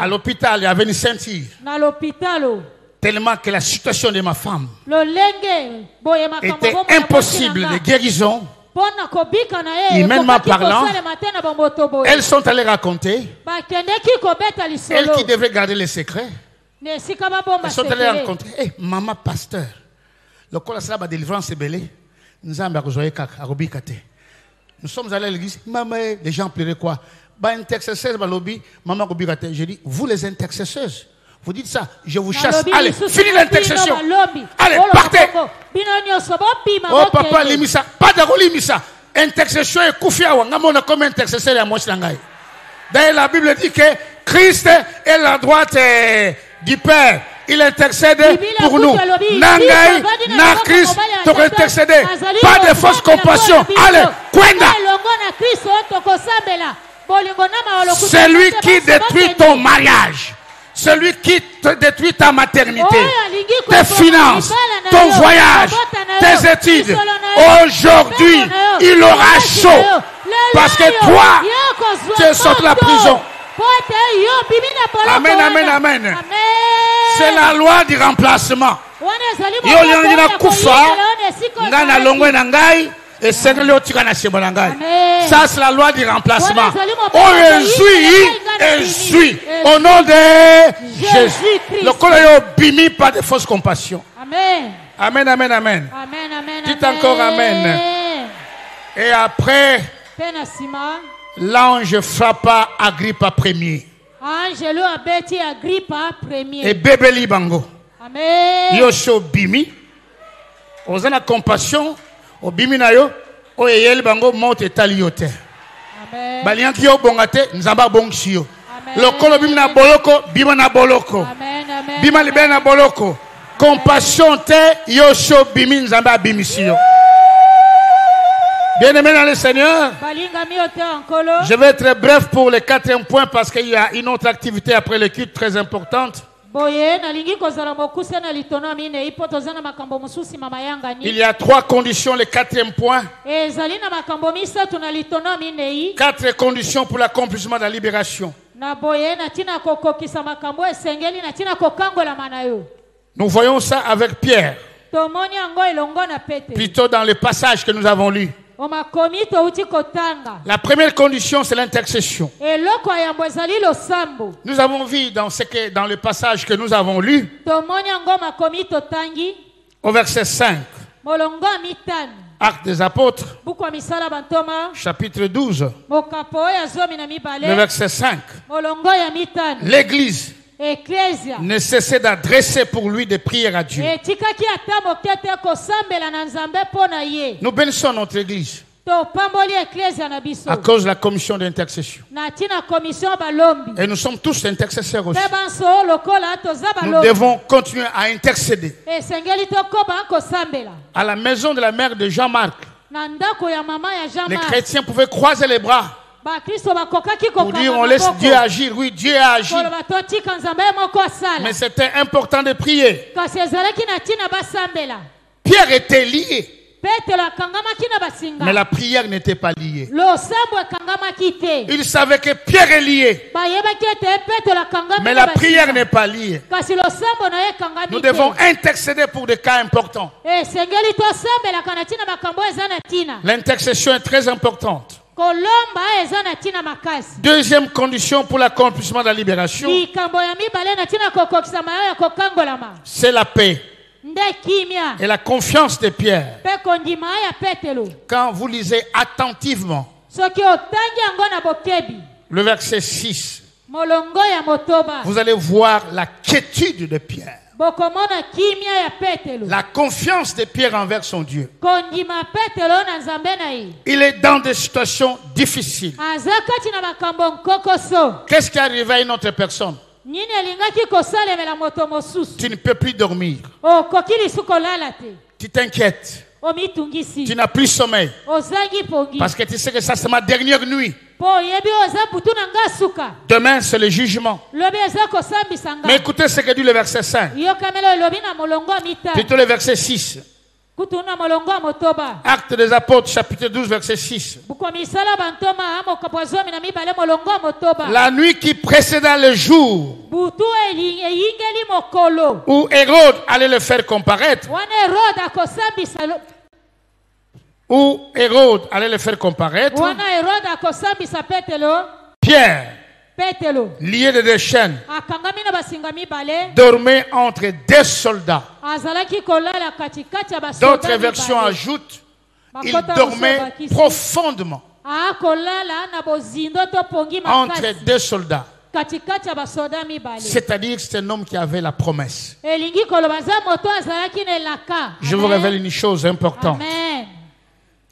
[SPEAKER 1] À l'hôpital, il y avait une ceinture. Tellement que la situation de ma femme était impossible de guérison. Humainement parlant, elles sont allées raconter. Elles qui devraient garder les secrets. Elles sont allées raconter. Hey, maman pasteur, le col à la délivrance est belé. Nous sommes allés à l'église. Maman, les gens pleuraient quoi? Intercesseurs, maman, j'ai dit, vous les intercesseuses, vous dites ça, je vous chasse. Allez, finis l'intercession. Allez, partez. Oh papa, limisa. Pas de limisa. Intercession et koufia. On a comme intercesseur à Moslangai. D'ailleurs, la Bible dit que Christ est la droite du Père. Il intercède pour nous. Nangai, na Christ, t'aurais intercédé. Pas de fausse compassion. Allez, Kwenda. Celui qui détruit ton mariage. Celui qui te détruit ta maternité, tes finances, ton voyage, tes études, aujourd'hui, il aura chaud. Parce que toi, tu es sorti de la prison. Amen, amen, amen. C'est la loi du remplacement. Et c'est ça, c'est la loi du remplacement. On est au nom de Jésus. Le col bimi pas de fausse compassion.
[SPEAKER 5] Amen.
[SPEAKER 1] Amen, amen, amen. Dites encore amen. Et après, l'ange frappa Agrippa premier. Et bébé libango.
[SPEAKER 5] Amen.
[SPEAKER 1] Yosho bimi. Aux la compassion. Au biminayo, au yel bango monte taliote.
[SPEAKER 5] Amen.
[SPEAKER 1] Balian ki yo bongate, nzamba bongshio. Lokolo bimina boloko, bima na boloko.
[SPEAKER 5] Amen, amen.
[SPEAKER 1] Bima libe na boloko. Compassion te, yosho bimi nzamba bimisio. Bien-aimé dans le Seigneur, je vais être bref pour le 4e point parce qu'il y a une autre activité après le culte très importante. Il y a 3 conditions, le 4e point. 4 conditions pour l'accomplissement de la libération. Nous voyons ça avec Pierre. Plutôt dans le passage que nous avons lu. La première condition, c'est l'intercession. Nous avons vu dans le passage que nous avons lu, au verset 5, Actes des Apôtres, chapitre 12, le verset 5, l'Église ne cessait d'adresser pour lui des prières à Dieu. Nous bénissons notre Église à cause de la commission d'intercession. Et nous sommes tous intercesseurs aussi. Nous devons continuer à intercéder. À la maison de la mère de Jean-Marc, les chrétiens pouvaient croiser les bras pour dire on laisse Dieu agir. Oui, Dieu a agi. Mais c'était important de prier. Pierre était lié. Mais la prière n'était pas liée. Il savait que Pierre est lié. Mais la prière n'est pas liée. Nous devons intercéder pour des cas importants. L'intercession est très importante. Deuxième condition pour l'accomplissement de la libération, c'est la paix et la confiance de Pierre. Quand vous lisez attentivement le verset 6, vous allez voir la quiétude de Pierre. La confiance de Pierre envers son Dieu. Il est dans des situations difficiles. Qu'est-ce qui arrive à une autre personne? Tu ne peux plus dormir. Tu t'inquiètes.
[SPEAKER 5] omitungisi
[SPEAKER 1] Tu n'as plus sommeil.
[SPEAKER 5] ozangi pongi
[SPEAKER 1] Parce que tu sais que ça, c'est ma dernière nuit.
[SPEAKER 5] po yebi oza butu na nga suka
[SPEAKER 1] Demain, c'est le jugement.
[SPEAKER 5] lobi eza kosambisa nga
[SPEAKER 1] Mais écoutez ce que dit le verset 5.
[SPEAKER 5] yokamelo elobi na molongo ya mitano
[SPEAKER 1] Plutôt le verset 6.
[SPEAKER 5] kutu na molongo ya motoba
[SPEAKER 1] Actes des Apôtres, chapitre 12, verset 6.
[SPEAKER 5] buku misala bantoma mokapo ya zomi na mibale molongo ya motoba
[SPEAKER 1] La nuit qui précéda le jour
[SPEAKER 5] butu eyingeli mokolo
[SPEAKER 1] où Hérode allait le faire comparaître,
[SPEAKER 5] wana erode akosambisa
[SPEAKER 1] où Hérode allait le faire comparaître,
[SPEAKER 5] wana erode akosambisa petelo
[SPEAKER 1] Pierre,
[SPEAKER 5] petelo
[SPEAKER 1] lié de deux chaînes,
[SPEAKER 5] akangami na basinga mibale
[SPEAKER 1] dormait entre deux soldats.
[SPEAKER 5] azalaki kolala katikati ya basoda
[SPEAKER 1] D'autres versions
[SPEAKER 5] mibale.
[SPEAKER 1] ajoutent, il
[SPEAKER 5] Bakota
[SPEAKER 1] dormait
[SPEAKER 5] mosusu bakisi.
[SPEAKER 1] profondément
[SPEAKER 5] akolala na bozindo to pongi
[SPEAKER 1] entre
[SPEAKER 5] makasi
[SPEAKER 1] deux soldats.
[SPEAKER 5] katikati ya basoda mibale
[SPEAKER 1] C'est-à-dire que c'est un homme qui avait la promesse.
[SPEAKER 5] elingi koloba aza moto azalaki na elaka
[SPEAKER 1] Je vous révèle une chose importante.
[SPEAKER 5] amen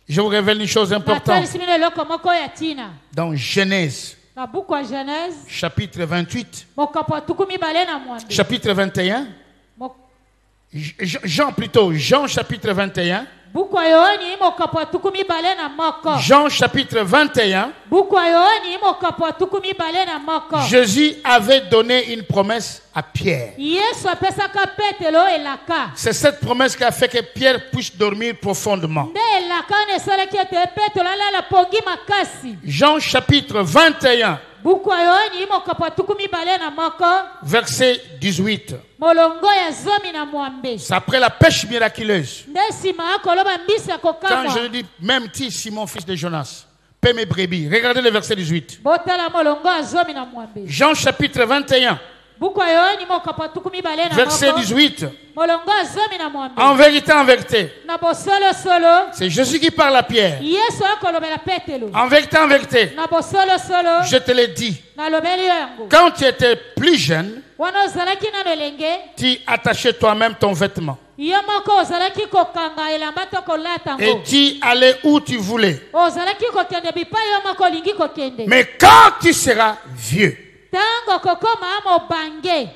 [SPEAKER 1] Je vous révèle une chose importante.
[SPEAKER 5] natalisi bino eloko moko ya tina
[SPEAKER 1] Dans Genèse,
[SPEAKER 5] na buku ya genèse
[SPEAKER 1] chapitre 28,
[SPEAKER 5] mokapo ya tuku mibale na mwambe
[SPEAKER 1] chapitre 21,
[SPEAKER 5] Mo-
[SPEAKER 1] Jean chapitre 21,
[SPEAKER 5] buku ya yohani mokapo ya tuku mibale na moko
[SPEAKER 1] Jean chapitre 21,
[SPEAKER 5] buku ya yohani mokapo ya tuku mibale na moko
[SPEAKER 1] Jésus avait donné une promesse à Pierre.
[SPEAKER 5] yesu apesaka petelo elaka
[SPEAKER 1] C'est cette promesse qui a fait que Pierre puisse dormir profondément.
[SPEAKER 5] nde elaka wana esalaki ete petelo alala pongi makasi
[SPEAKER 1] Jean chapitre 21,
[SPEAKER 5] buku ya yohani mokapo ya tuku mibale na moko
[SPEAKER 1] verset 18.
[SPEAKER 5] molongo ya zomi na mwambe
[SPEAKER 1] C'est après la pêche miraculeuse.
[SPEAKER 5] nde nsima ya koloba mbisi ya
[SPEAKER 1] Quand
[SPEAKER 5] kokama
[SPEAKER 1] je dis, même si Simon, fils de Jonas, paie mes brebis. Regardez le verset 18.
[SPEAKER 5] botala molongo ya zomi na mwambe
[SPEAKER 1] Jean chapitre 21,
[SPEAKER 5] buku ya yohani mokapo ya tuku mibale na
[SPEAKER 1] verset
[SPEAKER 5] moko
[SPEAKER 1] 18.
[SPEAKER 5] molongo ya zomi na mwambe
[SPEAKER 1] En vérité,
[SPEAKER 5] na bosolosolo
[SPEAKER 1] c'est Jésus qui parle à Pierre.
[SPEAKER 5] yesu akolobela petelo
[SPEAKER 1] En vérité,
[SPEAKER 5] na bosolosolo
[SPEAKER 1] je te l'ai dit.
[SPEAKER 5] nalobeli yo yango
[SPEAKER 1] Quand tu étais plus jeune,
[SPEAKER 5] wana ozalaki nano elenge
[SPEAKER 1] tu attachais toi-même ton vêtement.
[SPEAKER 5] yo moko ozalaki kokanga elamba to kolata
[SPEAKER 1] Et
[SPEAKER 5] yango
[SPEAKER 1] tu allais où tu voulais.
[SPEAKER 5] ozalaki kokende bipai yo moko olingi kokende
[SPEAKER 1] Mais quand tu seras vieux,
[SPEAKER 5] ntango kokoma mobange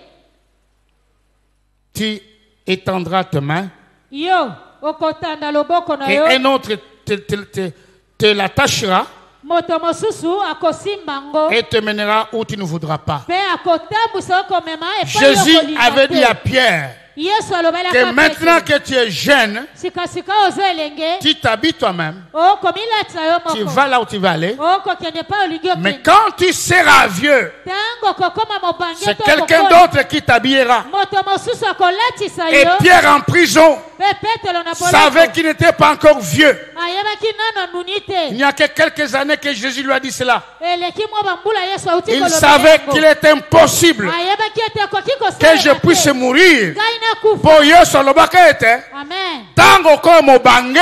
[SPEAKER 1] tu étendras tes mains
[SPEAKER 5] yo okotanda loboko na
[SPEAKER 1] et
[SPEAKER 5] yo
[SPEAKER 1] un autre te l'attachera
[SPEAKER 5] moto mosusu akosimba ngo
[SPEAKER 1] et te mènera où tu ne voudras pas.
[SPEAKER 5] mpe akotambusa okomema epai
[SPEAKER 1] Jésus
[SPEAKER 5] okolinga
[SPEAKER 1] avait dit à
[SPEAKER 5] te
[SPEAKER 1] Pierre
[SPEAKER 5] yesu
[SPEAKER 1] que
[SPEAKER 5] alobelaka
[SPEAKER 1] maintenant
[SPEAKER 5] Petelo,
[SPEAKER 1] que tu es jeune,
[SPEAKER 5] sikasika oza elenge
[SPEAKER 1] tu t'habilles toi-même,
[SPEAKER 5] okomilatisa yo
[SPEAKER 1] tu
[SPEAKER 5] moko
[SPEAKER 1] vas là où tu vas aller.
[SPEAKER 5] okokende epai olingi
[SPEAKER 1] Mais
[SPEAKER 5] okende
[SPEAKER 1] quand tu seras vieux,
[SPEAKER 5] ntango kokoma mobange
[SPEAKER 1] c'est
[SPEAKER 5] to
[SPEAKER 1] quelqu'un
[SPEAKER 5] kokola,
[SPEAKER 1] d'autre qui t'habillera.
[SPEAKER 5] moto mosusu akolatisa
[SPEAKER 1] Et
[SPEAKER 5] yo
[SPEAKER 1] Pierre en prison
[SPEAKER 5] mpe petelo na
[SPEAKER 1] savait
[SPEAKER 5] boloko
[SPEAKER 1] qu'il n'était pas encore vieux.
[SPEAKER 5] ayebaki nano nuni
[SPEAKER 1] Il
[SPEAKER 5] te
[SPEAKER 1] n'y a que quelques années que Jésus lui a dit cela.
[SPEAKER 5] eleki mwa bambula yesu auti
[SPEAKER 1] Il
[SPEAKER 5] kolobela
[SPEAKER 1] savait
[SPEAKER 5] yango.
[SPEAKER 1] qu'il est impossible
[SPEAKER 5] ayebaki ete akoki
[SPEAKER 1] que je puisse
[SPEAKER 5] te
[SPEAKER 1] mourir.
[SPEAKER 5] ngai nakufa
[SPEAKER 1] Pour Yesu alobaka ete
[SPEAKER 5] amen
[SPEAKER 1] tango ko mobange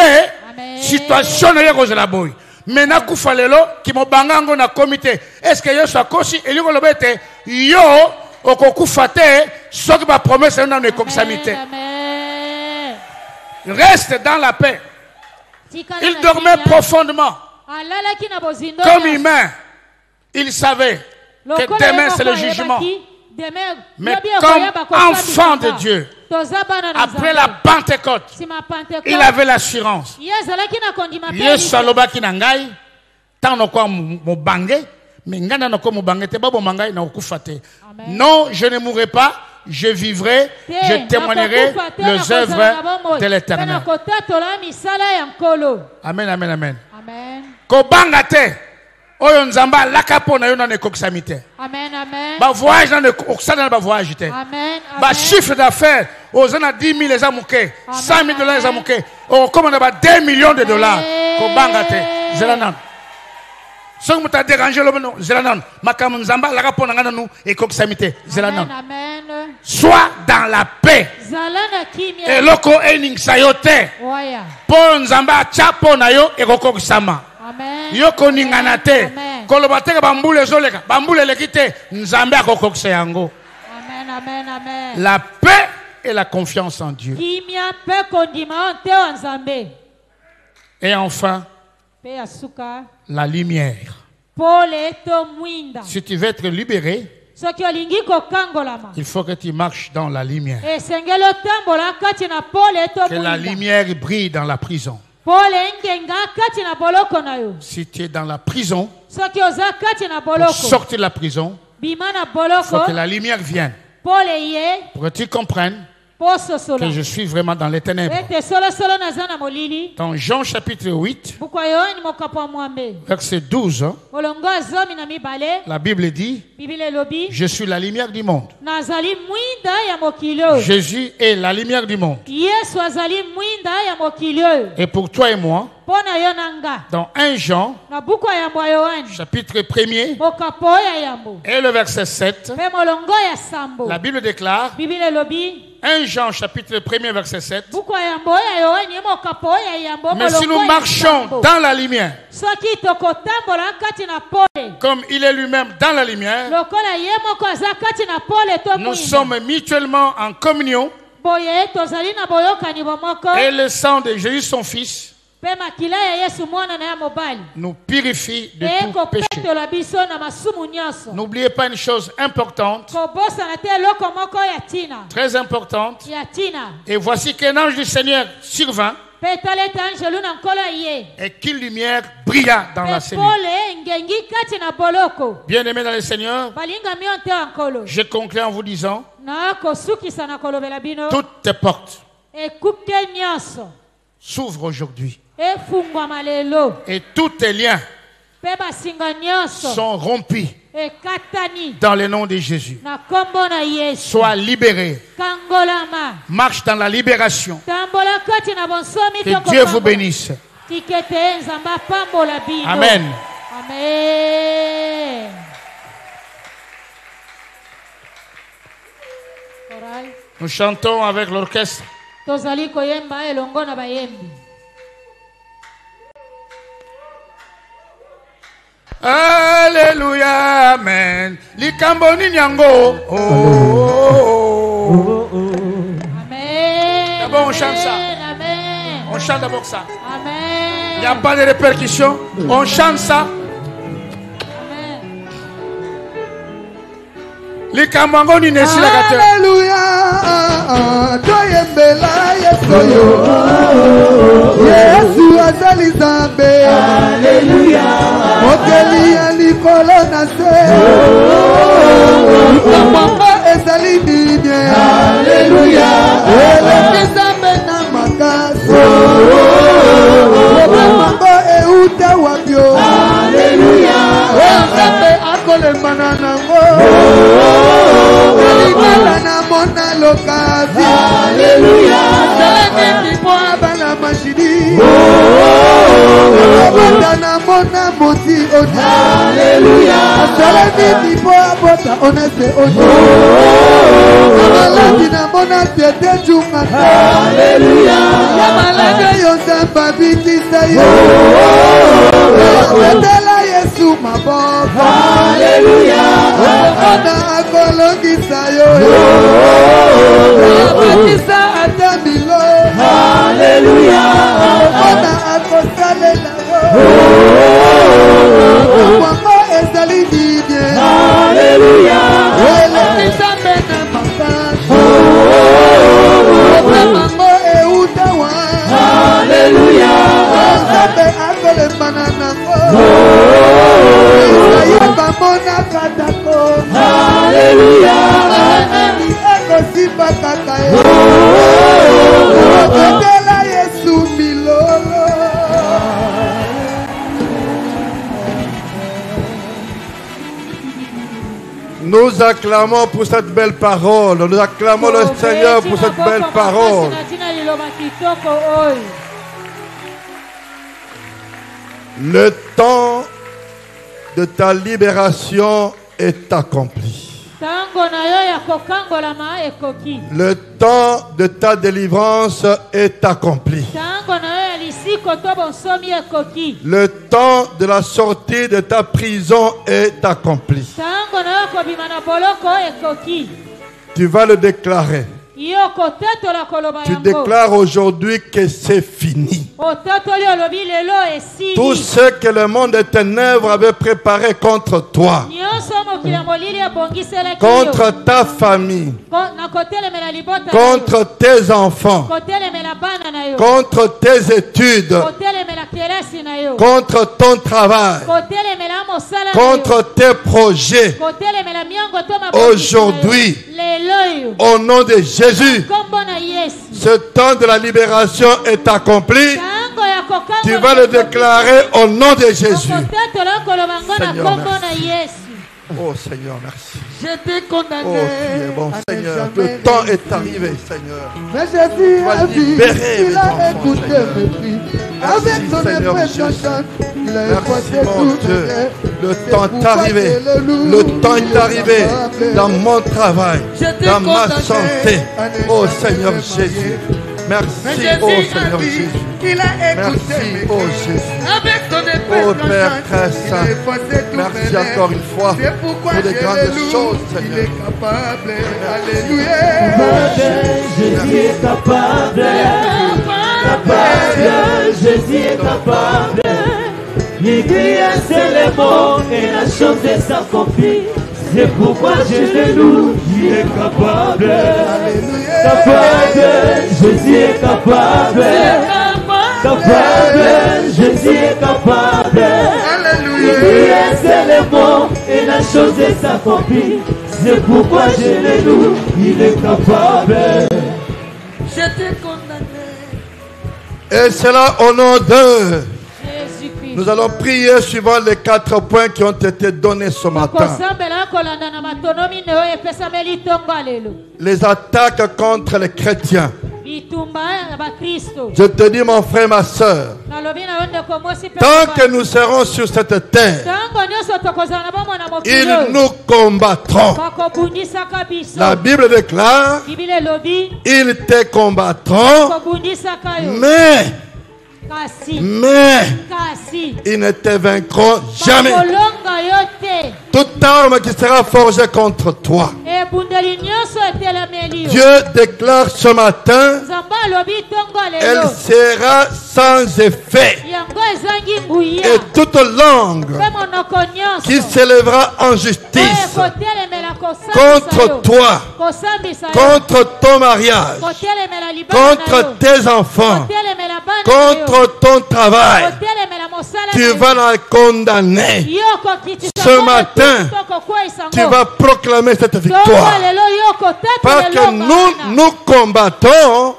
[SPEAKER 5] Amen.
[SPEAKER 1] situation na ye kozela boye. Mais nakufa lelo kimobanga yango na komite. Est-ce que Yesu akosi elingo loba ete yo okokufa te soki ba promesse na no ekokisami te.
[SPEAKER 5] Amen.
[SPEAKER 1] Reste dans la paix.
[SPEAKER 5] Tikala
[SPEAKER 1] Il
[SPEAKER 5] na
[SPEAKER 1] dormait
[SPEAKER 5] kimia.
[SPEAKER 1] profondément.
[SPEAKER 5] alalaki na bozindo
[SPEAKER 1] Comme
[SPEAKER 5] ya-
[SPEAKER 1] humain, il savait que
[SPEAKER 5] Lokola
[SPEAKER 1] demain
[SPEAKER 5] ye
[SPEAKER 1] c'est le
[SPEAKER 5] moko
[SPEAKER 1] jugement.
[SPEAKER 5] ayebaki, demain,
[SPEAKER 1] Mais
[SPEAKER 5] lobi
[SPEAKER 1] comme
[SPEAKER 5] okoyeba kosambisa
[SPEAKER 1] enfant de
[SPEAKER 5] nga.
[SPEAKER 1] Dieu,
[SPEAKER 5] Toza bana na
[SPEAKER 1] après
[SPEAKER 5] Nzambe.
[SPEAKER 1] la Pentecôte,
[SPEAKER 5] Nsima ya Pentecôte,
[SPEAKER 1] il avait l'assurance.
[SPEAKER 5] ye azalaki na kondima mpe
[SPEAKER 1] Yesu
[SPEAKER 5] elise.
[SPEAKER 1] alobaki na ngai, tango kwa mobange, mais ngai na kwa mobange te baboma ngai na okufa te.
[SPEAKER 5] Amen.
[SPEAKER 1] Non, je ne mourrai pas, je vivrai,
[SPEAKER 5] Te,
[SPEAKER 1] je témoignerai
[SPEAKER 5] nakokufa te,
[SPEAKER 1] les
[SPEAKER 5] nakozala na
[SPEAKER 1] œuvres
[SPEAKER 5] bomoi.
[SPEAKER 1] de
[SPEAKER 5] Mpe
[SPEAKER 1] l'Éternel.
[SPEAKER 5] nakotatola misala ya nkolo.
[SPEAKER 1] Amen, amen, amen.
[SPEAKER 5] Amen.
[SPEAKER 1] Kobanga te, oyo nzamba alaka po na yo na ekokisami te.
[SPEAKER 5] Amen, amen.
[SPEAKER 1] Ba voyage na okosala na ba voyage te.
[SPEAKER 5] Amen,
[SPEAKER 1] Ba
[SPEAKER 5] amen.
[SPEAKER 1] chiffre d'affaires, aux a 10 000 eza muke,
[SPEAKER 5] Amen,
[SPEAKER 1] 100 000 dollars eza
[SPEAKER 5] amen.
[SPEAKER 1] muke, okoma na ba 2 millions de dollars.
[SPEAKER 5] Amen.
[SPEAKER 1] Kobanga te, zela nanu. Soki moto adérange lobe no, zela nanu. Makambo nzamba alaka po na nga nanu ekokisami te, zela
[SPEAKER 5] Amen,
[SPEAKER 1] nanu.
[SPEAKER 5] amen.
[SPEAKER 1] Sois dans la paix.
[SPEAKER 5] Zala na kimia.
[SPEAKER 1] Eloko eningisa yo te.
[SPEAKER 5] Waya.
[SPEAKER 1] Po nzamba atya po na yo ekokokisama.
[SPEAKER 5] Amen.
[SPEAKER 1] Yo koningana te.
[SPEAKER 5] Amen.
[SPEAKER 1] Koloba te bambule ezoleka, bambule eleki te, nzambe akokokisa yango.
[SPEAKER 5] Amen, amen, amen.
[SPEAKER 1] La paix et la confiance en Dieu.
[SPEAKER 5] Kimia mpe kondima nte wa Nzambe.
[SPEAKER 1] Et enfin,
[SPEAKER 5] Mpe ya suka.
[SPEAKER 1] la lumière.
[SPEAKER 5] Pole to mwinda.
[SPEAKER 1] Si tu veux être libéré,
[SPEAKER 5] soki olingi kokangolama
[SPEAKER 1] il faut que tu marches dans la lumière.
[SPEAKER 5] esengeli otambola kati na pole to
[SPEAKER 1] Que la lumière brille dans la prison.
[SPEAKER 5] pole ngenga kati na boloko na yo
[SPEAKER 1] Si tu es dans la prison,
[SPEAKER 5] soki oza kati na
[SPEAKER 1] pour
[SPEAKER 5] boloko
[SPEAKER 1] sortir de la prison,
[SPEAKER 5] bima na
[SPEAKER 1] il faut
[SPEAKER 5] boloko
[SPEAKER 1] que la lumière vienne.
[SPEAKER 5] pole ye
[SPEAKER 1] Pour que tu comprennes
[SPEAKER 5] po sosola
[SPEAKER 1] que je suis vraiment dans les ténèbres.
[SPEAKER 5] ete solosolo naza na molili
[SPEAKER 1] Dans Jean chapitre 8,
[SPEAKER 5] buku ya yohani mokapo ya mwambe
[SPEAKER 1] verset 12,
[SPEAKER 5] molongo ya zomi na mibale
[SPEAKER 1] la Bible dit,
[SPEAKER 5] biblia elobi
[SPEAKER 1] je suis la lumière du monde.
[SPEAKER 5] nazali mwinda ya mokili oyo
[SPEAKER 1] Jésus est la lumière du monde.
[SPEAKER 5] yesu azali mwinda ya mokili oyo
[SPEAKER 1] Et pour toi et moi,
[SPEAKER 5] mpo na yo na nga
[SPEAKER 1] dans 1 Jean,
[SPEAKER 5] na buku ya yambo ya yohani
[SPEAKER 1] chapitre 1er,
[SPEAKER 5] mokapo ya yambo
[SPEAKER 1] et le verset 7,
[SPEAKER 5] mpe molongo ya sambo
[SPEAKER 1] la Bible déclare,
[SPEAKER 5] biblia elobi
[SPEAKER 1] 1 Jean chapitre 1er, verset 7,
[SPEAKER 5] buku ya yambo ya yohani mokapo ya yambo
[SPEAKER 1] mais si nous
[SPEAKER 5] molongo ya
[SPEAKER 1] marchons
[SPEAKER 5] sambo
[SPEAKER 1] dans la lumière,
[SPEAKER 5] soki tokotambola kati na pole
[SPEAKER 1] comme il est lui-même dans la lumière,
[SPEAKER 5] lokola ye moko aza kati na pole to
[SPEAKER 1] nous
[SPEAKER 5] mwinda
[SPEAKER 1] sommes mutuellement en communion
[SPEAKER 5] boye tozali na boyokani bomoko
[SPEAKER 1] et le sang de Jésus, son Fils,
[SPEAKER 5] mpe makila ya yesu mwana na ya mobali
[SPEAKER 1] nous purifie de tout péché.
[SPEAKER 5] ekopetola biso na masumu nyonso
[SPEAKER 1] N'oubliez pas une chose importante,
[SPEAKER 5] kobosana te eloko moko ya tina
[SPEAKER 1] très importante.
[SPEAKER 5] ya tina
[SPEAKER 1] Et voici qu'un ange du Seigneur survint
[SPEAKER 5] mpe tala ete angelu na nkolo ye
[SPEAKER 1] et qu'une lumière brilla dans la
[SPEAKER 5] mpe
[SPEAKER 1] cellule.
[SPEAKER 5] pole ngengi kati na boloko
[SPEAKER 1] Bien-aimés dans le Seigneur,
[SPEAKER 5] balingami yo nte ya nkolo
[SPEAKER 1] je conclue en vous disant,
[SPEAKER 5] na kosukisa na kolobela bino
[SPEAKER 1] toutes tes portes
[SPEAKER 5] ekuke nyonso
[SPEAKER 1] s'ouvrent aujourd'hui
[SPEAKER 5] efungwama lelo
[SPEAKER 1] et tous tes liens
[SPEAKER 5] mpe basinga nyonso
[SPEAKER 1] sont rompus
[SPEAKER 5] ekatani
[SPEAKER 1] dans le nom de Jésus.
[SPEAKER 5] na nkombo na yesu
[SPEAKER 1] Sois libéré.
[SPEAKER 5] kangolama
[SPEAKER 1] Marche dans la libération.
[SPEAKER 5] tambola kati na bonsomi
[SPEAKER 1] Que Dieu vous bénisse.
[SPEAKER 5] tikete nzambe apambola bino
[SPEAKER 1] Amen.
[SPEAKER 5] amen Alright.
[SPEAKER 1] Nous chantons avec l'orchestre.
[SPEAKER 5] tozali koyemba elongo na bayembi
[SPEAKER 1] Alléluia, amen. Likambo ni nyango. Oh, oh, oh.
[SPEAKER 5] amen
[SPEAKER 1] D'abord, on chante ça.
[SPEAKER 5] amen
[SPEAKER 1] On chante d'abord ça.
[SPEAKER 5] amen
[SPEAKER 1] Il n'y a pas de répercussion. On chante ça.
[SPEAKER 5] amen
[SPEAKER 1] Likambo yango ni nesi la kate.
[SPEAKER 2] Alléluia, toyembela Yesu yo. Yesu azali Nzambe.
[SPEAKER 3] Alléluia.
[SPEAKER 2] Mokeli ya likolo na se. Likambo ezali nini?
[SPEAKER 3] Alléluia.
[SPEAKER 2] Eleki Nzambe na makasi. Likambo euta wapi yo?
[SPEAKER 3] Alléluia.
[SPEAKER 2] Nzambe akolemana nango. Alingala na mona lokazi.
[SPEAKER 3] Alléluia.
[SPEAKER 2] Salaki po abana mashidi. Abota na mona moti oni.
[SPEAKER 3] Alléluia.
[SPEAKER 2] Salaki po abota onese oni. Amalaki na mona tete jungata.
[SPEAKER 3] Alléluia.
[SPEAKER 2] Yamalaki yo nzamba bikisa yo. Yatela Yesu maboko.
[SPEAKER 3] Alléluia.
[SPEAKER 2] Ona akolongisa yo. Abatisa ata milo.
[SPEAKER 3] Alléluia.
[SPEAKER 2] Ona akosalela yo. Mwango ezali nini?
[SPEAKER 3] Alléluia.
[SPEAKER 2] Elekisa mena makasi. Mwango euta wa.
[SPEAKER 3] Alléluia.
[SPEAKER 2] Nzambe akolemana nango. Yeba mona katako.
[SPEAKER 3] Alléluia.
[SPEAKER 2] Nani ekosimba kaka ye. Okotela Yesu milolo.
[SPEAKER 4] Nous acclamons pour cette belle parole. Nous acclamons le Seigneur pour cette belle parole. Le temps de ta libération est accompli. Le temps de ta délivrance est accompli. Le temps de la sortie de ta prison est accompli. Tu vas le déclarer. Tu déclares aujourd'hui que c'est fini. Tout ce que le monde des ténèbres avait préparé contre toi, contre ta famille, contre tes enfants, contre tes études, contre ton travail, contre tes projets. Aujourd'hui, au nom de Jésus, ce temps de la libération est accompli. Tu vas le déclarer au nom de Jésus. Seigneur, merci. Oh Seigneur, merci.
[SPEAKER 2] J'étais condamné.
[SPEAKER 4] Oh, tu es bon, Seigneur. Le temps est arrivé, Seigneur.
[SPEAKER 2] Mais Jésus a vu, il a écouté mes cris. Avec son épée chante, il a effacé tout
[SPEAKER 4] Dieu. Le temps est arrivé. Le temps est arrivé dans mon travail, dans ma santé. Oh Seigneur Jésus. Merci, oh Seigneur Jésus. Merci, oh Jésus. Oh Père très saint, merci encore une fois pour les grandes choses, Seigneur.
[SPEAKER 3] Alléluia. Jésus est capable. Jésus est capable. Il crie un seul mot et la chose s'accomplit. C'est pourquoi je le loue, il est capable. Capable, Jésus est capable. Capable, Jésus est capable. Il crie un seul mot et la chose s'accomplit. C'est pourquoi je le loue, il est capable.
[SPEAKER 2] J'étais condamné.
[SPEAKER 4] Et c'est là au nom de... Nous allons prier suivant les 4 points qui ont été donnés ce matin. Les attaques contre les chrétiens. Je te dis, mon frère, ma soeur, tant que nous serons sur cette terre, ils nous combattront. La Bible déclare, ils te combattront, mais ils ne te vaincront jamais. Toute arme qui sera forgée contre toi, Dieu déclare ce matin, elle sera sans effet. Et toute langue qui s'élèvera en justice contre toi, contre ton mariage, contre tes enfants, contre ton travail, tu vas la condamner. Ce matin, tu vas proclamer cette victoire. Parce que nous combattons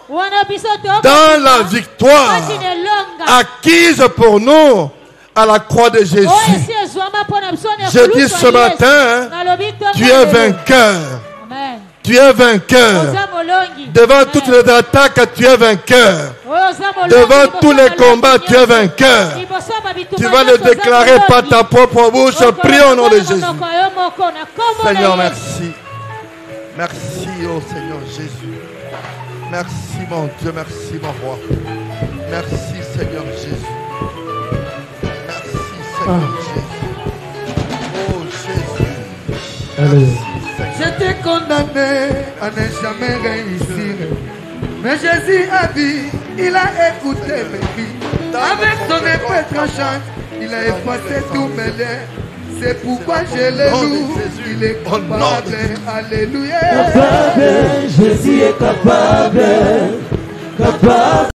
[SPEAKER 4] dans la victoire acquise pour nous à la croix de Jésus. Je dis ce matin, tu es vainqueur. Tu es vainqueur. Devant toutes les attaques, tu es vainqueur. Devant tous les combats, tu es vainqueur. Tu vas le déclarer par ta propre bouche. Prie au nom de Jésus. Seigneur, merci. Merci, oh Seigneur Jésus. Merci, mon Dieu. Merci, mon roi. Merci, Seigneur Jésus. Merci, Seigneur Jésus. Oh Jésus.
[SPEAKER 3] Alléluia.
[SPEAKER 2] J'étais condamné à ne jamais réussir. Mais Jésus a dit, il a écouté mes cris. Avec son épée tranchante, il a effacé tous mes liens. C'est pourquoi je le loue, il est capable. Alléluia.
[SPEAKER 3] Capable, Jésus est capable. Capable,